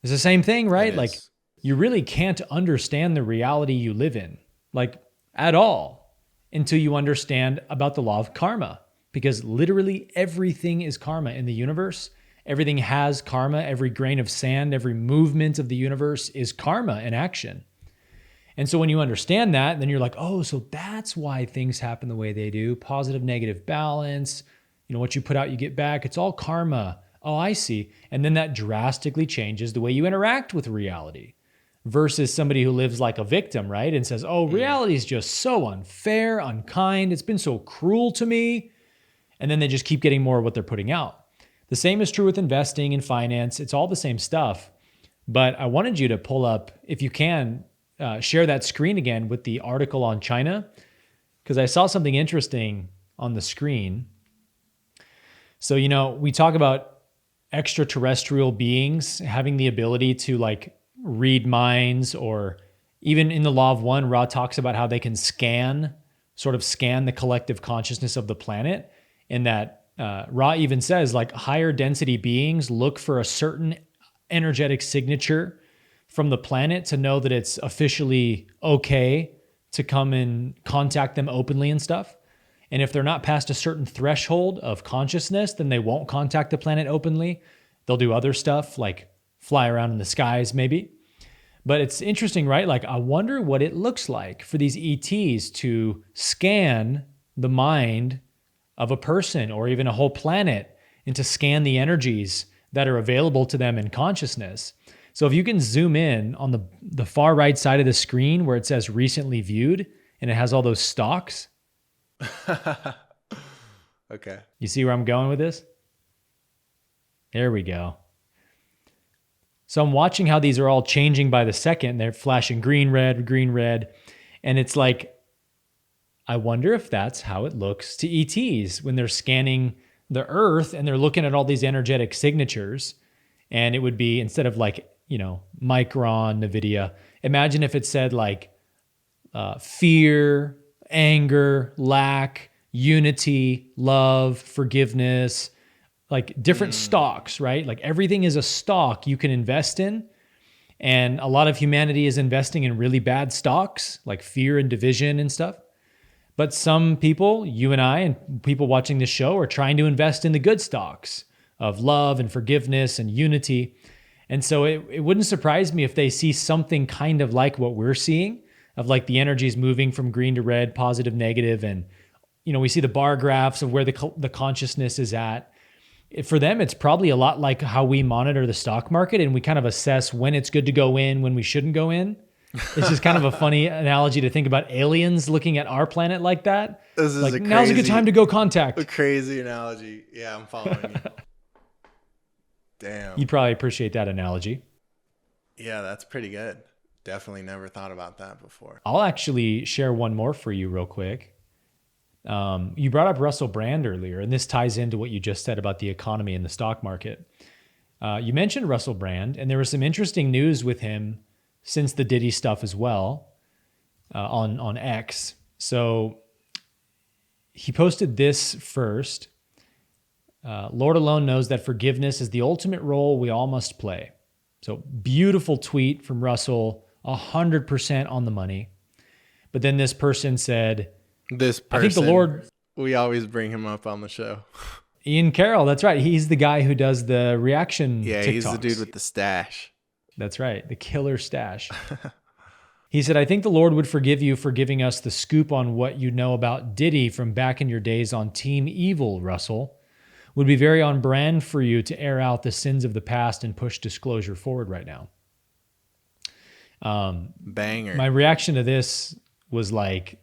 It's the same thing, right? It is. Like, you really can't understand the reality you live in, like, at all, until you understand about the law of karma, because literally everything is karma in the universe. Everything has karma. Every grain of sand, every movement of the universe is karma in action. And so when you understand that, then you're like, oh, so that's why things happen the way they do. Positive, negative balance. What you put out, you get back. It's all karma. Oh, I see. And then that drastically changes the way you interact with reality versus somebody who lives like a victim, right? And says, oh, reality is just so unfair, unkind. It's been so cruel to me. And then they just keep getting more of what they're putting out. The same is true with investing and finance. It's all the same stuff. But I wanted you to pull up, if you can, share that screen again with the article on China, because I saw something interesting on the screen. So, we talk about extraterrestrial beings having the ability to like read minds, or even in the Law of One, Ra talks about how they can scan the collective consciousness of the planet. And that Ra even says, like, higher density beings look for a certain energetic signature from the planet to know that it's officially okay to come and contact them openly and stuff. And if they're not past a certain threshold of consciousness, then they won't contact the planet openly. They'll do other stuff like fly around in the skies maybe. But it's interesting, right? Like, I wonder what it looks like for these ETs to scan the mind of a person or even a whole planet and to scan the energies that are available to them in consciousness. So if you can zoom in on the far right side of the screen where it says recently viewed and it has all those stocks. Okay. You see where I'm going with this? There we go. So I'm watching how these are all changing by the second. They're flashing green, red. And it's like, I wonder if that's how it looks to ETs when they're scanning the Earth and they're looking at all these energetic signatures. And it would be, instead of like, Micron, NVIDIA, imagine if it said like fear, anger, lack, unity, love, forgiveness, like different stocks, right? Like everything is a stock you can invest in. And a lot of humanity is investing in really bad stocks, like fear and division and stuff. But some people, you and I, and people watching this show, are trying to invest in the good stocks of love and forgiveness and unity. And so it wouldn't surprise me if they see something kind of like what we're seeing, of like the energies moving from green to red, positive, negative. And, we see the bar graphs of where the consciousness is at. For them, it's probably a lot like how we monitor the stock market, and we kind of assess when it's good to go in, when we shouldn't go in. It's just kind of a funny analogy to think about aliens looking at our planet like that. This is like, now's a good time to go contact. A crazy analogy. Yeah, I'm following you. Damn. You'd probably appreciate that analogy. Yeah, that's pretty good. Definitely never thought about that before. I'll actually share one more for you real quick. You brought up Russell Brand earlier, and this ties into what you just said about the economy and the stock market. You mentioned Russell Brand, and there was some interesting news with him since the Diddy stuff as well on X. So he posted this first. Lord alone knows that forgiveness is the ultimate role we all must play. So beautiful tweet from Russell, 100% on the money. But then this person said, I think the Lord... We always bring him up on the show. Ian Carroll, that's right. He's the guy who does the reaction Yeah, TikToks. He's the dude with the stash. That's right, the killer stash. He said, I think the Lord would forgive you for giving us the scoop on what you know about Diddy from back in your days on Team Evil, Russell. Would be very on brand for you to air out the sins of the past and push disclosure forward right now. Banger. My reaction to this was like,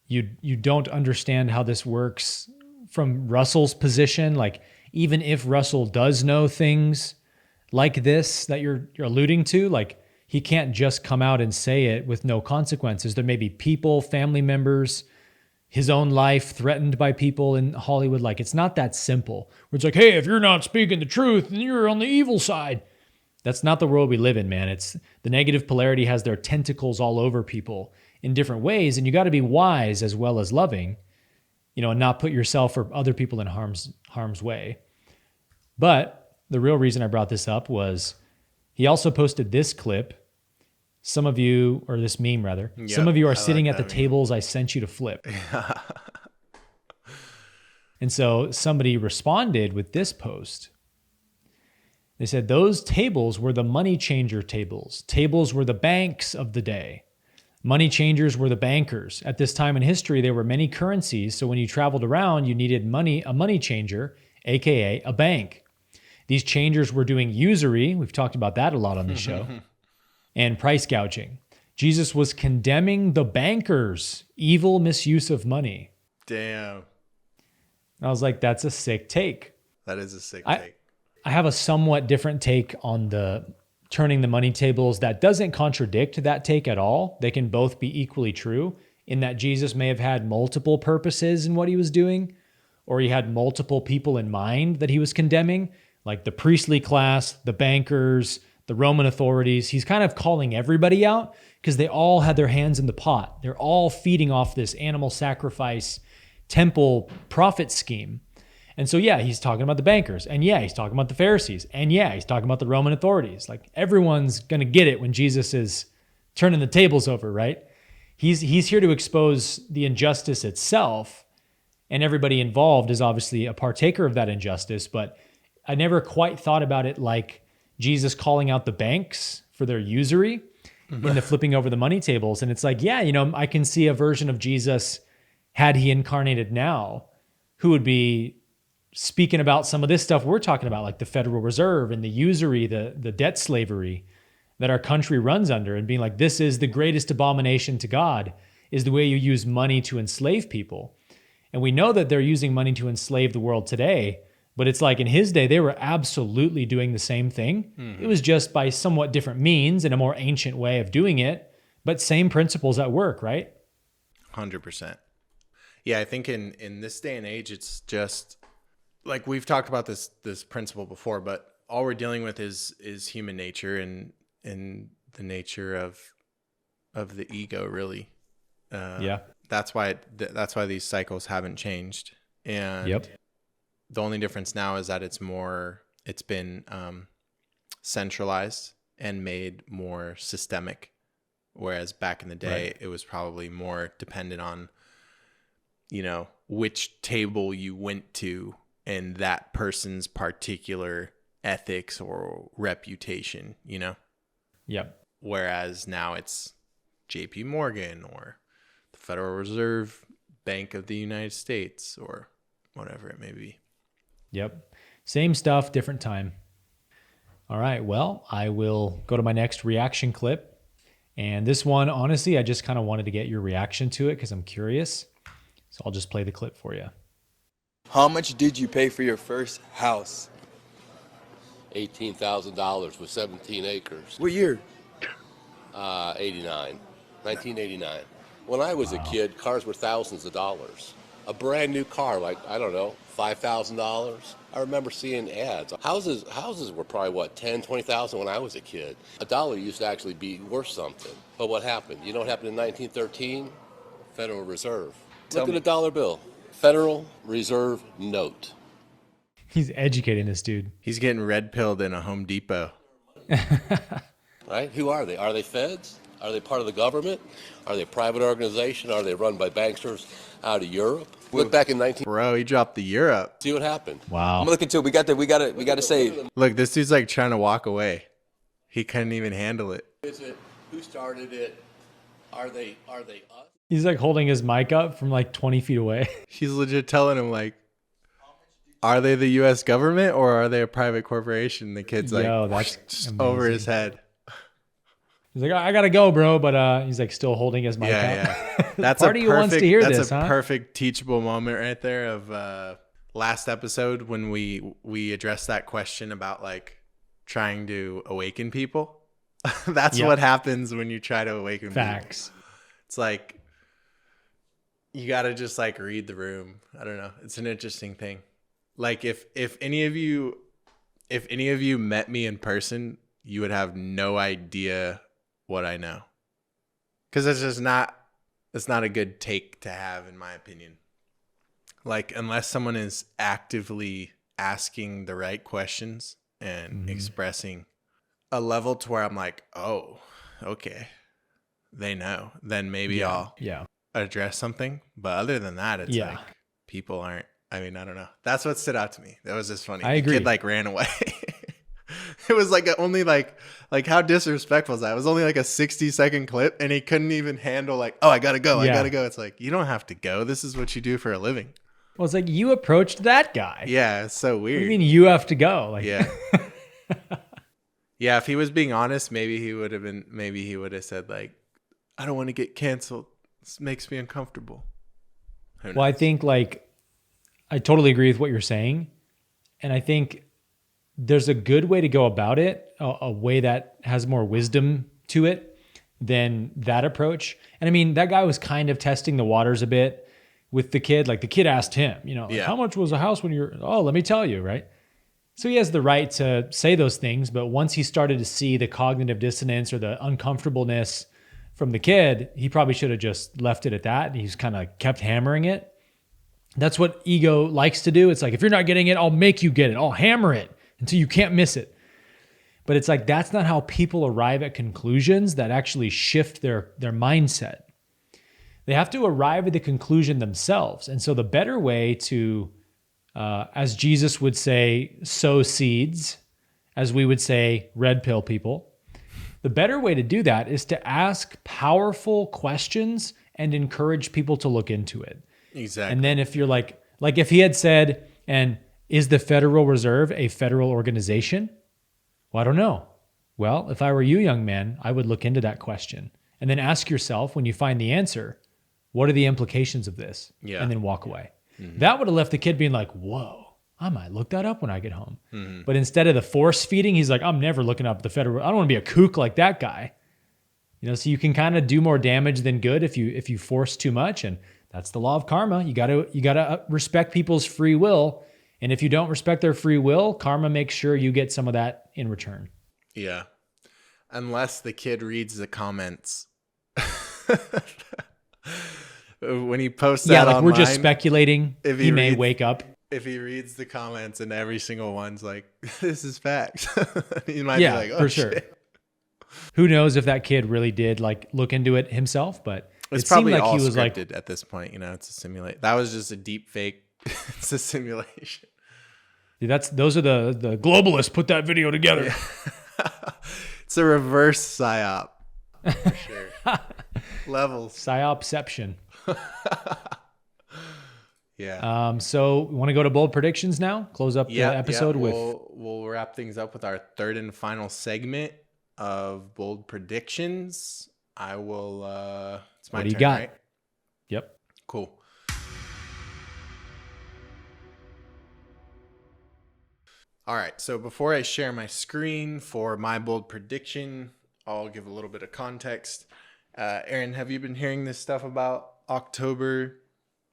you don't understand how this works from Russell's position. Like, even if Russell does know things like this that you're alluding to, like, he can't just come out and say it with no consequences. There may be people, family members, his own life threatened by people in Hollywood. Like, it's not that simple. Where it's like, hey, if you're not speaking the truth, then you're on the evil side. That's not the world we live in, man. It's the negative polarity has their tentacles all over people in different ways, and you got to be wise as well as loving, and not put yourself or other people in harm's way. But the real reason I brought this up was he also posted this clip. Some of you, or this meme rather, some of you are sitting at the tables I sent you to flip. And so somebody responded with this post. They said, those tables were the money changer tables. Tables were the banks of the day. Money changers were the bankers. At this time in history, there were many currencies, so when you traveled around, you needed a money changer, aka a bank. These changers were doing usury, we've talked about that a lot on this show, and price gouging. Jesus was condemning the bankers' evil misuse of money. Damn. I was like, that's a sick take. That is a sick take. I have a somewhat different take on the turning the money tables that doesn't contradict that take at all. They can both be equally true in that Jesus may have had multiple purposes in what he was doing, or he had multiple people in mind that he was condemning, like the priestly class, the bankers, the Roman authorities. He's kind of calling everybody out because they all had their hands in the pot. They're all feeding off this animal sacrifice temple profit scheme. And so, yeah, he's talking about the bankers, and yeah, he's talking about the Pharisees, and yeah, he's talking about the Roman authorities. Like, everyone's going to get it when Jesus is turning the tables over, right? He's here to expose the injustice itself, and everybody involved is obviously a partaker of that injustice, but I never quite thought about it like Jesus calling out the banks for their usury in the flipping over the money tables. And it's like, yeah, I can see a version of Jesus, had he incarnated now, who would be speaking about some of this stuff we're talking about, like the Federal Reserve and the usury, the debt slavery that our country runs under, and being like, this is the greatest abomination to God, is the way you use money to enslave people. And we know that they're using money to enslave the world today, but it's like in his day, they were absolutely doing the same thing. Mm-hmm. It was just by somewhat different means and a more ancient way of doing it, but same principles at work, right? 100%. Yeah, I think in this day and age, it's just... like we've talked about this principle before, but all we're dealing with is human nature and the nature of the ego, really. That's why these cycles haven't changed. And the only difference now is that it's been centralized and made more systemic. Whereas back in the day, it was probably more dependent on, which table you went to and that person's particular ethics or reputation, Whereas now it's JP Morgan or the Federal Reserve Bank of the United States or whatever it may be. Yep. Same stuff, different time. All right. Well, I will go to my next reaction clip. And this one, honestly, I just kind of wanted to get your reaction to it because I'm curious. So I'll just play the clip for you. How much did you pay for your first house? $18,000 with 17 acres. What year? 1989. When I was a kid, cars were thousands of dollars. A brand new car, like, I don't know, $5,000. I remember seeing ads. Houses were probably, $10,000, $20,000 when I was a kid. A dollar used to actually be worth something. But what happened? You know what happened in 1913? Federal Reserve. Look at a dollar bill. Federal Reserve note. He's educating this dude. He's getting red pilled in a Home Depot. Right? Who are they? Are they feds? Are they part of the government? Are they a private organization? Are they run by banksters out of Europe? Look back in Bro, he dropped the Europe. See what happened. Wow. I'm looking to it. We got to save. Look, this dude's like trying to walk away. He couldn't even handle it. Is it? Who started it? Are they us? He's like holding his mic up from like 20 feet away. She's legit telling him like, are they the U.S. government or are they a private corporation? The kid's like, that's over his head. He's like, I gotta go, bro, but he's like still holding his mic up. Yeah. That's Party wants to hear this, huh? Perfect teachable moment right there of last episode when we addressed that question about like trying to awaken people. That's what happens when you try to awaken Facts. people. It's like you gotta just like read the room. I don't know. It's an interesting thing. Like if any of you met me in person, you would have no idea what I know. Because it's not a good take to have, in my opinion. Like, unless someone is actively asking the right questions and expressing a level to where I'm like, oh, okay, they know, then maybe I'll address something. But other than that, it's like people aren't. I mean, I don't know. That's what stood out to me. That was just funny. I agree. The kid like ran away. It was like only like how disrespectful is that? It was only like a 60-second clip and he couldn't even handle like, oh, I gotta go. It's like, you don't have to go. This is what you do for a living. Well, it's like you approached that guy. Yeah, it's so weird. What do you mean you have to go? Like, yeah. Yeah, if he was being honest, maybe he would have said like, I don't want to get canceled. This makes me uncomfortable. Well, I think like I totally agree with what you're saying. And I think there's a good way to go about it, a way that has more wisdom to it than that approach. And I mean, that guy was kind of testing the waters a bit with the kid. Like the kid asked him, how much was a house when let me tell you, right? So he has the right to say those things. But once he started to see the cognitive dissonance or the uncomfortableness from the kid, he probably should have just left it at that. He's kind of kept hammering it. That's what ego likes to do. It's like, if you're not getting it, I'll make you get it. I'll hammer it until you can't miss it. But it's like, that's not how people arrive at conclusions that actually shift their mindset. They have to arrive at the conclusion themselves. And so the better way to, as Jesus would say, sow seeds, as we would say, red pill people, the better way to do that is to ask powerful questions and encourage people to look into it. Exactly. And then if you're like if he had said, and is the Federal Reserve a federal organization? Well, I don't know. Well, if I were you, young man, I would look into that question and then ask yourself, when you find the answer, what are the implications of this? Yeah. And then walk away. Mm-hmm. That would have left the kid being like, whoa, I might look that up when I get home. Mm-hmm. But instead of the force feeding, he's like, I'm never looking up the federal. I don't want to be a kook like that guy. So you can kind of do more damage than good if you force too much. And that's the law of karma. You got to respect people's free will. And if you don't respect their free will, karma makes sure you get some of that in return. Yeah. Unless the kid reads the comments. when he posts Yeah, that like online, we're just speculating. if He may reads- wake up. If he reads the comments and every single one's like, this is facts, he might Yeah, be like, oh, for sure. shit. Who knows if that kid really did like look into it himself, but It's it probably seemed like all he was like, scripted at this point. You know, it's a simulate. That was just a deep fake. It's a simulation. dude, those are the globalists put that video together. Yeah. It's a reverse psyop. For sure. Levels. Psyopception. Yeah. So we want to go to bold predictions now? Close up the episode with. We'll wrap things up with our third and final segment of bold predictions. I will. It's my What do you turn, got? right? Yep. Cool. All right. So before I share my screen for my bold prediction, I'll give a little bit of context. Aaron, have you been hearing this stuff about October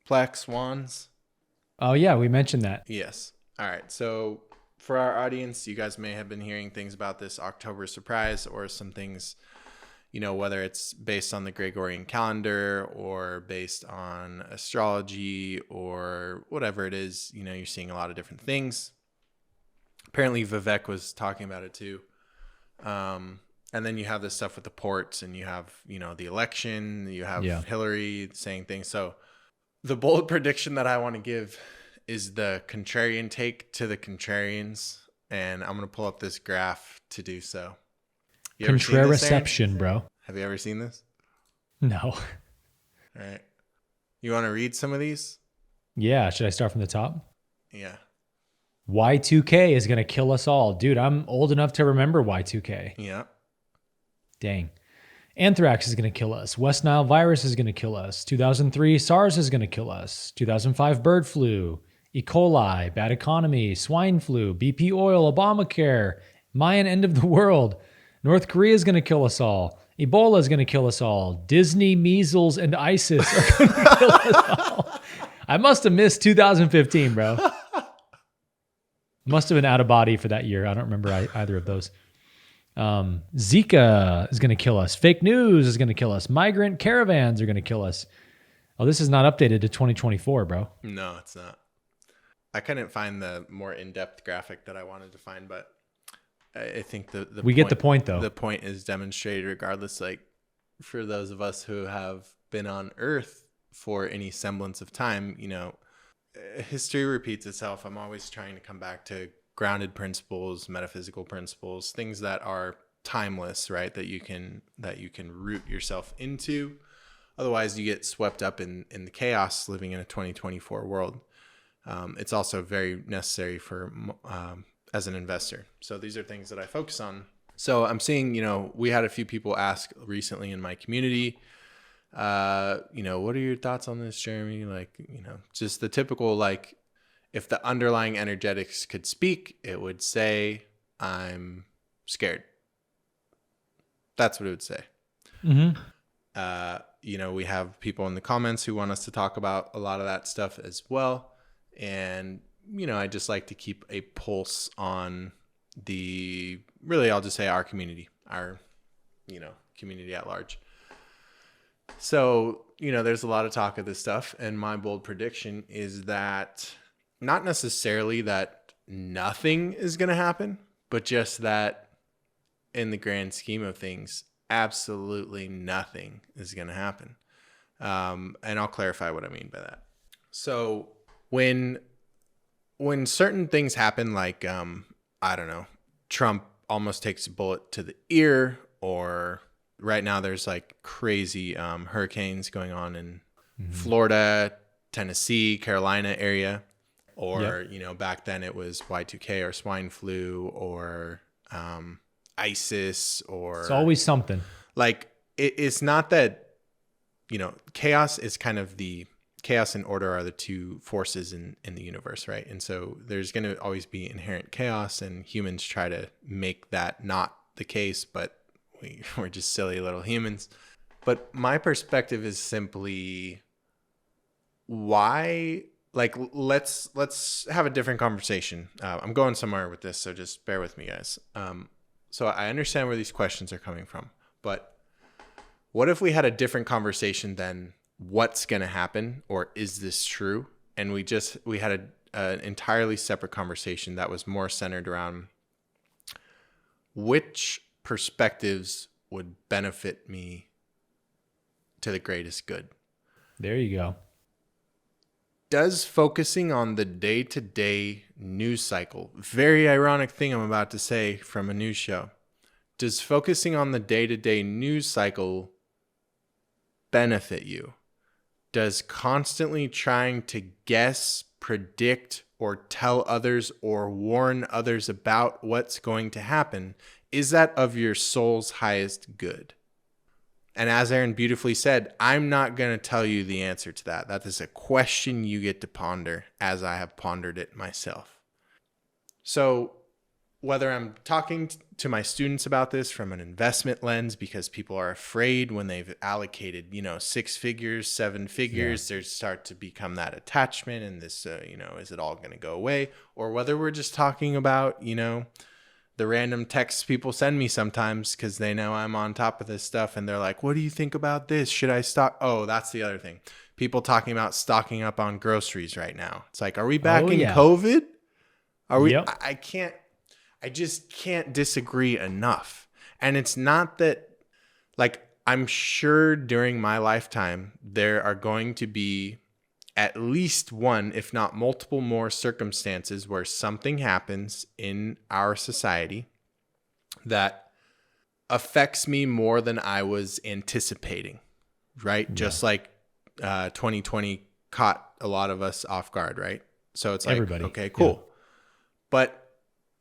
black swans? Oh yeah, we mentioned that. Yes. All right. So for our audience, you guys may have been hearing things about this October surprise or some things, you know, whether it's based on the Gregorian calendar or based on astrology or whatever it is. You know, you're seeing a lot of different things. Apparently Vivek was talking about it too. And then you have this stuff with the ports, and you have, you know, the election, you have Hillary saying things. So the bold prediction that I want to give is the contrarian take to the contrarians. And I'm going to pull up this graph to do so. Contrariception, bro. Have you ever seen this? No. All right. You want to read some of these? Yeah. Should I start from the top? Yeah. Y2K is going to kill us all. Dude, I'm old enough to remember Y2K. Yeah. Dang. Anthrax is going to kill us. West Nile virus is going to kill us. 2003 SARS is going to kill us. 2005 bird flu. E. coli, bad economy, swine flu, BP oil, Obamacare, Mayan end of the world. North Korea is going to kill us all. Ebola is going to kill us all. Disney, measles, and ISIS are going to kill us all. I must have missed 2015, bro. Must have been out of body for that year. I don't remember either of those. Zika is going to kill us. Fake news is going to kill us. Migrant caravans are going to kill us. Oh, this is not updated to 2024, bro. No, it's not. I couldn't find the more in-depth graphic that I wanted to find, but I think we get the point, though. The point is demonstrated regardless. Like, for those of us who have been on Earth for any semblance of time, you know, history repeats itself. I'm always trying to come back to grounded principles, metaphysical principles, things that are timeless, right? That you can root yourself into. Otherwise, you get swept up in the chaos living in a 2024 world. It's also very necessary for as an investor. So these are things that I focus on. So I'm seeing, you know, we had a few people ask recently in my community, you know, what are your thoughts on this, Jeremy? Like, you know, just the typical, like, if the underlying energetics could speak, it would say, I'm scared. That's what it would say. Mm-hmm. You know, we have people in the comments who want us to talk about a lot of that stuff as well. And, you know, I just like to keep a pulse on I'll just say our community, our, you know, community at large. So, you know, there's a lot of talk of this stuff. And my bold prediction is that not necessarily that nothing is going to happen, but just that in the grand scheme of things, absolutely nothing is going to happen. And I'll clarify what I mean by that. So when certain things happen, like, I don't know, Trump almost takes a bullet to the ear, or right now there's like crazy hurricanes going on in Florida, Tennessee, Carolina area. Or, you know, back then it was Y2K or swine flu or ISIS or... It's always something. Like, it's not that, you know, chaos is kind of chaos and order are the two forces in the universe, right? And so there's going to always be inherent chaos, and humans try to make that not the case, but we're just silly little humans. But my perspective is simply, why... Like, let's have a different conversation. I'm going somewhere with this, so just bear with me, guys. So I understand where these questions are coming from, but what if we had a different conversation than what's going to happen, or is this true? And we had an entirely separate conversation that was more centered around which perspectives would benefit me to the greatest good. There you go. Does focusing on the day-to-day news cycle, very ironic thing I'm about to say from a news show, does focusing on the day-to-day news cycle benefit you? Does constantly trying to guess, predict, or tell others or warn others about what's going to happen, is that of your soul's highest good? And as Aaron beautifully said, I'm not going to tell you the answer to that. That is a question you get to ponder, as I have pondered it myself. So whether I'm talking to my students about this from an investment lens, because people are afraid when they've allocated, 6 figures, 7 figures, there start to become that attachment and this, is it all going to go away? Or whether we're just talking about, the random texts people send me sometimes because they know I'm on top of this stuff and they're like, what do you think about this? Should I stock? Oh, that's the other thing. People talking about stocking up on groceries right now. It's like, are we back in COVID? Are we? Yep. I just can't disagree enough. And it's not that, I'm sure during my lifetime, there are going to be at least one, if not multiple more circumstances where something happens in our society that affects me more than I was anticipating, right? Yeah. Just like 2020 caught a lot of us off guard, right? So it's like, everybody. Okay, cool. Yeah. But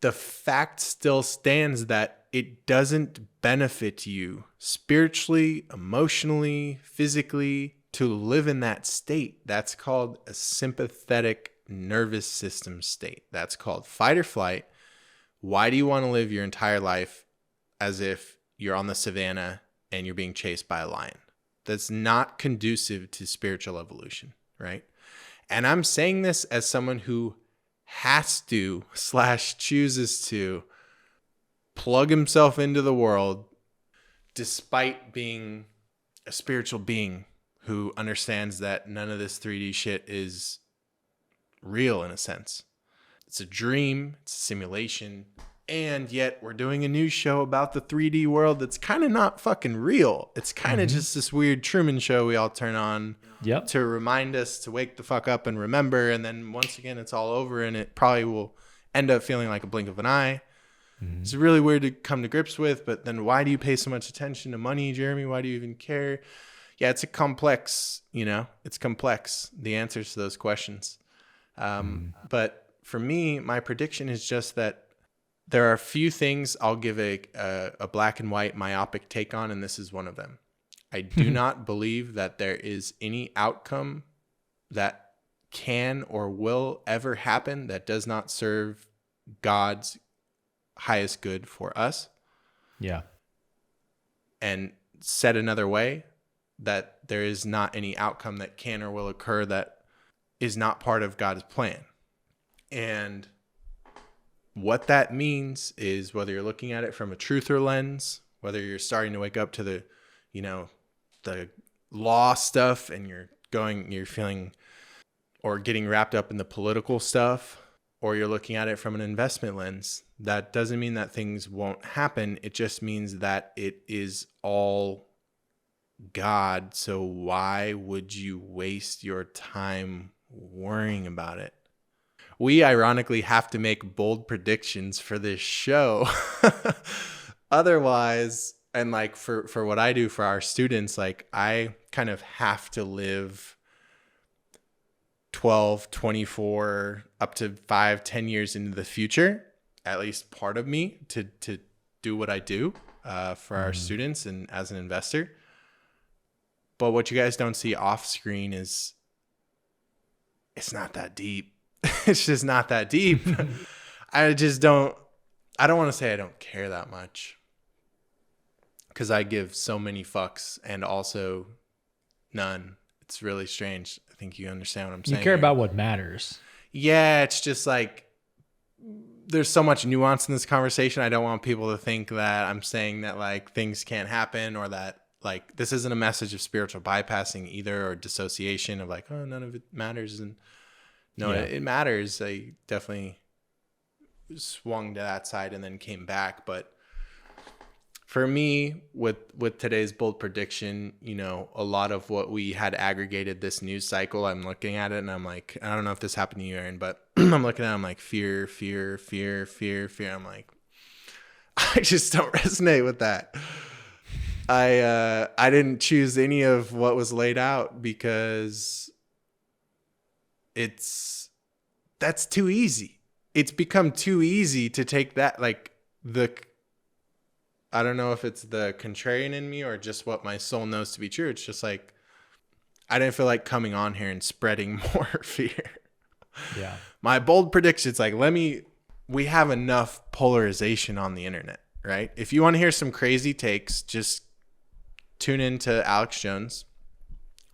the fact still stands that it doesn't benefit you spiritually, emotionally, physically, to live in that state. That's called a sympathetic nervous system state. That's called fight or flight. Why do you want to live your entire life as if you're on the savannah and you're being chased by a lion? That's not conducive to spiritual evolution, right? And I'm saying this as someone who has to / chooses to plug himself into the world despite being a spiritual being who understands that none of this 3D shit is real in a sense. It's a dream, it's a simulation, and yet we're doing a news show about the 3D world that's kind of not fucking real. It's kind of just this weird Truman Show we all turn on to remind us to wake the fuck up and remember, and then once again it's all over and it probably will end up feeling like a blink of an eye. It's really weird to come to grips with, but then why do you pay so much attention to money, Jeremy? Why do you even care? Yeah, it's a complex, it's complex, the answers to those questions. But for me, my prediction is just that there are a few things I'll give a black and white myopic take on, and this is one of them. I do not believe that there is any outcome that can or will ever happen that does not serve God's highest good for us. Yeah. And said another way, that there is not any outcome that can or will occur that is not part of God's plan. And what that means is whether you're looking at it from a truther lens, whether you're starting to wake up to the, the law stuff and you're feeling or getting wrapped up in the political stuff, or you're looking at it from an investment lens, that doesn't mean that things won't happen. It just means that it is all God, so why would you waste your time worrying about it? We ironically have to make bold predictions for this show. Otherwise, and for what I do for our students, I kind of have to live 12, 24, up to 5, 10 years into the future, at least part of me, to do what I do for our students and as an investor. But what you guys don't see off screen is it's not that deep. It's just not that deep. I don't want to say I don't care that much, because I give so many fucks and also none. It's really strange. I think you understand what I'm saying. You care about what matters. Yeah, it's just there's so much nuance in this conversation. I don't want people to think that I'm saying that things can't happen, or that like, this isn't a message of spiritual bypassing either, or dissociation of like, oh, none of it matters. And no, it matters. I definitely swung to that side and then came back. But for me, with today's bold prediction, a lot of what we had aggregated this news cycle, I'm looking at it and I'm like, I don't know if this happened to you, Aaron, but I'm looking at it, I'm like, fear, fear, fear, fear, fear. I'm like, I just don't resonate with that. I didn't choose any of what was laid out because that's too easy. It's become too easy to take that, like, I don't know if it's the contrarian in me or just what my soul knows to be true. It's just like, I didn't feel like coming on here and spreading more fear. Yeah. My bold prediction, it's like, we have enough polarization on the internet, right? If you want to hear some crazy takes, just tune into Alex Jones,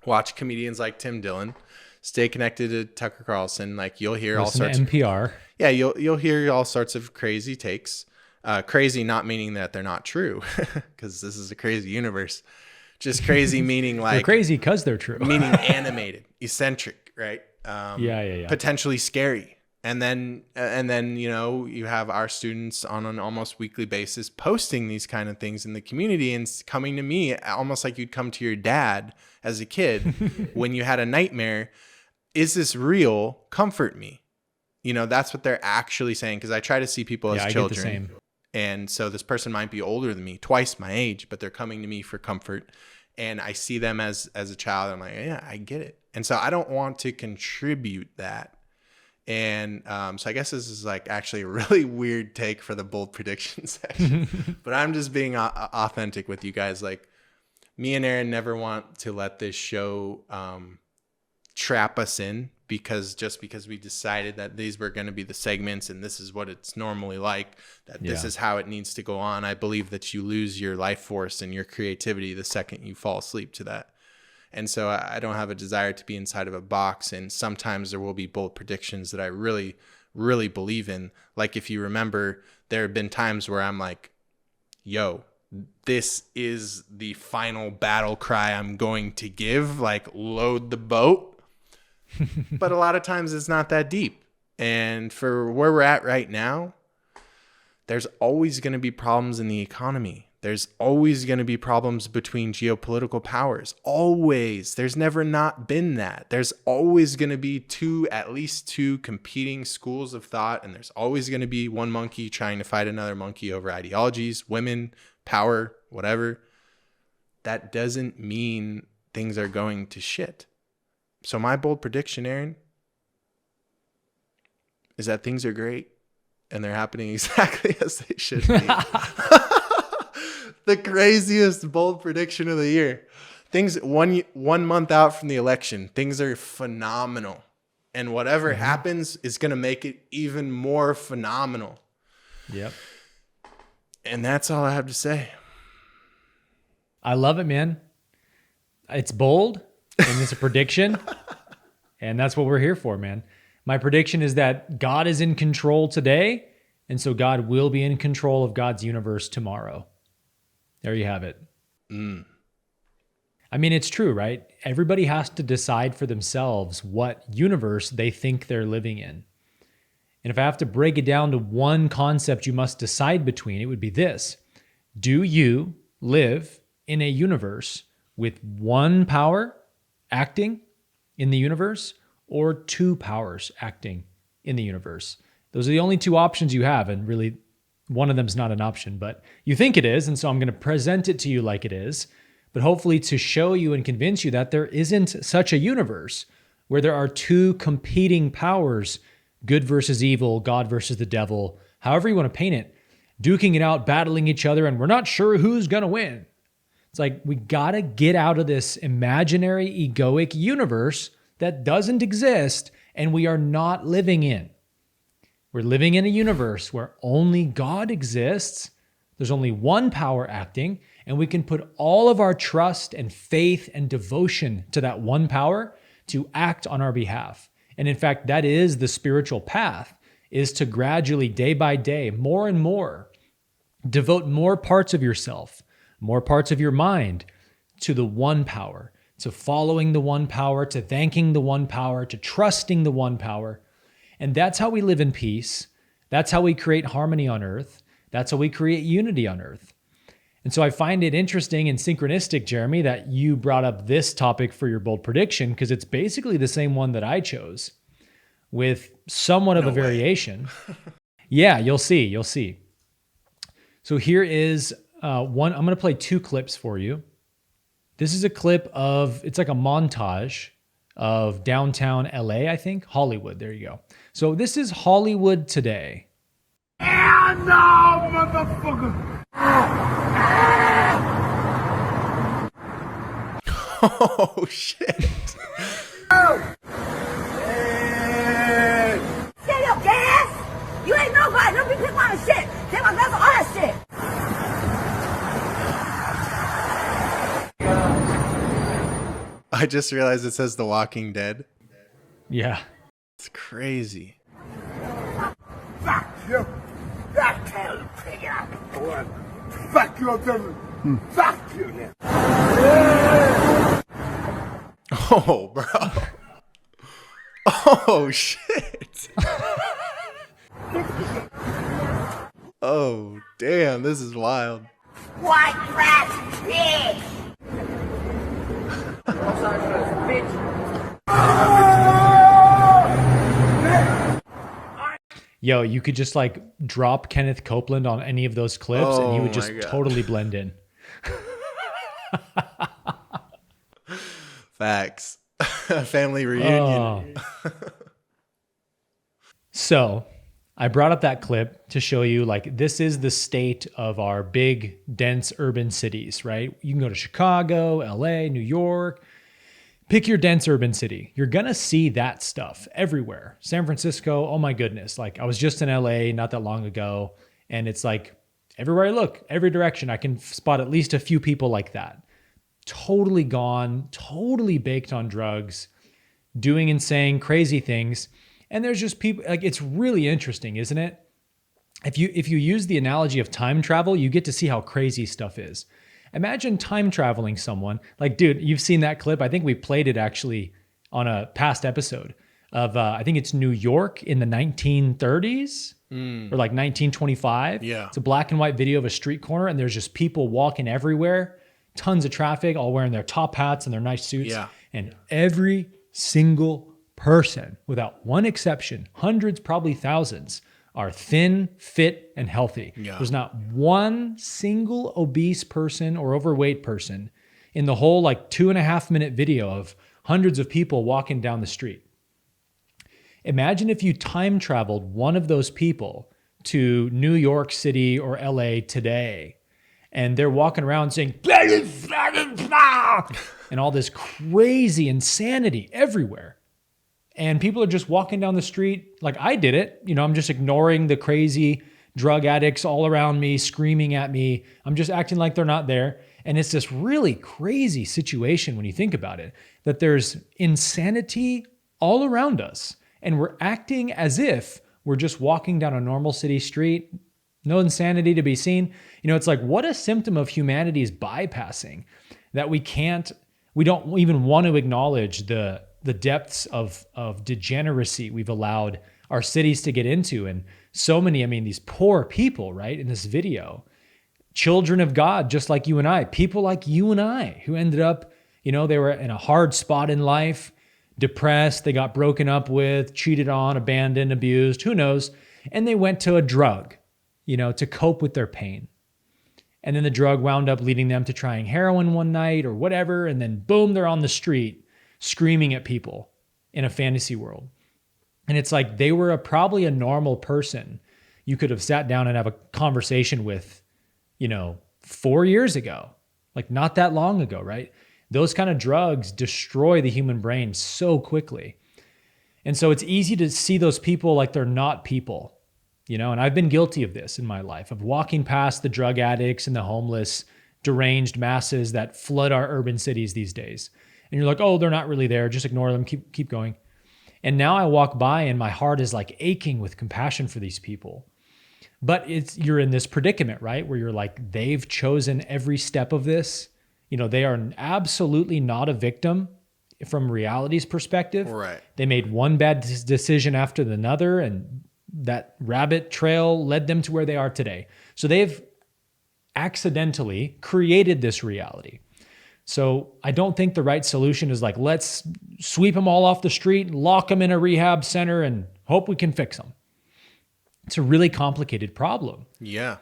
watch comedians like Tim Dillon, stay connected to Tucker Carlson. Like, you'll hear all sorts of NPR. Yeah, you'll hear all sorts of crazy takes. Crazy not meaning that they're not true, because this is a crazy universe. Just crazy meaning like they're crazy because they're true. Meaning animated, eccentric, right? Yeah. Potentially scary. And then you have our students on an almost weekly basis posting these kind of things in the community and coming to me almost like you'd come to your dad as a kid when you had a nightmare. Is this real? Comfort me. That's what they're actually saying, because I try to see people as children. I get the same. And so this person might be older than me, twice my age, but they're coming to me for comfort. And I see them as a child. I'm like, yeah, I get it. And so I don't want to contribute that. And so I guess this is like actually a really weird take for the bold prediction section. But I'm just being authentic with you guys. Like, me and Aaron never want to let this show trap us in, because we decided that these were going to be the segments and this is what it's normally like, that this is how it needs to go on. I believe that you lose your life force and your creativity the second you fall asleep to that. And so I don't have a desire to be inside of a box. And sometimes there will be bold predictions that I really, really believe in. Like, if you remember, there have been times where I'm like, yo, this is the final battle cry I'm going to give, like, load the boat. But a lot of times it's not that deep. And for where we're at right now, there's always going to be problems in the economy. There's always going to be problems between geopolitical powers. Always. There's never not been that. There's always going to be at least two competing schools of thought. And there's always going to be one monkey trying to fight another monkey over ideologies, women, power, whatever. That doesn't mean things are going to shit. So my bold prediction, Aaron, is that things are great and they're happening exactly as they should be. The craziest bold prediction of the year. Things 1 month out from the election, things are phenomenal. And whatever happens is going to make it even more phenomenal. Yep. And that's all I have to say. I love it, man. It's bold. And it's a prediction. And that's what we're here for, man. My prediction is that God is in control today. And so God will be in control of God's universe tomorrow. There you have it. I mean, it's true, right? Everybody has to decide for themselves what universe they think they're living in. And if I have to break it down to one concept you must decide between, it would be this. Do you live in a universe with one power acting in the universe, or two powers acting in the universe? Those are the only two options you have, and really one of them is not an option, but you think it is, and so I'm going to present it to you like it is, but hopefully to show you and convince you that there isn't such a universe where there are two competing powers, good versus evil, God versus the devil, however you want to paint it, duking it out, battling each other, and we're not sure who's going to win. It's like, we got to get out of this imaginary, egoic universe that doesn't exist and we are not living in. We're living in a universe where only God exists. There's only one power acting, and we can put all of our trust and faith and devotion to that one power to act on our behalf. And in fact, that is the spiritual path, is to gradually, day by day, more and more, devote more parts of yourself, more parts of your mind to the one power, to following the one power, to thanking the one power, to trusting the one power. And that's how we live in peace. That's how we create harmony on earth. That's how we create unity on earth. And so I find it interesting and synchronistic, Jeremy, that you brought up this topic for your bold prediction, because it's basically the same one that I chose with somewhat of a variation. Yeah, you'll see. You'll see. So here is one. I'm going to play two clips for you. This is a clip of, it's like a montage of downtown LA, I think. Hollywood. There you go. So this is Hollywood today. Hell no, motherfucker! Oh, shit. Oh! Say your gas! You ain't nobody! Don't be picking on the shit! Take my gas on all that shit! I just realized it says The Walking Dead. Yeah. It's crazy. Fuck you! That tail you pick up! What? Fuck you, fuck you now! Oh, bro. Oh, shit. Oh, damn. This is wild. White trash bitch! Yo, you could just like drop Kenneth Copeland on any of those clips and he would just totally blend in. Facts. Family reunion. So I brought up that clip to show you, like, this is the state of our big, dense urban cities, right? You can go to Chicago, LA, New York. Pick your dense urban city. You're going to see that stuff everywhere. San Francisco, oh my goodness. Like, I was just in LA not that long ago, and it's like everywhere I look, every direction, I can spot at least a few people like that. Totally gone, totally baked on drugs, doing insane, crazy things. And there's just people, like, it's really interesting, isn't it? If you use the analogy of time travel, you get to see how crazy stuff is. Imagine time traveling someone. Like, dude, you've seen that clip. I think we played it actually on a past episode of, I think it's New York in the 1930s or like 1925. Yeah. It's a black and white video of a street corner, and there's just people walking everywhere, tons of traffic, all wearing their top hats and their nice suits. Yeah. And every single person, without one exception, hundreds, probably thousands, are thin, fit, and healthy. Yeah. There's not one single obese person or overweight person in the whole like 2.5 minute video of hundreds of people walking down the street. Imagine if you time traveled one of those people to New York City or LA today, and they're walking around saying, and all this crazy insanity everywhere. And people are just walking down the street like I did it. You know, I'm just ignoring the crazy drug addicts all around me, screaming at me. I'm just acting like they're not there. And it's this really crazy situation when you think about it, that there's insanity all around us. And we're acting as if we're just walking down a normal city street, no insanity to be seen. You know, it's like, what a symptom of humanity's bypassing, that we don't even want to acknowledge the depths of degeneracy we've allowed our cities to get into. And so many, I mean, these poor people, right, in this video, children of God, just like you and I, people like you and I, who ended up, you know, they were in a hard spot in life, depressed, they got broken up with, cheated on, abandoned, abused, who knows, and they went to a drug, you know, to cope with their pain. And then the drug wound up leading them to trying heroin one night or whatever, and then boom, they're on the street screaming at people in a fantasy world. And it's like they were probably a normal person you could have sat down and have a conversation with, you know, 4 years ago, like not that long ago, right? Those kind of drugs destroy the human brain so quickly. And so it's easy to see those people like they're not people, you know, and I've been guilty of this in my life, of walking past the drug addicts and the homeless, deranged masses that flood our urban cities these days. And you're like, oh, they're not really there. Just ignore them. Keep going. And now I walk by and my heart is like aching with compassion for these people. But you're in this predicament, right? Where you're like, they've chosen every step of this. They are absolutely not a victim from reality's perspective. Right. They made one bad decision after another, and that rabbit trail led them to where they are today. So they've accidentally created this reality. So I don't think the right solution is like, let's sweep them all off the street, lock them in a rehab center, and hope we can fix them. It's a really complicated problem. Yeah.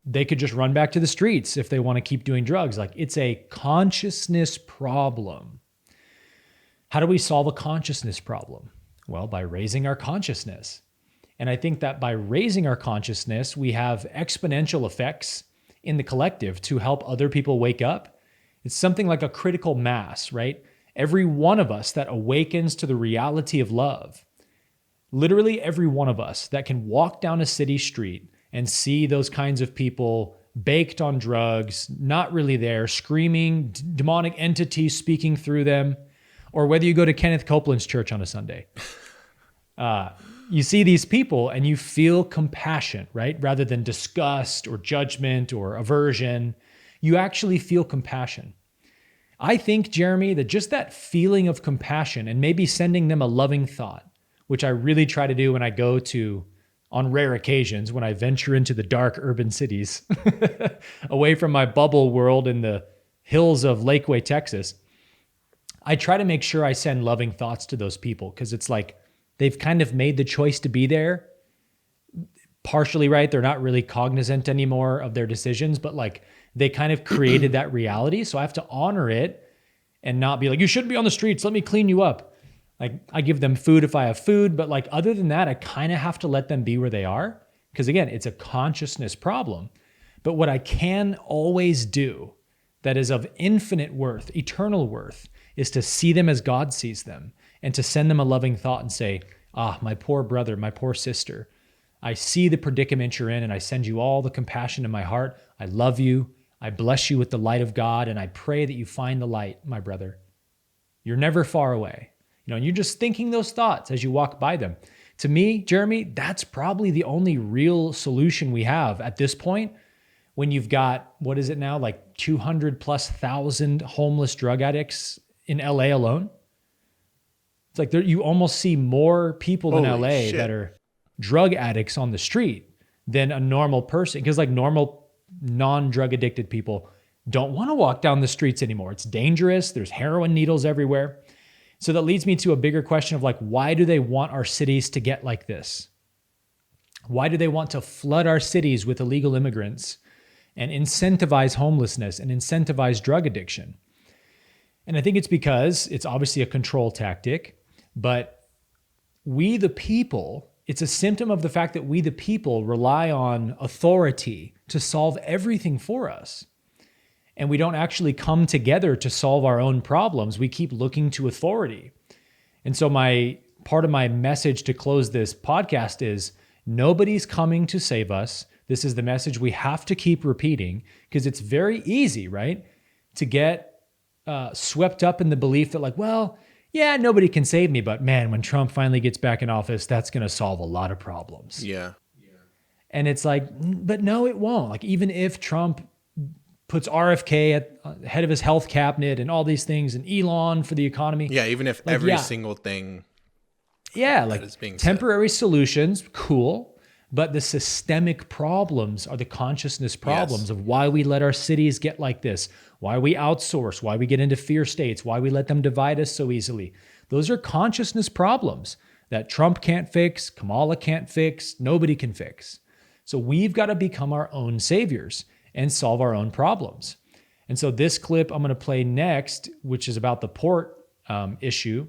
They could just run back to the streets if they want to keep doing drugs. Like, it's a consciousness problem. How do we solve a consciousness problem? Well, by raising our consciousness. And I think that by raising our consciousness, we have exponential effects in the collective to help other people wake up. It's something like a critical mass, right? Every one of us that awakens to the reality of love, literally every one of us that can walk down a city street and see those kinds of people baked on drugs, not really there, screaming, demonic entities speaking through them, or whether you go to Kenneth Copeland's church on a Sunday. You see these people and you feel compassion, right? Rather than disgust or judgment or aversion, you actually feel compassion. I think, Jeremy, that just that feeling of compassion and maybe sending them a loving thought, which I really try to do when I go to, on rare occasions, when I venture into the dark urban cities, away from my bubble world in the hills of Lakeway, Texas, I try to make sure I send loving thoughts to those people, because it's like they've kind of made the choice to be there. Partially right, they're not really cognizant anymore of their decisions, but like they kind of created that reality. So I have to honor it and not be like, you shouldn't be on the streets, let me clean you up. Like, I give them food if I have food, but like other than that, I kind of have to let them be where they are. Because again, it's a consciousness problem. But what I can always do that is of infinite worth, eternal worth, is to see them as God sees them and to send them a loving thought and say, my poor brother, my poor sister, I see the predicament you're in and I send you all the compassion in my heart. I love you. I bless you with the light of God, and I pray that you find the light, my brother. You're never far away. And you're just thinking those thoughts as you walk by them. To me, Jeremy, that's probably the only real solution we have at this point, when you've got, what is it now, like 200,000+ homeless drug addicts in LA alone. It's like you almost see more people in LA that are drug addicts on the street than a normal person. Because like normal non-drug addicted people don't want to walk down the streets anymore. It's dangerous. There's heroin needles everywhere. So that leads me to a bigger question of like, why do they want our cities to get like this? Why do they want to flood our cities with illegal immigrants and incentivize homelessness and incentivize drug addiction? And I think it's because it's obviously a control tactic, but we the people, it's a symptom of the fact that we the people rely on authority to solve everything for us. And we don't actually come together to solve our own problems. We keep looking to authority. And so part of my message to close this podcast is, nobody's coming to save us. This is the message we have to keep repeating, because it's very easy, right, to get swept up in the belief that like, well, yeah, nobody can save me, but man, when Trump finally gets back in office, that's going to solve a lot of problems. Yeah. And it's like, but no, it won't. Like, even if Trump puts RFK at head of his health cabinet and all these things, and Elon for the economy. Yeah, even if like, every single thing like is being temporary solutions, cool. But the systemic problems are the consciousness problems of why we let our cities get like this, why we outsource, why we get into fear states, why we let them divide us so easily. Those are consciousness problems that Trump can't fix, Kamala can't fix, nobody can fix. So we've got to become our own saviors and solve our own problems. And so this clip I'm going to play next, which is about the port issue,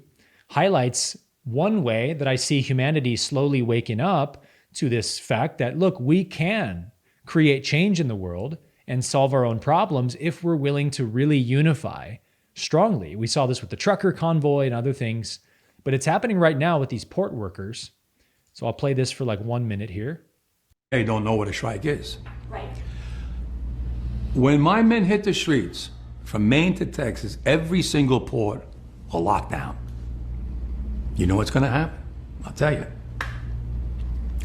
highlights one way that I see humanity slowly waking up to this fact that, look, we can create change in the world and solve our own problems if we're willing to really unify strongly. We saw this with the trucker convoy and other things, but it's happening right now with these port workers. So I'll play this for like 1 minute here. They don't know what a strike is. Right. When my men hit the streets, from Maine to Texas, every single port will lock down. You know what's going to happen? I'll tell you.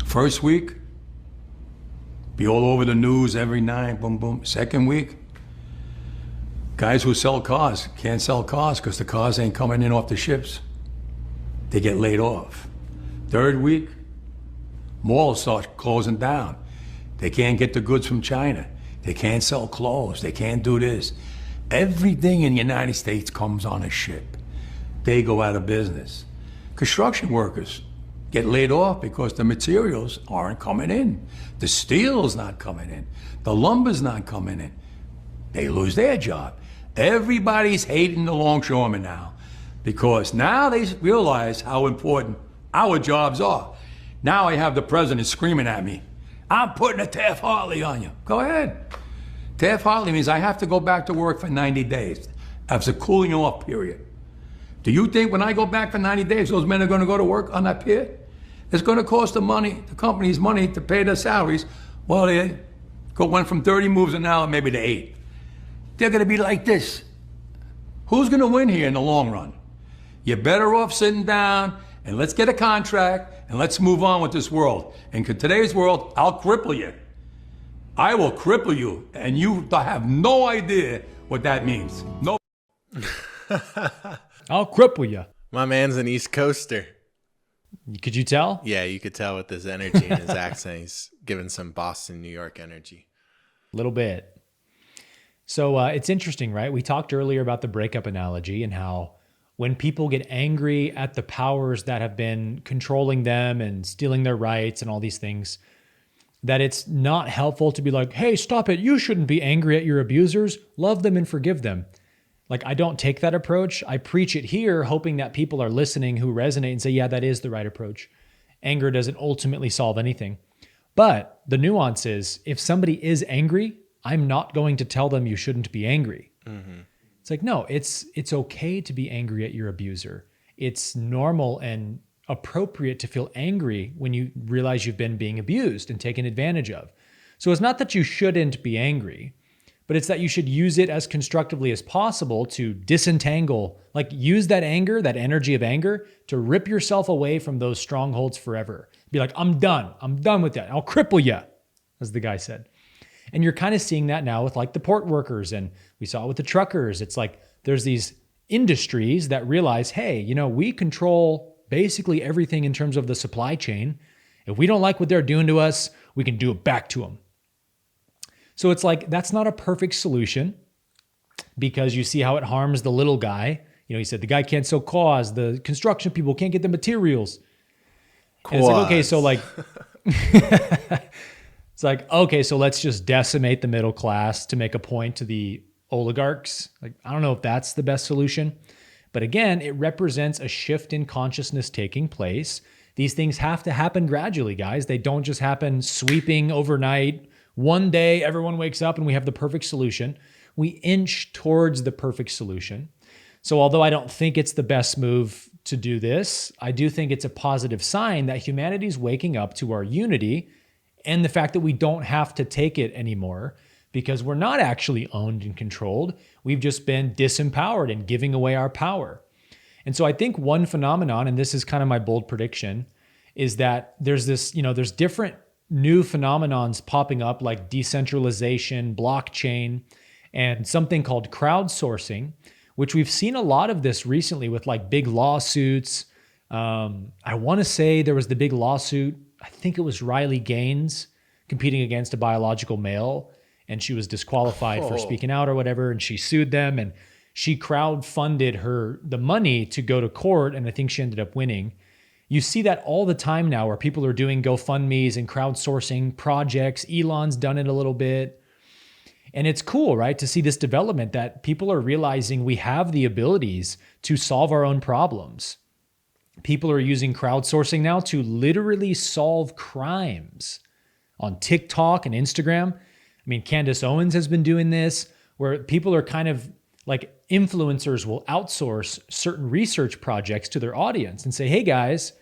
First week, be all over the news every night, boom, boom. Second week, Guys who sell cars can't sell cars because the cars ain't coming in off the ships. They get laid off. Third week, malls start closing down. They can't get the goods from China. They can't sell clothes. They can't do this. Everything in the United States comes on a ship. They go out of business. Construction workers get laid off because the materials aren't coming in. The steel's not coming in. The lumber's not coming in. They lose their job. Everybody's hating the longshoremen now because now they realize how important our jobs are. Now I have the president screaming at me, I'm putting a Taft-Hartley on you. Go ahead. Taft-Hartley means I have to go back to work for 90 days. That's a cooling off period. Do you think when I go back for 90 days, those men are going to go to work on that pier? It's going to cost the companies money to pay their salaries. Well, they went from 30 moves an hour maybe to 8. They're going to be like this. Who's going to win here in the long run? You're better off sitting down and let's get a contract and let's move on with this world. And in today's world, I'll cripple you. I will cripple you, and you have no idea what that means. No. I'll cripple you. My man's an East Coaster. Could you tell? Yeah, you could tell with his energy and his accent. He's giving some Boston, New York energy. A little bit. So it's interesting, right? We talked earlier about the breakup analogy and how when people get angry at the powers that have been controlling them and stealing their rights and all these things, that it's not helpful to be like, hey, stop it. You shouldn't be angry at your abusers. Love them and forgive them. Like, I don't take that approach. I preach it here, hoping that people are listening who resonate and say, yeah, that is the right approach. Anger doesn't ultimately solve anything. But the nuance is, if somebody is angry, I'm not going to tell them you shouldn't be angry. Mm-hmm. It's like, no, it's okay to be angry at your abuser. It's normal and appropriate to feel angry when you realize you've been being abused and taken advantage of. So it's not that you shouldn't be angry, but it's that you should use it as constructively as possible to disentangle, like use that anger, that energy of anger to rip yourself away from those strongholds forever. Be like, I'm done with that. I'll cripple you, as the guy said. And you're kind of seeing that now with like the port workers, and we saw it with the truckers. It's like there's these industries that realize, hey, we control basically everything in terms of the supply chain. If we don't like what they're doing to us, we can do it back to them. So it's like, that's not a perfect solution because you see how it harms the little guy. He said the guy can't sell cause, the construction people can't get the materials. And it's like, okay, so like, it's like, okay, so let's just decimate the middle class to make a point to the oligarchs. Like, I don't know if that's the best solution. But again, it represents a shift in consciousness taking place. These things have to happen gradually, guys. They don't just happen sweeping overnight. One day, everyone wakes up and we have the perfect solution. We inch towards the perfect solution. So although I don't think it's the best move to do this, I do think it's a positive sign that humanity's waking up to our unity and the fact that we don't have to take it anymore because we're not actually owned and controlled. We've just been disempowered and giving away our power. And so I think one phenomenon, and this is kind of my bold prediction, is that there's this, there's different new phenomenons popping up like decentralization, blockchain, and something called crowdsourcing, which we've seen a lot of this recently with like big lawsuits. I want to say there was the big lawsuit. I think it was Riley Gaines competing against a biological male, and she was disqualified for speaking out or whatever, and she sued them, and she crowdfunded the money to go to court, and I think she ended up winning. You see that all the time now where people are doing GoFundMes and crowdsourcing projects. Elon's done it a little bit. And it's cool, right, to see this development that people are realizing we have the abilities to solve our own problems. People are using crowdsourcing now to literally solve crimes on TikTok and Instagram. I mean, Candace Owens has been doing this, where people are kind of like influencers will outsource certain research projects to their audience and say, hey guys,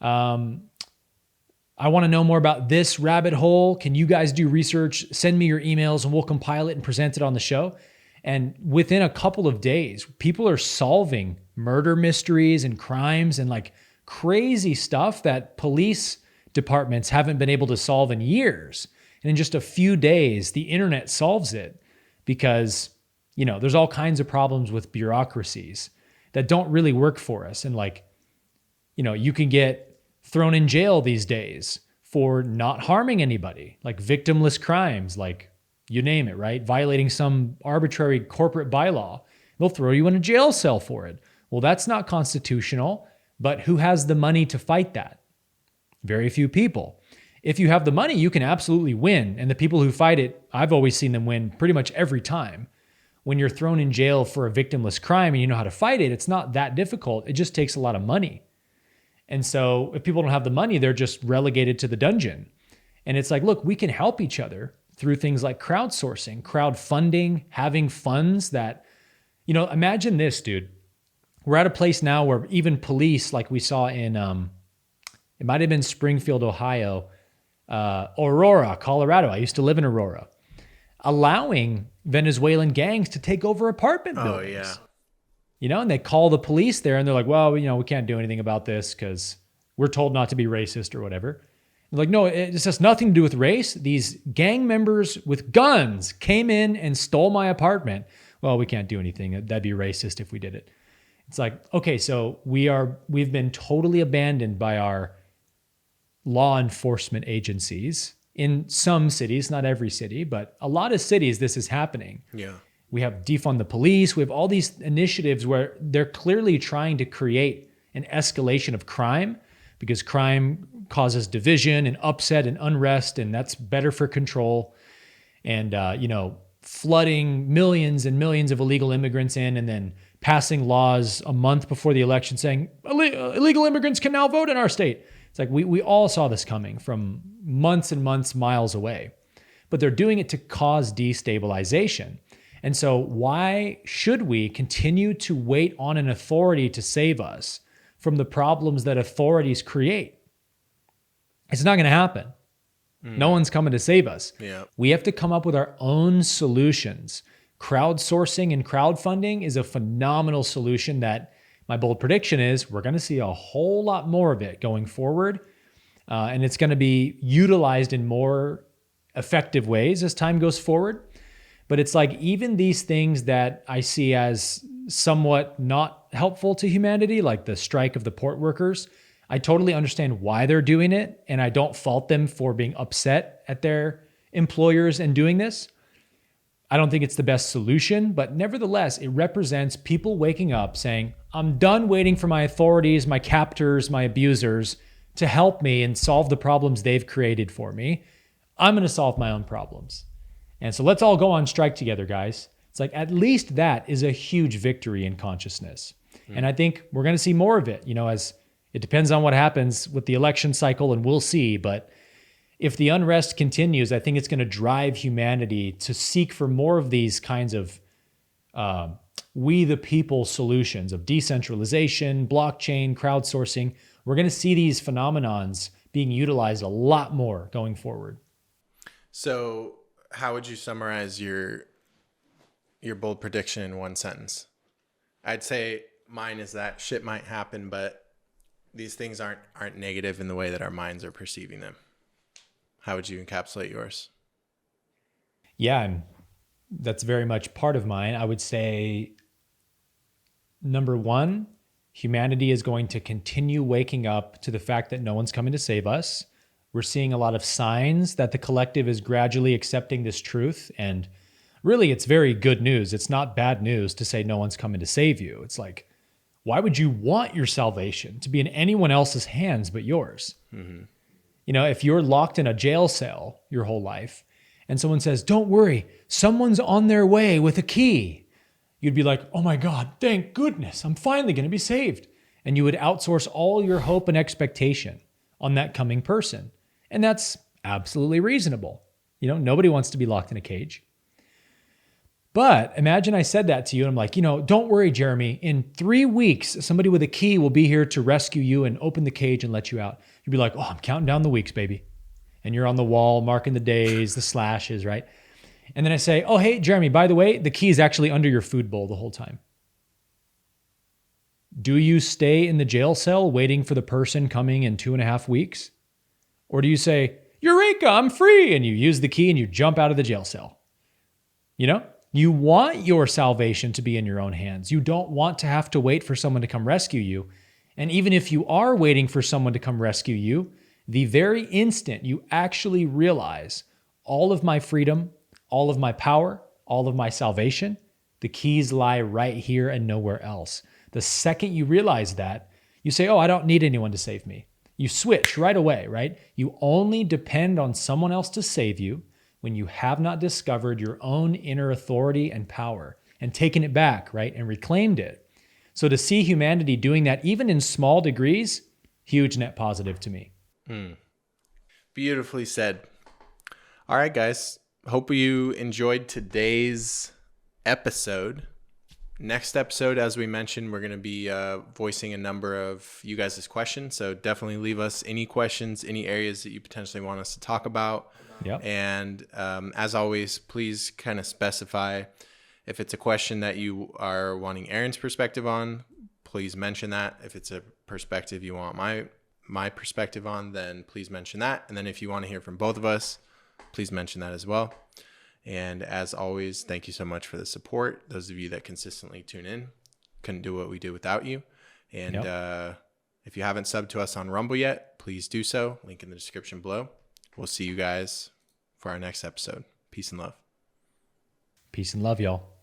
I want to know more about this rabbit hole. Can you guys do research? Send me your emails and we'll compile it and present it on the show. And within a couple of days, people are solving murder mysteries and crimes and like crazy stuff that police departments haven't been able to solve in years. And in just a few days, the internet solves it because There's all kinds of problems with bureaucracies that don't really work for us. And you can get thrown in jail these days for not harming anybody, like victimless crimes, like you name it, right? Violating some arbitrary corporate bylaw. They'll throw you in a jail cell for it. Well, that's not constitutional, but who has the money to fight that? Very few people. If you have the money, you can absolutely win. And the people who fight it, I've always seen them win pretty much every time. When you're thrown in jail for a victimless crime and you know how to fight it, it's not that difficult. It just takes a lot of money. And so if people don't have the money, they're just relegated to the dungeon. And it's like, look, we can help each other through things like crowdsourcing, crowdfunding, having funds that, imagine this, dude. We're at a place now where even police, like we saw in, it might have been Springfield, Ohio, Aurora, Colorado. I used to live in Aurora, allowing Venezuelan gangs to take over apartment buildings. And they call the police there and they're like, well, we can't do anything about this because we're told not to be racist or whatever. They're like, no, it has nothing to do with race. These gang members with guns came in and stole my apartment. Well, we can't do anything. That'd be racist if we did it. It's like, okay, so we've been totally abandoned by our law enforcement agencies in some cities, not every city, but a lot of cities, this is happening. Yeah. We have defund the police. We have all these initiatives where they're clearly trying to create an escalation of crime because crime causes division and upset and unrest, and that's better for control. And, flooding millions and millions of illegal immigrants in and then passing laws a month before the election saying illegal immigrants can now vote in our state. It's like we all saw this coming from months and months, miles away. But they're doing it to cause destabilization. And so why should we continue to wait on an authority to save us from the problems that authorities create? It's not going to happen. No one's coming to save us. Yeah. We have to come up with our own solutions. Crowdsourcing and crowdfunding is a phenomenal solution that my bold prediction is we're going to see a whole lot more of it going forward. And it's going to be utilized in more effective ways as time goes forward. But it's like even these things that I see as somewhat not helpful to humanity, like the strike of the port workers, I totally understand why they're doing it, and I don't fault them for being upset at their employers and doing this. I don't think it's the best solution, but nevertheless, it represents people waking up saying, I'm done waiting for my authorities, my captors, my abusers to help me and solve the problems they've created for me. I'm going to solve my own problems. And so let's all go on strike together, guys. It's like at least that is a huge victory in consciousness. And I think we're going to see more of it, as it depends on what happens with the election cycle, and we'll see. But if the unrest continues, I think it's going to drive humanity to seek for more of these kinds of we the people solutions of decentralization, blockchain, crowdsourcing. We're going to see these phenomenons being utilized a lot more going forward. So how would you summarize your bold prediction in one sentence? I'd say mine is that shit might happen, but these things aren't negative in the way that our minds are perceiving them. How would you encapsulate yours? Yeah, and that's very much part of mine. I would say, number one, humanity is going to continue waking up to the fact that no one's coming to save us. We're seeing a lot of signs that the collective is gradually accepting this truth. And really, it's very good news. It's not bad news to say no one's coming to save you. It's like, why would you want your salvation to be in anyone else's hands but yours? Mm-hmm. If you're locked in a jail cell your whole life and someone says, don't worry, someone's on their way with a key, you'd be like, oh my God, thank goodness, I'm finally going to be saved. And you would outsource all your hope and expectation on that coming person. And that's absolutely reasonable. Nobody wants to be locked in a cage. But imagine I said that to you and I'm like, don't worry, Jeremy. In 3 weeks, somebody with a key will be here to rescue you and open the cage and let you out. You'd be like, oh, I'm counting down the weeks, baby. And you're on the wall marking the days, the slashes, right? And then I say, oh, hey, Jeremy, by the way, the key is actually under your food bowl the whole time. Do you stay in the jail cell waiting for the person coming in 2.5 weeks? Or do you say, Eureka, I'm free, and you use the key and you jump out of the jail cell? You want your salvation to be in your own hands. You don't want to have to wait for someone to come rescue you. And even if you are waiting for someone to come rescue you, the very instant you actually realize all of my freedom, all of my power, all of my salvation, the keys lie right here and nowhere else. The second you realize that, you say, oh, I don't need anyone to save me. You switch right away, right? You only depend on someone else to save you when you have not discovered your own inner authority and power and taken it back, right? And reclaimed it. So to see humanity doing that, even in small degrees, huge net positive to me. Beautifully said. All right, guys. Hope you enjoyed today's episode. Next episode, as we mentioned, we're going to be voicing a number of you guys' questions. So definitely leave us any questions, any areas that you potentially want us to talk about. Yep. And as always, please kind of specify if it's a question that you are wanting Aaron's perspective on, please mention that. If it's a perspective you want my perspective on, then please mention that. And then if you want to hear from both of us, please mention that as well. And as always, thank you so much for the support. Those of you that consistently tune in, couldn't do what we do without you. And if you haven't subbed to us on Rumble yet, please do so. Link in the description below. We'll see you guys for our next episode. Peace and love. Peace and love, y'all.